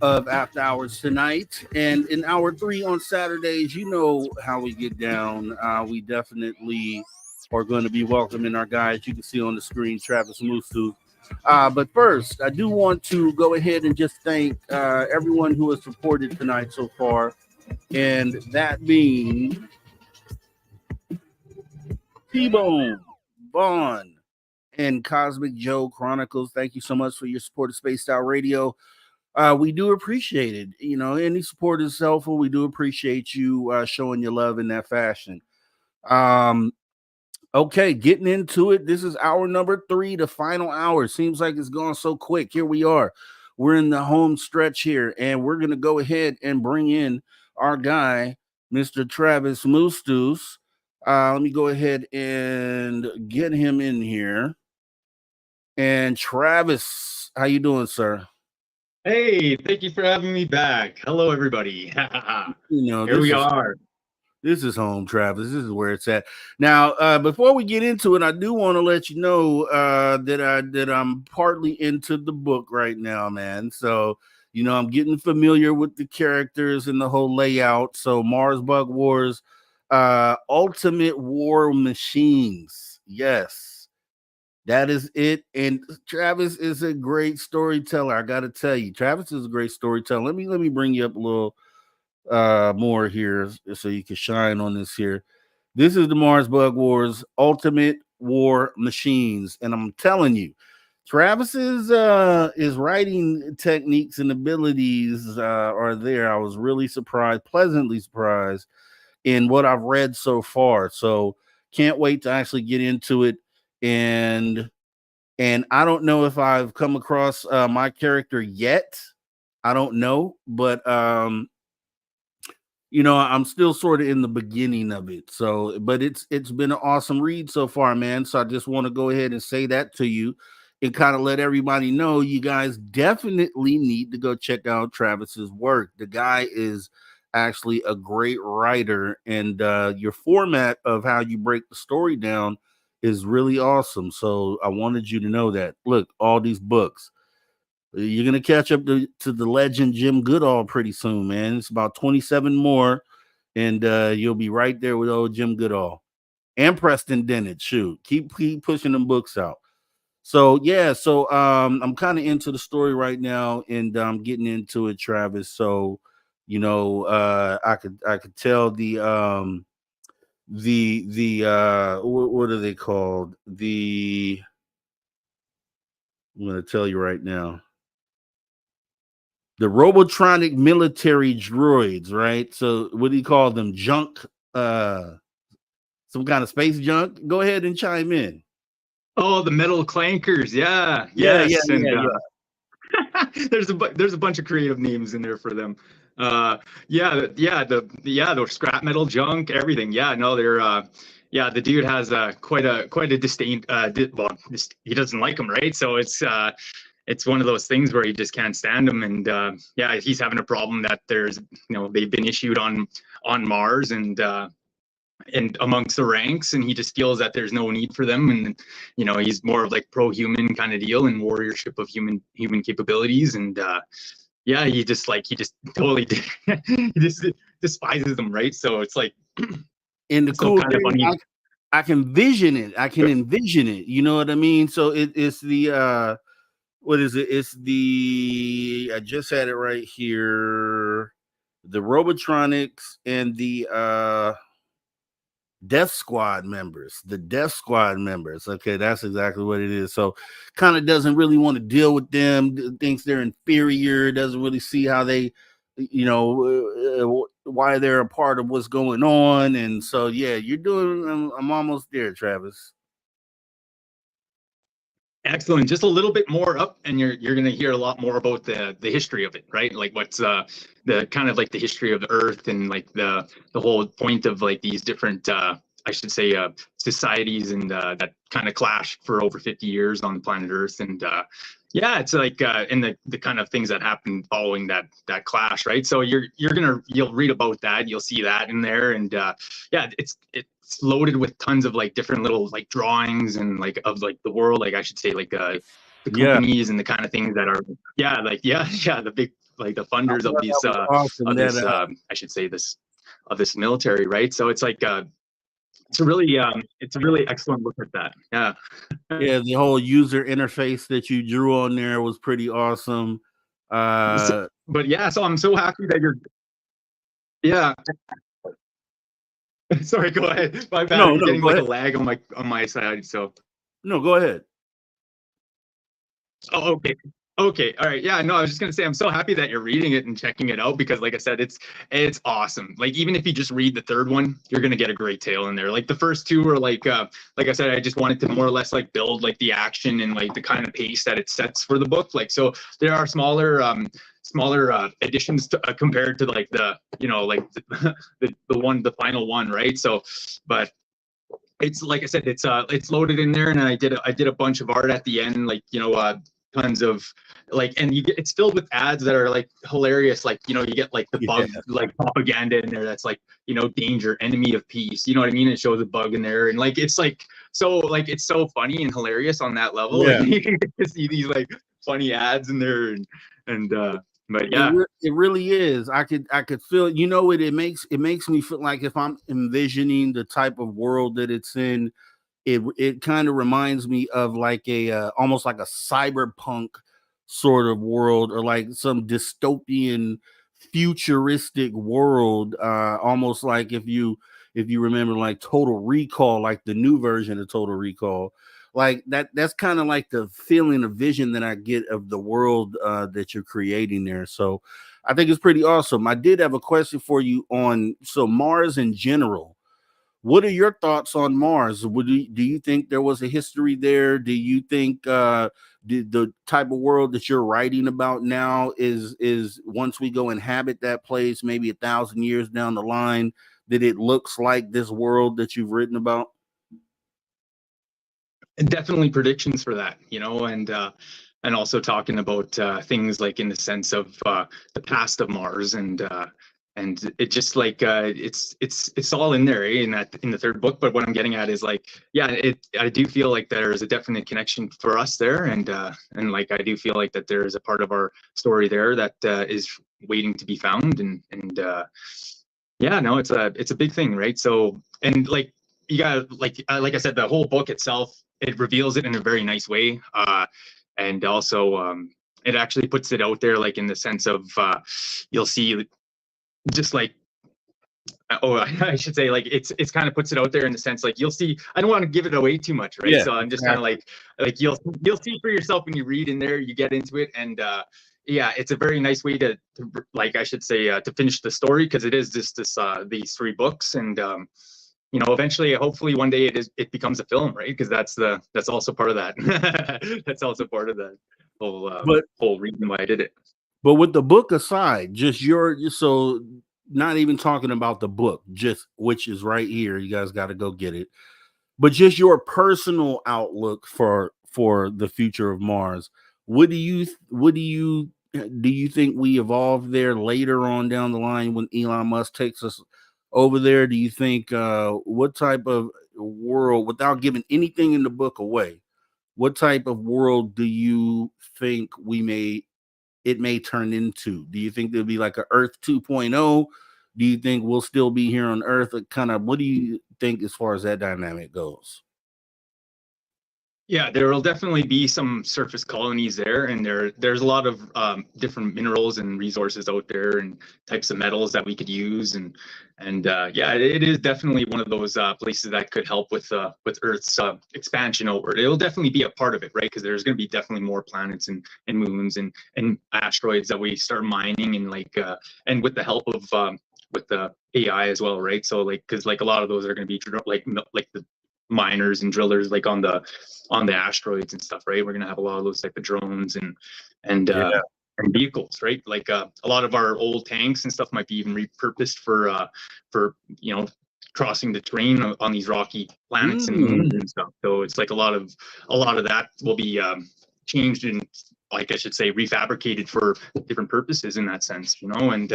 of After Hours tonight. And in hour 3 on Saturdays, you know how we get down. We definitely are going to be welcoming our guys. You can see on the screen, Travis Musu. But first, I do want to go ahead and just thank everyone who has supported tonight so far. And that being T-Bone, Vaughn, and Cosmic Joe Chronicles. Thank you so much for your support of Spaced Out Radio. We do appreciate it. You know, any support is helpful. We do appreciate you showing your love in that fashion. Okay, getting into it. This is hour number 3, the final hour. Seems like it's gone so quick. Here we are. We're in the home stretch here, and we're going to go ahead and bring in our guy, Mr. Travis Mustus. Let me go ahead and get him in here. And Travis, how you doing, sir? Hey, thank you for having me back. Hello, everybody. Here we are. This is home, Travis. This is where it's at. Now, before we get into it, I do want to let you know that I'm partly into the book right now, man. So, you know, I'm getting familiar with the characters and the whole layout. So, Mars Bug Wars, Ultimate War Machines. Yes, that is it. And Travis is a great storyteller. I got to tell you, Travis is a great storyteller. Let me bring you up a little more here so you can shine on this here. This is the Mars Bug Wars Ultimate War Machines, and I'm telling you, Travis's is writing techniques and abilities are there. I was really surprised, pleasantly surprised in what I've read so far. So can't wait to actually get into it. And I don't know if I've come across my character yet. I don't know, but you know, I'm still sort of in the beginning of it. So, but it's been an awesome read so far, man. So I just want to go ahead and say that to you and kind of let everybody know you guys definitely need to go check out Travis's work. The guy is actually a great writer, and your format of how you break the story down is really awesome. So I wanted you to know that. Look, all these books. You're going to catch up to the legend Jim Goodall pretty soon, man. It's about 27 more, and you'll be right there with old Jim Goodall and Preston Dennett. Shoot, keep pushing them books out. So, yeah, so I'm kind of into the story right now, and I'm getting into it, Travis. So, you know, I could tell the what are they called? I'm going to tell you right now. The robotronic military droids, right? So what do you call them? Junk, some kind of space junk? Go ahead and chime in. Oh, the metal clankers. Yeah. Yes. There's a bunch of creative names in there for them. The scrap metal junk, everything. Yeah, no, they're the dude has quite a disdain. He doesn't like them, right? So it's one of those things where he just can't stand them, and he's having a problem that there's, you know, they've been issued on Mars and amongst the ranks, and he just feels that there's no need for them, and you know, he's more of like pro-human kind of deal and warriorship of human capabilities, and he just totally he just despises them, right? So it's like, and the cool thing, I can envision it. You know what I mean? So it's the what is it? It's the, I just had it right here. The robotronics and the Death Squad members, the Death Squad members. Okay, that's exactly what it is. So kind of doesn't really want to deal with them, thinks they're inferior, doesn't really see how they, why they're a part of what's going on. And so, yeah, you're doing, I'm almost there, Travis. Excellent. Just a little bit more up, and you're going to hear a lot more about the history of it, right? Like what's the kind of like the history of the Earth, and like the whole point of like these different I should say societies, and that kind of clash for over 50 years on the planet Earth. And yeah, it's like and the kind of things that happen following that clash, right? So you'll read about that, you'll see that in there. And yeah, it's loaded with tons of like different little like drawings and like of like the world, like I should say like the companies and the kind of things that are the big like the funders of these I should say this military, right? So it's like it's a really excellent look at that. Yeah, the whole user interface that you drew on there was pretty awesome. But yeah, so I'm so happy that you're sorry, go ahead. My bad. I'm getting like a lag on my side. So no, go ahead. Oh, okay, all right. Yeah, no, I was just gonna say I'm so happy that you're reading it and checking it out, because like I said, it's awesome. Like even if you just read the third one, you're gonna get a great tale in there. Like the first two are like I said, I just wanted to more or less like build like the action and like the kind of pace that it sets for the book. Like so there are smaller additions to, compared to like the the final one, right? So but it's like I said, it's loaded in there, and I did a bunch of art at the end, like tons of like, and it's filled with ads that are like hilarious, like you get like the bug like propaganda in there that's like danger, enemy of peace, you know what I mean? It shows a bug in there, and like it's like so like it's so funny and hilarious on that level. Yeah. Like, you can see these like funny ads in there, and but yeah, it really is. I could feel it makes me feel like if I'm envisioning the type of world that it's in, it kind of reminds me of like a almost like a cyberpunk sort of world, or like some dystopian futuristic world, almost like if you remember like Total Recall, like the new version of Total Recall, like that's kind of like the feeling of vision that I get of the world that you're creating there. So I think it's pretty awesome. I did have a question for you on Mars in general. What are your thoughts on Mars? Do you think there was a history there? Do you think the type of world that you're writing about now is once we go inhabit that place, maybe 1,000 years down the line, that it looks like this world that you've written about? Definitely predictions for that, and also talking about things like in the sense of the past of Mars, and it just like it's all in there, in the third book. But what I'm getting at is like, yeah, I do feel like there is a definite connection for us there, and like I do feel like that there is a part of our story there that is waiting to be found, and yeah, no, it's a big thing, right? So, and like you got like I said, the whole book itself, it reveals it in a very nice way, and also it actually puts it out there, like in the sense of you'll see just like I should say, like it's kind of puts it out there in the sense like you'll see. I don't want to give it away too much, right? Yeah, so I'm just kind of like you'll see for yourself when you read in there, you get into it, and yeah, it's a very nice way to like I should say to finish the story, because it is just these 3 books, and eventually, hopefully one day it becomes a film, right? Because that's also part of that. That's also part of that whole reason why I did it. But with the book aside, so not even talking about the book, just which is right here, you guys got to go get it. But just your personal outlook for the future of Mars. What do you think we evolve there later on down the line when Elon Musk takes us over there? Do you think what type of world, without giving anything in the book away, what type of world do you think it may turn into? Do you think there'll be like a Earth 2.0? Do you think we'll still be here on Earth? Kind of, what do you think as far as that dynamic goes? Yeah, there will definitely be some surface colonies there, and there's a lot of different minerals and resources out there, and types of metals that we could use, and yeah, it is definitely one of those places that could help with Earth's expansion outward. It'll definitely be a part of it, right? Because there's going to be definitely more planets and moons and asteroids that we start mining, and like and with the help of with the AI as well, right? So like, because like a lot of those are going to be like the miners and drillers like on the asteroids and stuff, right? We're gonna have a lot of those type of drones and Yeah. and vehicles, right? Like a lot of our old tanks and stuff might be even repurposed for crossing the terrain on these rocky planets and moons and stuff. So it's like a lot of that will be changed and, like, I should say, refabricated for different purposes in that sense, and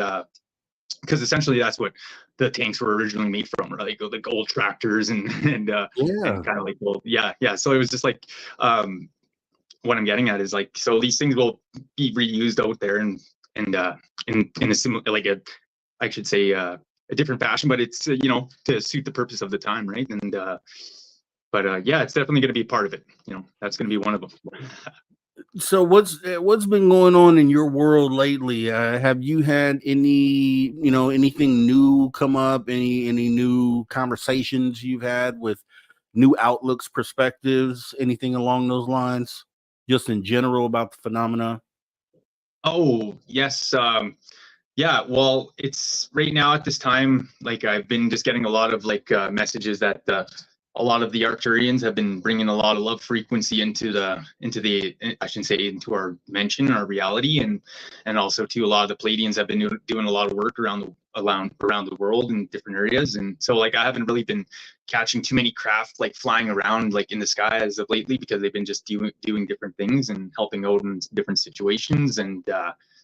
because essentially that's what the tanks were originally made from, right? Like old tractors and and kind of like, well, yeah. So it was just like, what I'm getting at is like, so these things will be reused out there and in a similar, like I should say, a different fashion, but it's to suit the purpose of the time, right? And but yeah, it's definitely going to be part of it. That's going to be one of them. So what's been going on in your world lately? Have you had any anything new come up? Any new conversations you've had with new outlooks, perspectives, anything along those lines? Just in general about the phenomena. Oh yes, yeah. Well, it's right now at this time, like I've been just getting a lot of like messages that a lot of the Arcturians have been bringing a lot of love frequency into the I shouldn't say into our dimension, our reality, and also too, a lot of the Pleiadians have been doing a lot of work around the world in different areas, and so like I haven't really been catching too many craft like flying around like in the sky as of lately, because they've been just doing different things and helping out in different situations, and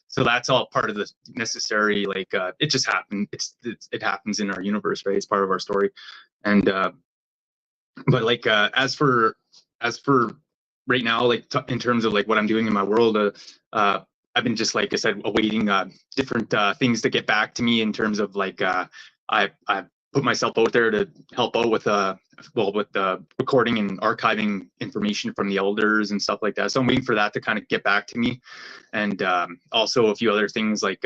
so that's all part of the necessary, like it just happened. It happens in our universe, right? It's part of our story, and but like as for right now, like in terms of like what I'm doing in my world, I've been just, like I said, awaiting different things to get back to me in terms of like I put myself out there to help out with recording and archiving information from the elders and stuff like that. So I'm waiting for that to kind of get back to me, and also a few other things like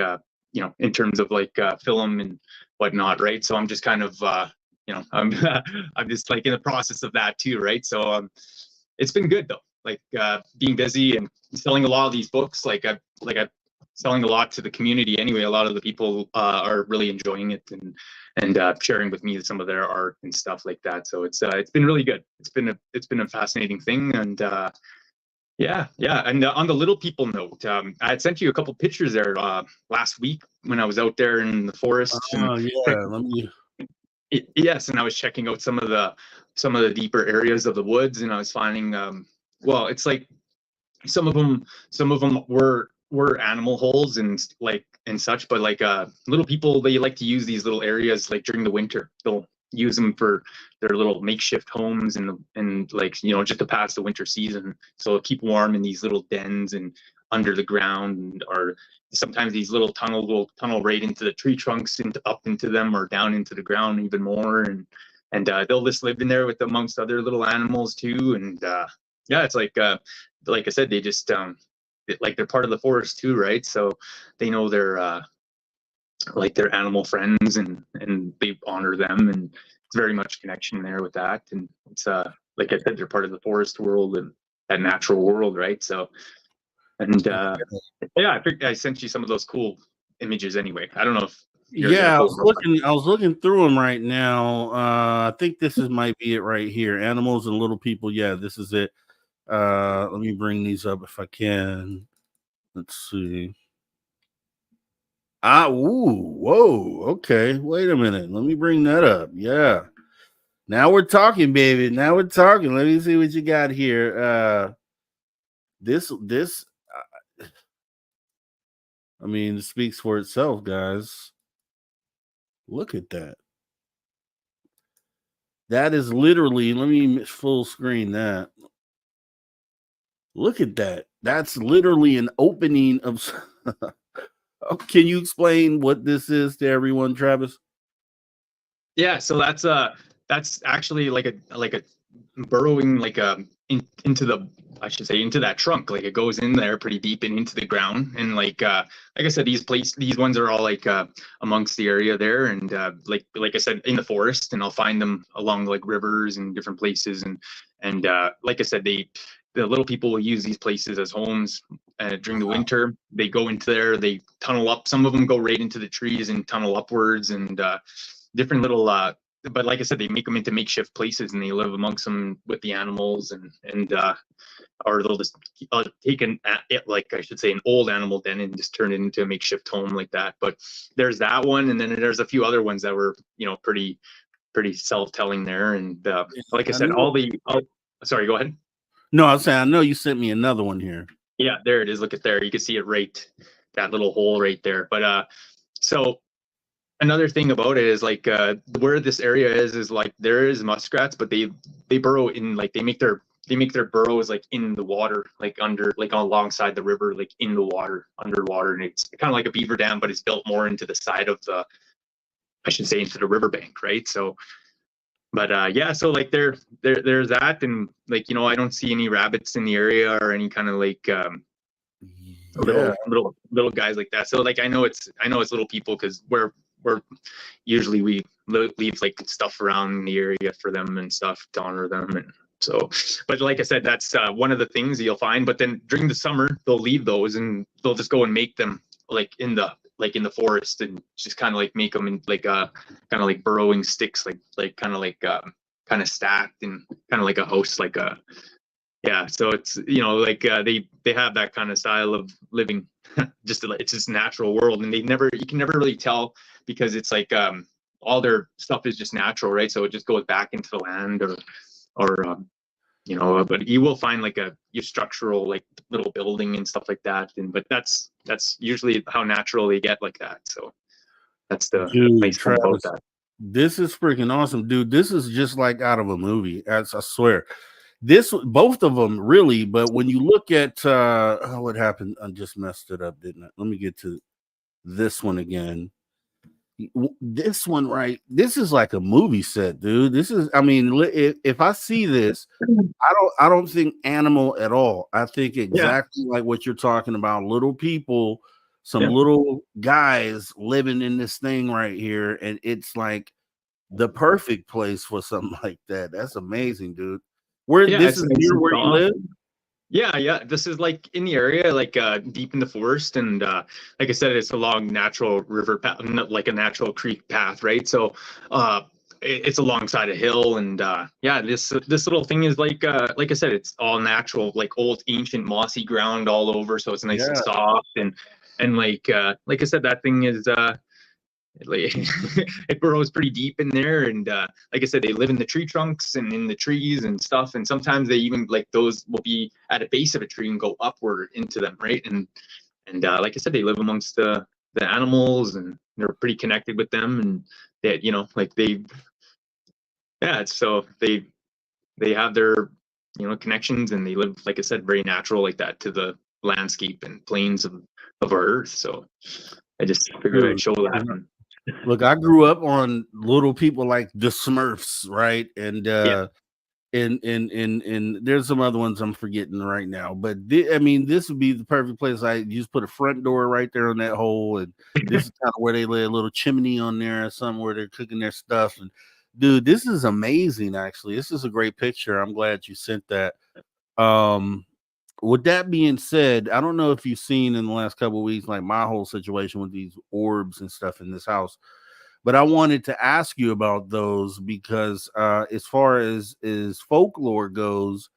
in terms of like film and whatnot, right? So I'm just kind of I'm I'm just like in the process of that too, right? So it's been good though, like being busy and selling a lot of these books. I'm selling a lot to the community anyway. A lot of the people are really enjoying it and sharing with me some of their art and stuff like that. So it's been really good. It's been a fascinating thing, and yeah. And on the little people note, I had sent you a couple pictures there last week when I was out there in the forest. Oh yeah, let me. Yes, and I was checking out some of the deeper areas of the woods, and I was finding well, it's like some of them were animal holes and like and such, but like little people, they like to use these little areas like during the winter. They'll use them for their little makeshift homes and like just to pass the winter season. So they'll keep warm in these little dens and under the ground, or sometimes these little tunnel will tunnel right into the tree trunks and up into them, or down into the ground even more, and they'll just live in there with amongst other little animals too. And yeah, it's like I said, they just like they're part of the forest too, right? So they know their like their animal friends, and they honor them, and it's very much connection there with that. And it's like I said, they're part of the forest world and that natural world, right? So and yeah, I sent you some of those cool images anyway. I don't know if Yeah, I was looking through them right now. I think this might be it right here. Animals and little people. Yeah, this is it. Let me bring these up if I can. Let's see. Whoa. Okay, wait a minute. Let me bring that up. Yeah. Now we're talking, baby. Now we're talking. Let me see what you got here. This I mean, it speaks for itself, guys. Look at that. That is literally, let me full screen that. Look at that. That's literally an opening of. Can you explain what this is to everyone, Travis? Yeah, so that's actually like a burrowing, like into the, I should say, into that trunk. Like it goes in there pretty deep and into the ground. And like I said, these ones are all like amongst the area there, and like I said, in the forest. And I'll find them along like rivers and different places. And like I said, the little people will use these places as homes during the winter. They go into there, they tunnel up. Some of them go right into the trees and tunnel upwards, and different little but like I said, they make them into makeshift places, and they live amongst them with the animals, and or they'll just take like I should say, an old animal den and just turn it into a makeshift home like that. But there's that one, and then there's a few other ones that were, pretty self-telling there. And like I said, sorry, go ahead. No, I was saying, I know you sent me another one here. Yeah, there it is. Look at there. You can see it right, that little hole right there. But so another thing about it is like where this area is like there is muskrats, but they burrow in, like they make their burrows like in the water, like under, like alongside the river, like in the water, underwater. And it's kind of like a beaver dam, but it's built more into the side of the, I should say, into the riverbank, right? So, but yeah, so like there's that, and like, I don't see any rabbits in the area or any kind of like little guys like that. So like I know it's little people, because we're usually we leave like stuff around the area for them and stuff to honor them. And so, but like I said, that's one of the things you'll find. But then during the summer, they'll leave those, and they'll just go and make them like in the forest, and just kind of like make them in like kind of like burrowing sticks, like kind of stacked, and kind of like a house, like a, yeah. So it's, like they have that kind of style of living. It's just natural world, and you can never really tell, because it's like all their stuff is just natural, right? So it just goes back into the land, or but you will find like your structural like little building and stuff like that. But that's usually how natural they get like that. So that's the nice thing about that. This is freaking awesome, dude. This is just like out of a movie. I swear. Both of them really, but when you look at what happened, I just messed it up, didn't I? Let me get to this one again. This one, right? This is like a movie set, dude. This is, I mean, if I see this, I don't think animal at all. I think exactly like what you're talking about. Little people, some little guys living in this thing right here, and it's like the perfect place for something like that. That's amazing, dude. This is near where you live? Yeah. This is like in the area, like deep in the forest, and like I said, it's along natural river path, like a natural creek path, right? So it's alongside a hill, and this little thing is like I said, it's all natural, like old ancient mossy ground all over, so it's nice and soft, and like I said, that thing is it burrows pretty deep in there, and like I said, they live in the tree trunks and in the trees and stuff, and sometimes they even, like, those will be at a base of a tree and go upward into them, right? And like I said, they live amongst the animals, and they're pretty connected with them, and that, like so they have their connections, and they live, like I said, very natural like that to the landscape and plains of our Earth. So I just figured I'd show that one. Look, I grew up on little people like the Smurfs, right? And and there's some other ones I'm forgetting right now, but I mean, this would be the perfect place. You just put a front door right there on that hole, and this is kind of where they lay a little chimney on there or something where they're cooking their stuff. And dude, this is amazing. Actually, this is a great picture. I'm glad you sent that. With that being said, I don't know if you've seen in the last couple of weeks, like my whole situation with these orbs and stuff in this house, but I wanted to ask you about those because as far as folklore goes,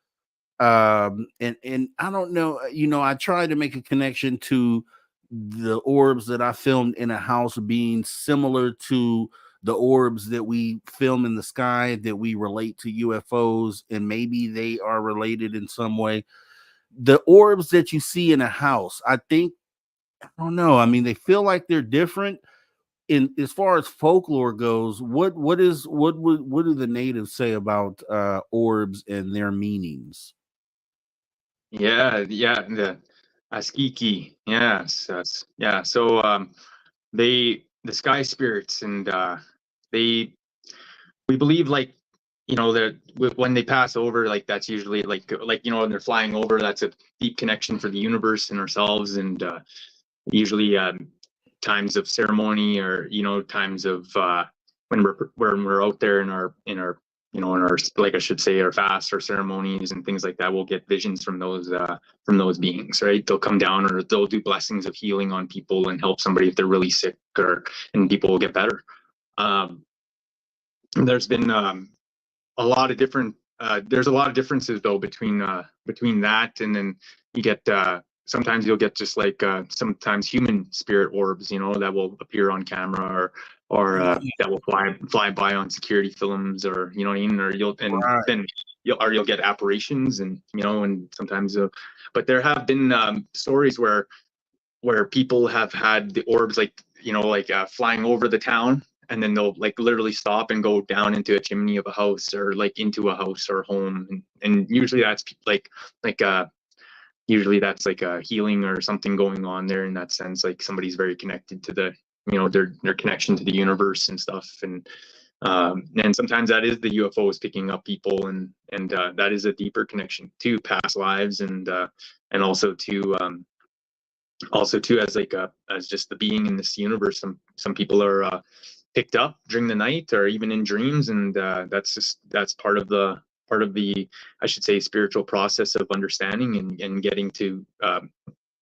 and I don't know, I tried to make a connection to the orbs that I filmed in a house being similar to the orbs that we film in the sky, that we relate to UFOs, and maybe they are related in some way. The orbs that you see in a house, I don't know. I mean, they feel like they're different. In as far as folklore goes, what do the natives say about orbs and their meanings? The Askiki, yes, yeah. So the sky spirits, and we believe, like, you know, when they pass over, like that's usually like you know, when they're flying over, that's a deep connection for the universe and ourselves, and usually times of ceremony, or you know, times of when we're out there in our you know, in our, like I should say, our fasts or ceremonies and things like that, we'll get visions from those beings, right? They'll come down, or they'll do blessings of healing on people and help somebody if they're really sick, and people will get better. There's been a lot of different there's a lot of differences though between that, and then you get sometimes you'll get just like sometimes human spirit orbs, you know, that will appear on camera, or that will fly by on security films, or you know what I mean, or you'll get apparitions, and you know, and sometimes but there have been stories where people have had the orbs, like you know, like flying over the town, and then they'll like literally stop and go down into a chimney of a house, or like into a house or home, and usually that's usually that's like a healing or something going on there in that sense, like somebody's very connected to the, you know, their connection to the universe and stuff, and sometimes that is the UFOs picking up people, and that is a deeper connection to past lives, and also too as like as just the being in this universe. Some people are picked up during the night or even in dreams, and that's part of the I should say spiritual process of understanding and getting to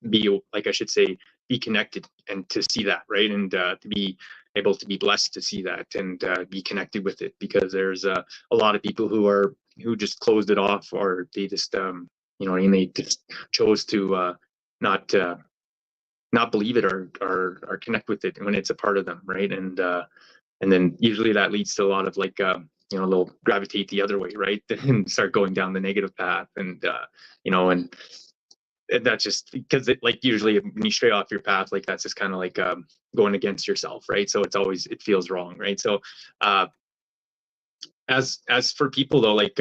be, like I should say, be connected and to see that, right, and to be able to be blessed to see that, and be connected with it, because there's a lot of people who just closed it off, or they just you know, and they just chose to not believe it, or connect with it when it's a part of them, right? And then usually that leads to a lot of like you know, they'll gravitate the other way, right, and start going down the negative path, and you know, and that's just because it, like, usually when you stray off your path, like that's just kind of like going against yourself, right? So it feels wrong, right? So as for people though, like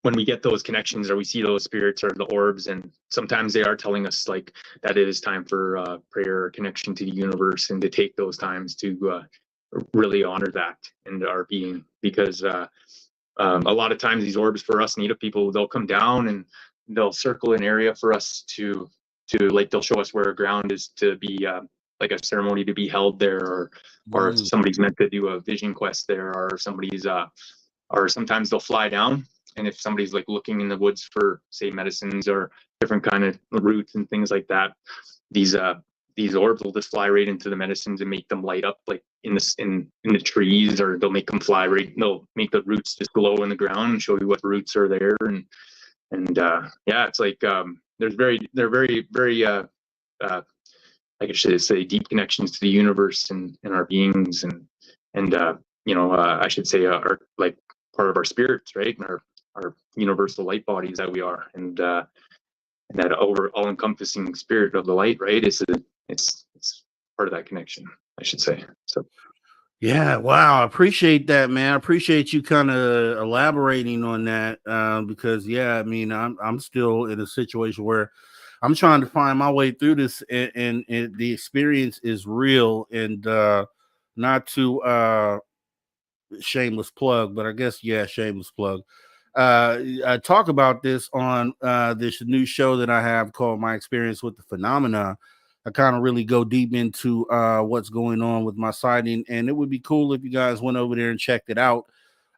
when we get those connections, or we see those spirits or the orbs, and sometimes they are telling us like that it is time for prayer or connection to the universe, and to take those times to really honor that and our being, because a lot of times these orbs for us Native people, they'll come down and they'll circle an area for us to like, they'll show us where ground is to be like a ceremony to be held there, or if somebody's meant to do a vision quest there, or somebody's or sometimes they'll fly down, and if somebody's like looking in the woods for, say, medicines or different kind of roots and things like that, these orbs will just fly right into the medicines and make them light up, like in the trees, or they'll make them fly right, they'll make the roots just glow in the ground and show you what roots are there, and yeah, it's like they're very like I should say, deep connections to the universe and our beings, and you know, I should say are like part of our spirits, right, and our universal light bodies that we are, and that all-encompassing spirit of the light, right, it's part of that connection, I should say. So yeah, wow, I appreciate that, man. I appreciate you kind of elaborating on that, because yeah, I mean, I'm still in a situation where I'm trying to find my way through this, and the experience is real, and not to shameless plug, but I guess, yeah, shameless plug. I talk about this on this new show that I have called My Experience with the Phenomena. I kind of really go deep into what's going on with my sighting, and it would be cool if you guys went over there and checked it out.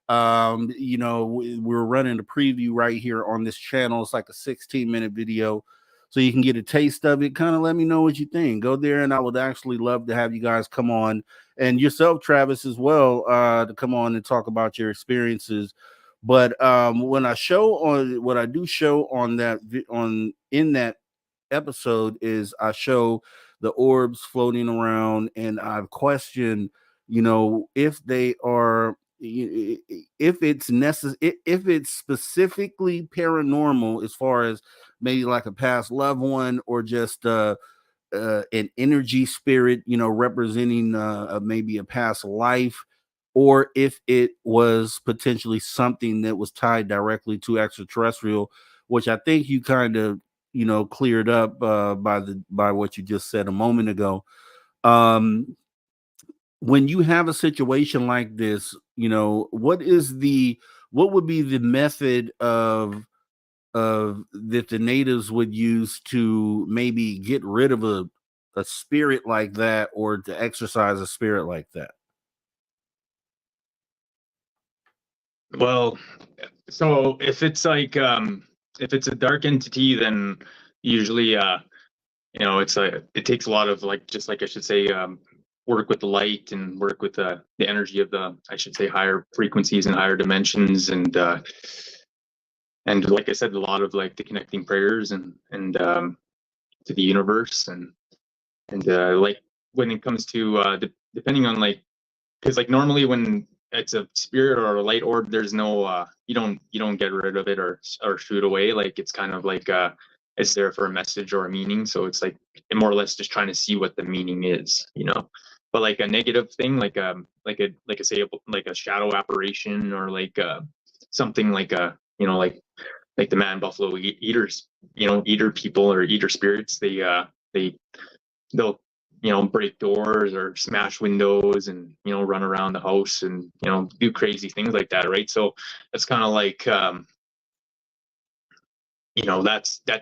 You know, we're running a preview right here on this channel. It's like a 16-minute video, so you can get a taste of it. Kind of let me know what you think. Go there, and I would actually love to have you guys come on, and yourself, Travis, as well, to come on and talk about your experiences. But when I show on what I do show on in that episode is I show the orbs floating around, and I've questioned, you know, if they are, if it's necessary, if it's specifically paranormal, as far as maybe like a past loved one, or just an energy spirit, you know, representing maybe a past life, or if it was potentially something that was tied directly to extraterrestrial, which I think you kind of, you know, cleared up by what you just said a moment ago. when you have a situation like this, you know, what would be the method of that the natives would use to maybe get rid of a spirit like that, or to exercise a spirit like that? Well, so if it's like if it's a dark entity, then usually it's it takes a lot of like, just like I should say, work with the light and work with the energy of the, I should say, higher frequencies and higher dimensions, and like I said, a lot of like the connecting prayers and to the universe, and like when it comes to depending on like, because like normally when it's a spirit or a light orb, there's no you don't get rid of it or shoot away. Like it's kind of like it's there for a message or a meaning. So it's like more or less just trying to see what the meaning is, you know. But like a negative thing, like a say like a shadow apparition, or like something like like the man buffalo eaters, eater people or eater spirits, they'll break doors or smash windows and run around the house and do crazy things like that, right? So it's kind of like that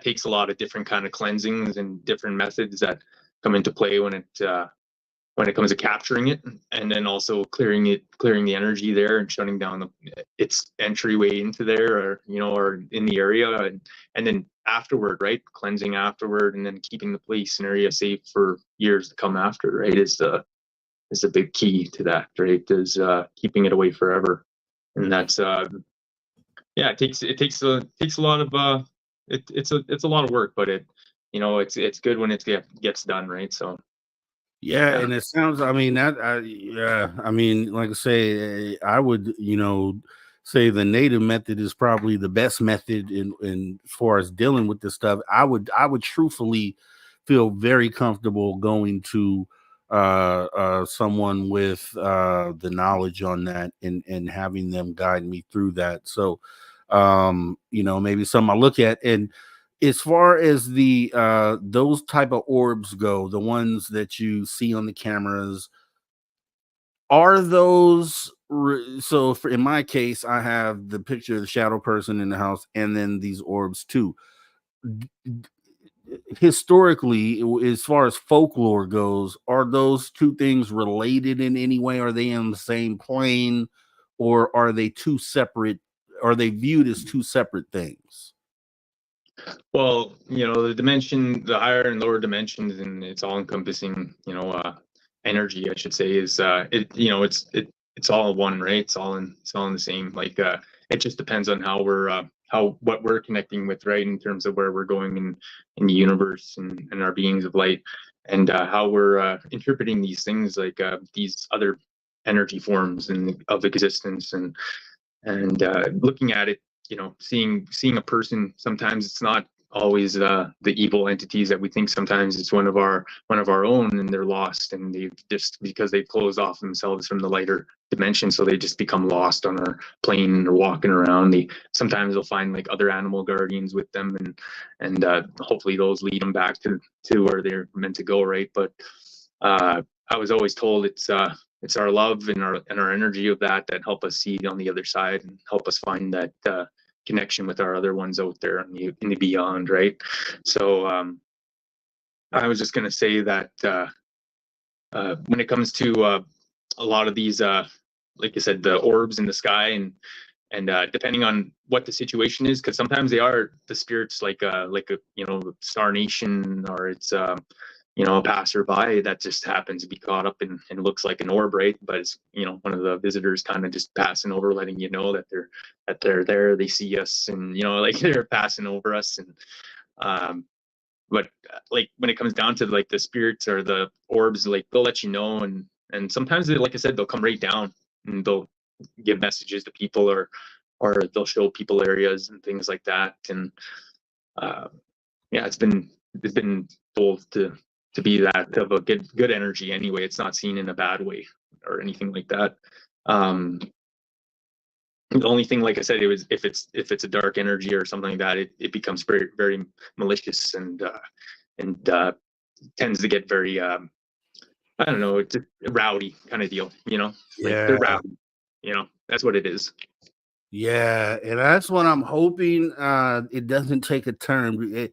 takes a lot of different kind of cleansings and different methods that come into play when it comes to capturing it, and then also clearing the energy there and shutting down its entryway into there, or in the area, and then afterward, right, cleansing afterward, and then keeping the place and area safe for years to come after, right, is the big key to that, right, is keeping it away forever. And that's it takes a lot of it's a lot of work, but it's good when it gets done, right? So Yeah, and it sounds, I mean, I mean, like I say, I would, say the native method is probably the best method in as far as dealing with this stuff. I would truthfully feel very comfortable going to someone with the knowledge on that, and having them guide me through that. So maybe something I look at. And as far as the those type of orbs go, the ones that you see on the cameras, are those in my case, I have the picture of the shadow person in the house, and then these orbs too. Historically, as far as folklore goes, are those two things related in any way? Are they in the same plane, or are they two separate? Are they viewed as two separate things? Well, the higher and lower dimensions, and it's all encompassing, energy, I should say, is it's all one, right? It's all in the same. Like it just depends on how what we're connecting with, right? In terms of where we're going in the universe and our beings of light, and how we're interpreting these things, like these other energy forms and of existence, and looking at it, seeing a person. Sometimes it's not always the evil entities that we think. Sometimes it's one of our own, and they're lost, and they've just, because they've closed off themselves from the lighter dimension, so they just become lost on our plane or walking around. Sometimes they'll find like other animal guardians with them, and hopefully those lead them back to where they're meant to go, right? But I was always told it's our love and our energy of that help us see on the other side and help us find that connection with our other ones out there in the beyond, right? So I was just going to say that when it comes to a lot of these, like I said, the orbs in the sky, and depending on what the situation is, because sometimes they are the spirits, like a star nation, or it's a passerby that just happens to be caught up and looks like an orb, right? But it's one of the visitors kind of just passing over, letting you know that they're there, they see us, and like they're passing over us. And but like when it comes down to like the spirits or the orbs, like they'll let you know, and sometimes they, like I said, they'll come right down and they'll give messages to people, or they'll show people areas and things like that. And it's been told to be that of a good energy anyway. It's not seen in a bad way or anything like that. The only thing, like I said, it was if it's a dark energy or something like that, it becomes very, very malicious, and tends to get very I don't know, it's a rowdy kind of deal, you know, like Yeah. they're rowdy, you know, that's what it is. Yeah, and that's what I'm hoping it doesn't take a turn.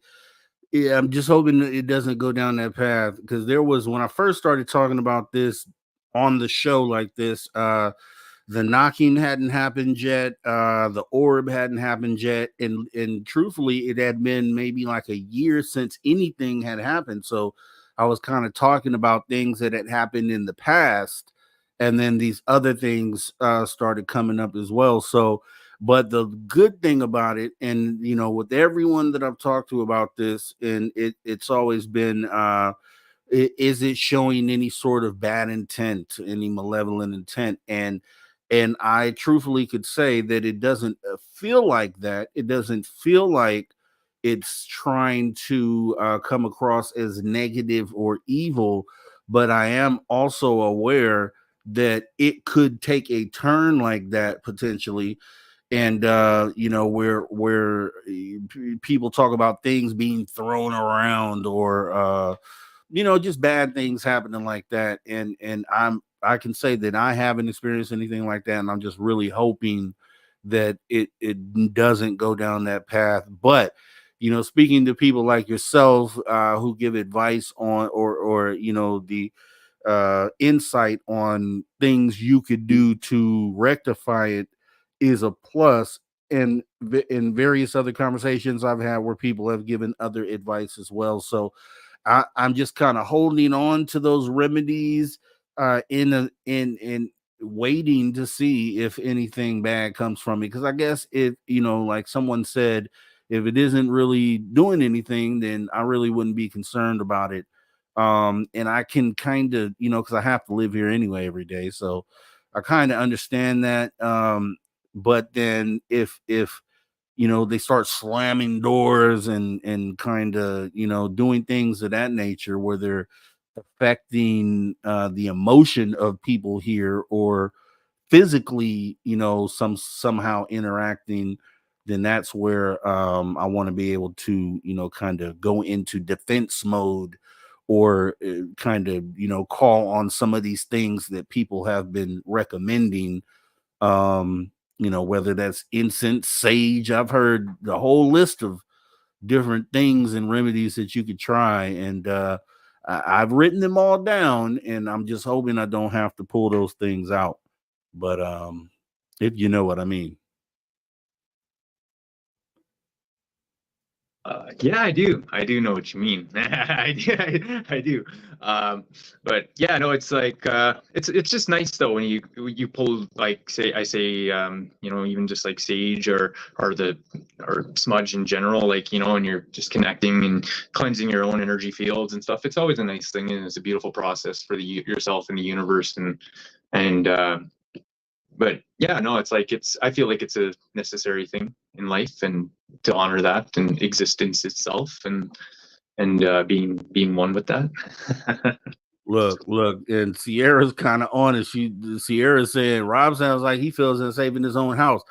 Yeah, I'm just hoping that it doesn't go down that path, because there was, when I first started talking about this on the show like this, the knocking hadn't happened yet, the orb hadn't happened yet, and truthfully, it had been maybe like a year since anything had happened. So I was kind of talking about things that had happened in the past, and then these other things started coming up as well. So, but the good thing about it, and you know, with everyone that I've talked to about this, and it's always been is it showing any sort of bad intent, any malevolent intent? And I truthfully could say that it doesn't feel like that. It doesn't feel like it's trying to come across as negative or evil, but I am also aware that it could take a turn like that potentially. And you know, where people talk about things being thrown around, or you know, just bad things happening like that. And I can say that I haven't experienced anything like that, and I'm just really hoping that it doesn't go down that path. But you know, speaking to people like yourself who give advice on, or you know, the insight on things you could do to rectify it is a plus. And in various other conversations I've had where people have given other advice as well. So I'm just kind of holding on to those remedies in waiting to see if anything bad comes from it. Because I guess, if you know, like someone said, if it isn't really doing anything, then I really wouldn't be concerned about it. And I can kind of, you know, because I have to live here anyway every day, so I kind of understand that. But then if you know, they start slamming doors and kind of, you know, doing things of that nature where they're affecting the emotion of people here, or physically, you know, somehow interacting, then that's where I want to be able to, you know, kind of go into defense mode, or kind of, you know, call on some of these things that people have been recommending. You know, whether that's incense, sage, I've heard the whole list of different things and remedies that you could try. And I've written them all down, and I'm just hoping I don't have to pull those things out. But if you know what I mean. Yeah, I do. I do know what you mean. I do. But yeah, no, it's like it's just nice though when you pull, like, say, I say, you know, even just like sage or smudge in general, like, you know, and you're just connecting and cleansing your own energy fields and stuff. It's always a nice thing, and it's a beautiful process for yourself and the universe, and but yeah, no, it's like, I feel like it's a necessary thing in life, and to honor that and existence itself, and being one with that. Look, and Sierra's kind of on it. Sierra's saying Rob sounds like he feels unsafe in his own house.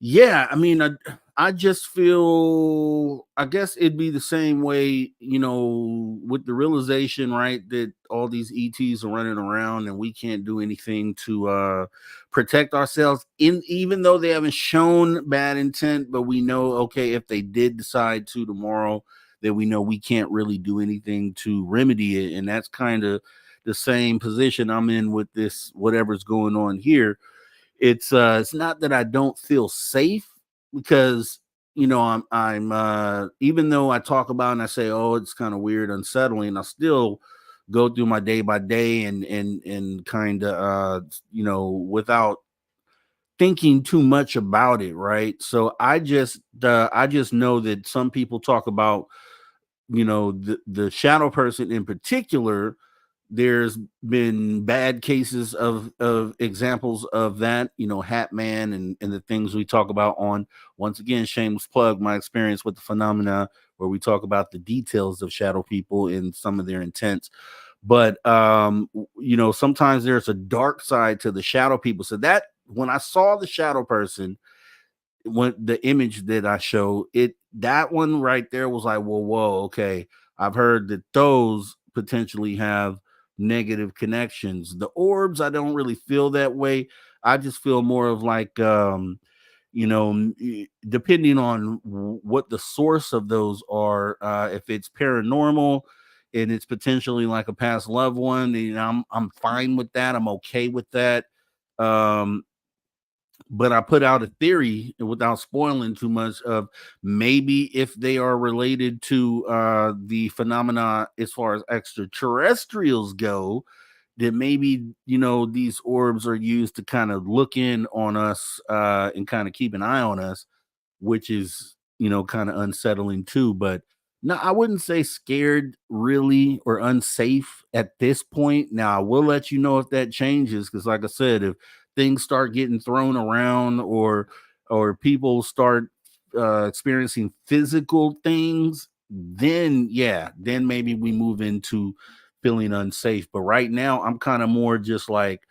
Yeah, I mean, I just feel, I guess it'd be the same way, you know, with the realization, right, that all these ETs are running around and we can't do anything to protect ourselves, even though they haven't shown bad intent, but we know, okay, if they did decide to tomorrow, that we know we can't really do anything to remedy it. And that's kind of the same position I'm in with this, whatever's going on here. It's not that I don't feel safe, because you know, I'm even though I talk about and I say, oh, it's kind of weird, unsettling, I still go through my day by day, and kind of you know, without thinking too much about it, right? So I just know that some people talk about, you know, the shadow person in particular. There's been bad cases of examples of that, you know, Hat Man, and the things we talk about on, once again, shameless plug, my experience with the phenomena, where we talk about the details of shadow people and some of their intents. But you know, sometimes there's a dark side to the shadow people. So that, when I saw the shadow person, when the image that I showed it, that one right there was like, whoa, okay. I've heard that those potentially have negative connections. The orbs, I don't really feel that way. I just feel more of like, depending on what the source of those are, if it's paranormal and it's potentially like a past loved one, I'm fine with that. I'm okay with that. Um, but I put out a theory without spoiling too much of maybe if they are related to the phenomena as far as extraterrestrials go, that maybe these orbs are used to kind of look in on us and kind of keep an eye on us, which is kind of unsettling too. But no, I wouldn't say scared really or unsafe at this point. Now I will let you know if that changes, because like I said, if things start getting thrown around or people start experiencing physical things, then yeah, then maybe we move into feeling unsafe. But right now I'm kind of more just like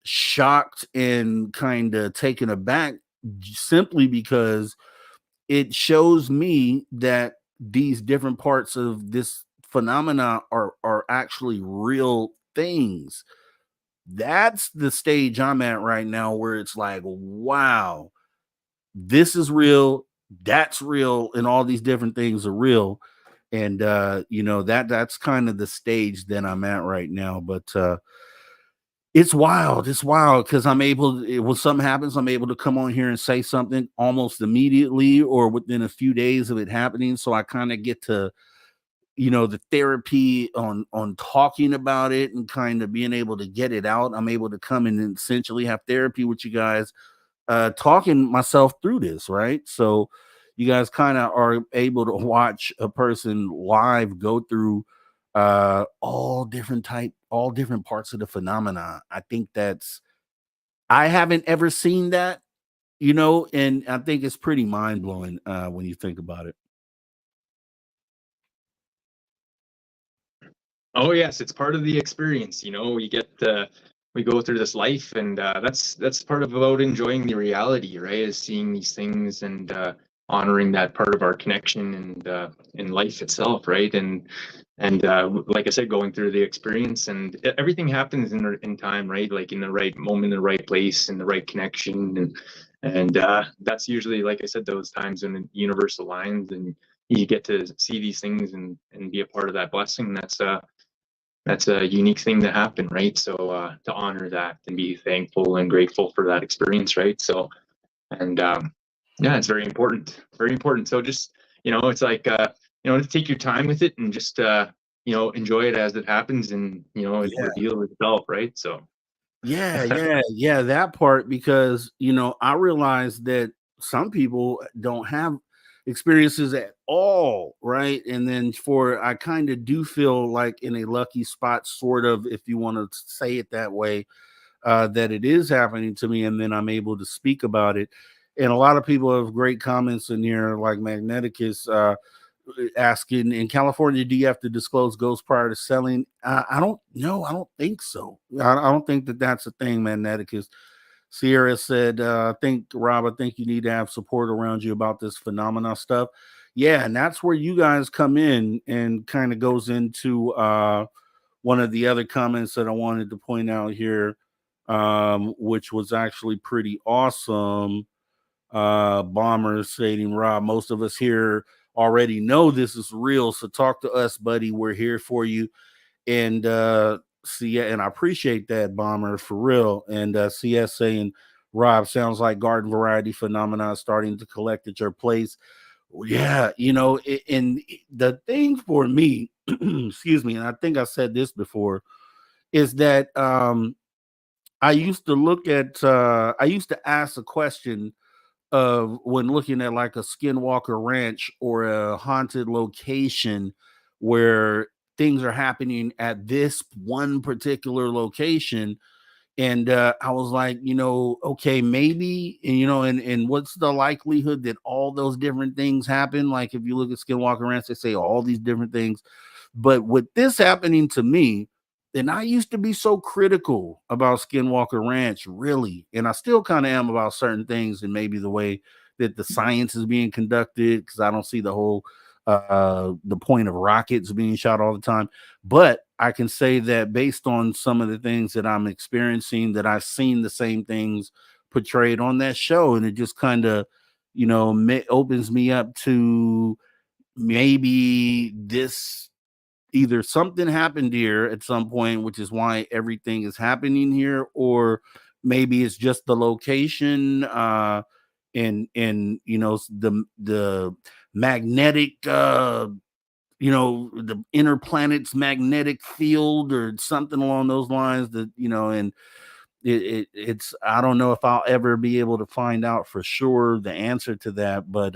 shocked and kind of taken aback, simply because it shows me that these different parts of this phenomena are actually real things. That's the stage I'm at right now, where it's like, wow, this is real, that's real, and all these different things are real. And that's kind of the stage that I'm at right now. But it's wild. It's wild because when something happens, I'm able to come on here and say something almost immediately or within a few days of it happening. So I kind of get to, the therapy on talking about it and kind of being able to get it out. I'm able to come in and essentially have therapy with you guys, talking myself through this, right? So you guys kind of are able to watch a person live go through all different parts of the phenomena. I think I haven't ever seen that, and I think it's pretty mind-blowing when you think about it. Oh yes, it's part of the experience. We go through this life, and that's part of about enjoying the reality, right? Is seeing these things and honoring that part of our connection and in life itself, right? And like I said, going through the experience, and everything happens in time, right? Like in the right moment, in the right place, in the right connection, and that's usually, like I said, those times when the universe aligns and you get to see these things and be a part of that blessing. That's a unique thing to happen, right? So to honor that and be thankful and grateful for that experience, right? So, and yeah, it's very important, very important. So just, it's like, to take your time with it and just, enjoy it as it happens, and, it Yeah. reveals itself, right? So, Yeah, that part, because I realize that some people don't have experiences at all, right? And then I kind of do feel like in a lucky spot, sort of, if you want to say it that way, that it is happening to me, and then I'm able to speak about it. And a lot of people have great comments in here, like Magneticus asking, in California, do you have to disclose ghosts prior to selling? I don't know. I don't think so. I don't think that that's a thing, Magneticus. Sierra said, I think, Rob, I think you need to have support around you about this phenomena stuff. Yeah, and that's where you guys come in, and kind of goes into one of the other comments that I wanted to point out here, which was actually pretty awesome. Bomber stating, Rob, most of us here already know this is real, so talk to us, buddy. We're here for you. And and I appreciate that, Bomber, for real. And CS saying, Rob, sounds like garden variety phenomena starting to collect at your place. Yeah, and the thing for me, excuse me, and I think I said this before, is that I used to ask a question of, when looking at like a Skinwalker Ranch or a haunted location where things are happening at this one particular location. And I was like, okay, maybe, and what's the likelihood that all those different things happen? Like if you look at Skinwalker Ranch, they say all these different things. But with this happening to me, and I used to be so critical about Skinwalker Ranch, really, and I still kind of am about certain things, and maybe the way that the science is being conducted, because I don't see the whole the point of rockets being shot all the time. But I can say that based on some of the things that I'm experiencing, that I've seen the same things portrayed on that show, and it just kind of, opens me up to maybe this, either something happened here at some point, which is why everything is happening here, or maybe it's just the location, and the magnetic, the inner planet's magnetic field or something along those lines, that, and it's, I don't know if I'll ever be able to find out for sure the answer to that, but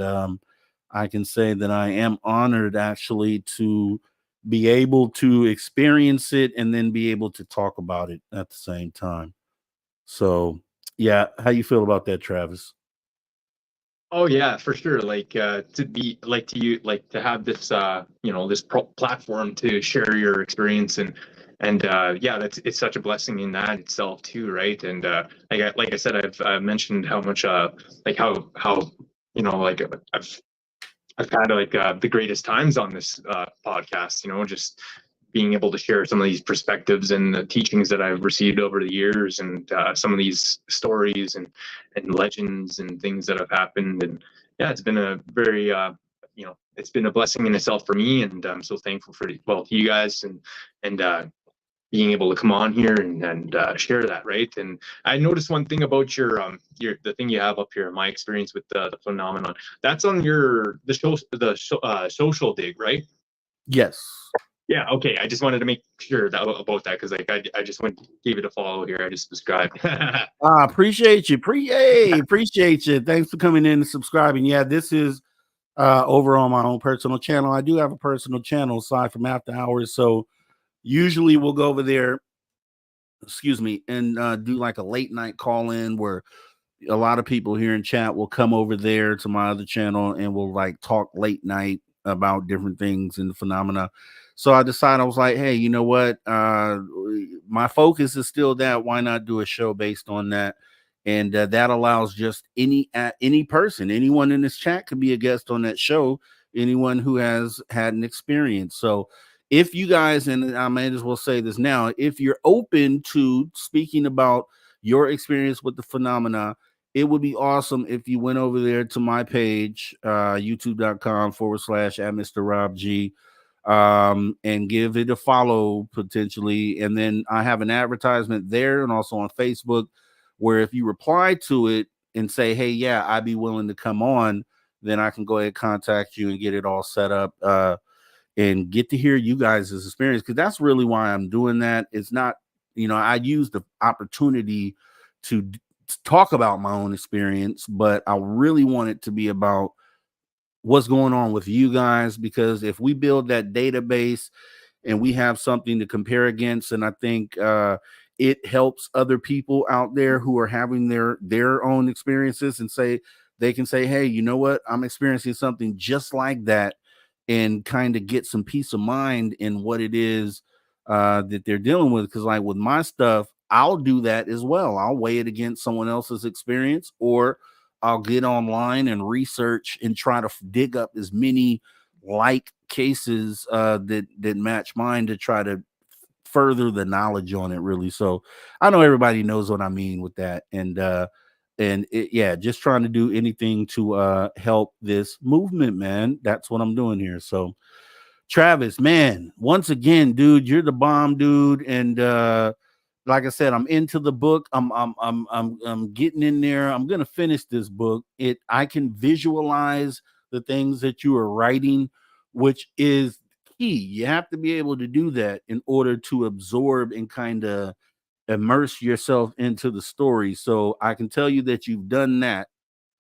I can say that I am honored actually to be able to experience it and then be able to talk about it at the same time. So yeah, how you feel about that, Travis? Oh yeah, for sure. Like to be like to you, like to have this this platform to share your experience, and yeah, it's such a blessing in that itself too, right? And like I said, I've mentioned how much like how like I've had like the greatest times on this podcast, just being able to share some of these perspectives and the teachings that I've received over the years, and some of these stories and legends and things that have happened. And yeah, it's been a very it's been a blessing in itself for me, and I'm so thankful for you guys, and being able to come on here and share that, right? And I noticed one thing about your the thing you have up here, my experience with the phenomenon. That's on the social dig, right? Yes. Yeah. Okay. I just wanted to make sure about that, because like I just gave it a follow here. I just subscribed. Appreciate you. Appreciate you. Thanks for coming in and subscribing. Yeah, this is over on my own personal channel. I do have a personal channel aside from After Hours, so usually we'll go over there, and do like a late night call in where a lot of people here in chat will come over there to my other channel and we'll like talk late night about different things and the phenomena. So I decided, I was like, hey, you know what? My focus is still that. Why not do a show based on that? And that allows just any person, anyone in this chat could be a guest on that show. Anyone who has had an experience. So if you guys, and I may as well say this now, if you're open to speaking about your experience with the phenomena, it would be awesome if you went over there to my page, youtube.com/@MrRobG, and give it a follow potentially. And then I have an advertisement there and also on Facebook, where if you reply to it and say, hey, yeah, I'd be willing to come on, then I can go ahead and contact you and get it all set up, and get to hear you guys' experience. Because that's really why I'm doing that. It's not, I use the opportunity to talk about my own experience, but I really want it to be about what's going on with you guys, because if we build that database and we have something to compare against, and I think it helps other people out there who are having their own experiences, and they can say, hey, you know what, I'm experiencing something just like that, and kind of get some peace of mind in what it is that they're dealing with. Because like with my stuff, I'll do that as well. I'll weigh it against someone else's experience, or I'll get online and research and try to dig up as many like cases that match mine, to try to further the knowledge on it, really. So I know everybody knows what I mean with that. And just trying to do anything to help this movement, man. That's what I'm doing here. So Travis, man, once again, dude, you're the bomb, dude. And like I said, I'm into the book. I'm getting in there. I'm gonna finish this book. I can visualize the things that you are writing, which is key. You have to be able to do that in order to absorb and kind of immerse yourself into the story. So I can tell you that you've done that,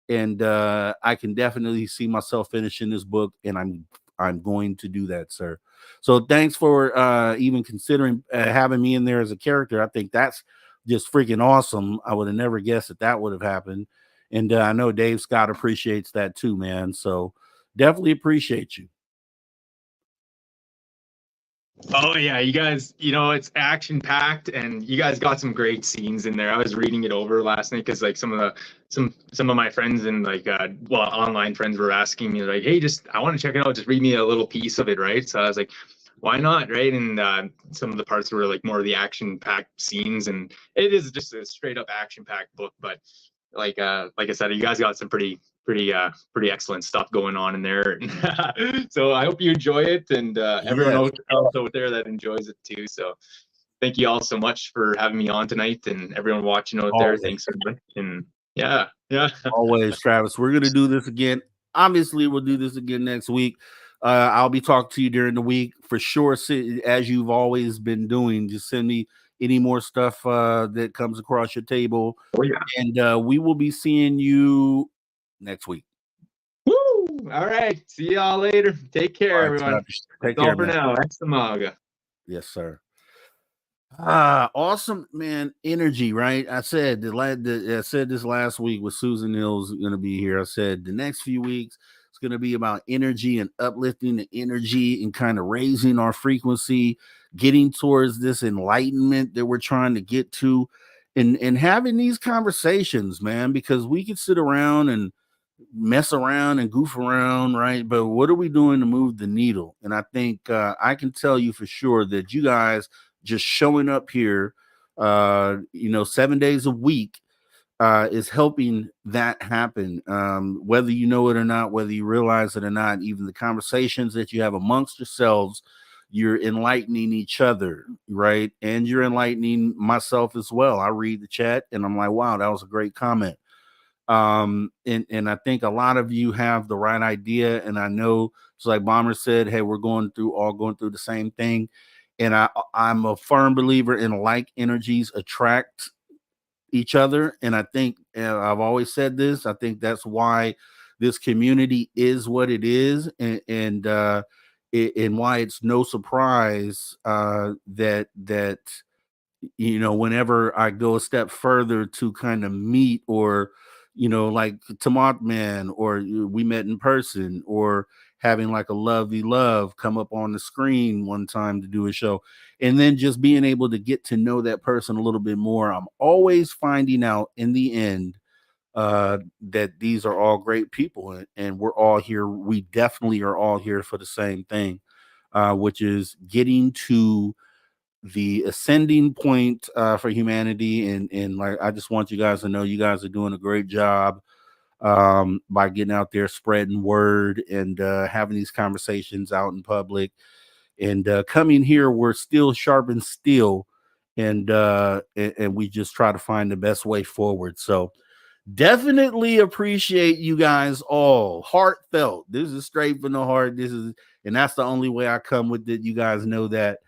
and I can definitely see myself finishing this book, and I'm going to do that, sir. So thanks for even considering having me in there as a character. I think that's just freaking awesome. I would have never guessed that would have happened. And I know Dave Scott appreciates that too, man. So definitely appreciate you. Oh yeah, you guys, it's action packed, and you guys got some great scenes in there. I was reading it over last night because like some of my friends and like online friends were asking me like, hey, I want to check it out. Just read me a little piece of it, right? So I was like, why not, right? And some of the parts were like more of the action-packed scenes, and it is just a straight-up action-packed book. But like I said, you guys got some pretty excellent stuff going on in there. So I hope you enjoy it, and everyone else out there that enjoys it too. So thank you all so much for having me on tonight, and everyone watching out there. Thanks so much. And yeah. Always, Travis. We're gonna do this again. Obviously, we'll do this again next week. I'll be talking to you during the week for sure, as you've always been doing. Just send me any more stuff that comes across your table. Oh, yeah. And we will be seeing you next week. Woo! All right. See y'all later. Take care, everyone. Take That's all care, for man. now. Ex-Amaga. Yes, sir. Awesome, man. Energy, right? I said I said this last week with Susan Hill's going to be here. I said the next few weeks it's going to be about energy and uplifting the energy and kind of raising our frequency, getting towards this enlightenment that we're trying to get to, and having these conversations, man, because we could sit around and mess around and goof around, right? But what are we doing to move the needle? And I think I can tell you for sure that you guys just showing up here 7 days a week is helping that happen, whether you know it or not, whether you realize it or not. Even the conversations that you have amongst yourselves, you're enlightening each other, right? And you're enlightening myself as well. I read the chat and I'm like, wow, that was a great comment. And I think a lot of you have the right idea, and I know it's like Bomber said, hey, we're going through the same thing. And I'm a firm believer in like energies attract each other. And I think, and I've always said this, I think that's why this community is what it is. And why it's no surprise that whenever I go a step further to kind of meet, or like Tamat Man, or we met in person, or having like a lovely love come up on the screen one time to do a show, and then just being able to get to know that person a little bit more, I'm always finding out in the end that these are all great people, and we're all here. We definitely are all here for the same thing, which is getting to the ascending point for humanity. And like, I just want you guys to know you guys are doing a great job by getting out there, spreading word, and having these conversations out in public, and coming here. We're still sharp and steel, and we just try to find the best way forward. So definitely appreciate you guys all. Heartfelt. This is straight from the heart. And that's the only way I come with it. You guys know that.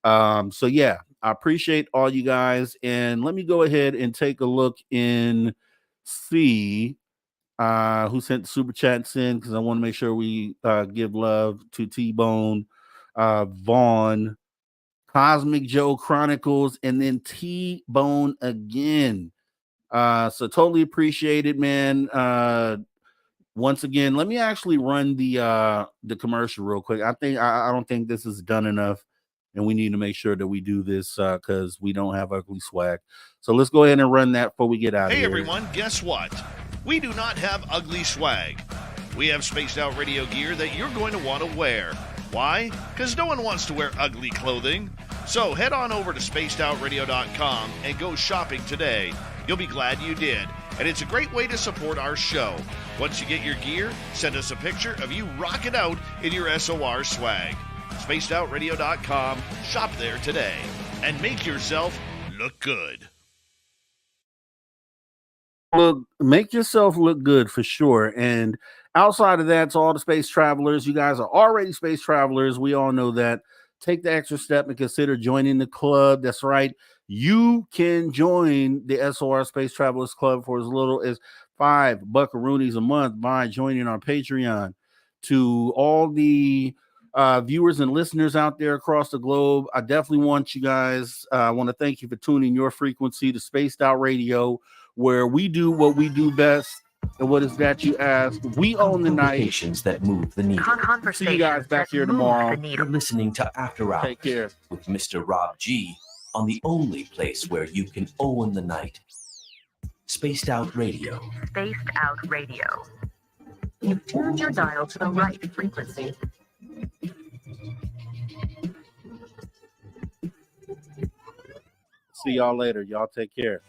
So yeah, I appreciate all you guys. And let me go ahead and take a look and see who sent the super chats in, because I want to make sure we give love to T-Bone, Vaughn, Cosmic Joe Chronicles, and then T-Bone again. So totally appreciate it, man. Once again, let me actually run the commercial real quick. I don't think this is done enough, and we need to make sure that we do this because we don't have ugly swag. So let's go ahead and run that before we get out of here. Hey everyone, guess what? We do not have ugly swag. We have spaced out radio gear that you're going to want to wear. Why? Because no one wants to wear ugly clothing. So head on over to spacedoutradio.com and go shopping today. You'll be glad you did. And it's a great way to support our show. Once you get your gear, send us a picture of you rocking out in your SOR swag. spacedoutradio.com. Shop there today and make yourself look good. Make yourself look good for sure. And outside of that, to all the space travelers, you guys are already space travelers. We all know that. Take the extra step and consider joining the club. That's right. You can join the SOR Space Travelers Club for as little as $5 buckaroonies a month by joining our Patreon. To all the viewers and listeners out there across the globe, I definitely want you guys, I want to thank you for tuning your frequency to Spaced Out Radio, where we do what we do best. And what is that, you ask? We own the night. Conversations that move the needle. See you guys back here tomorrow. You're listening to After Hours Take care. with Mr. Rob G on the only place where you can own the night. Spaced Out Radio. Spaced Out Radio. You've tuned your dial to the right frequency. See y'all later. Y'all take care.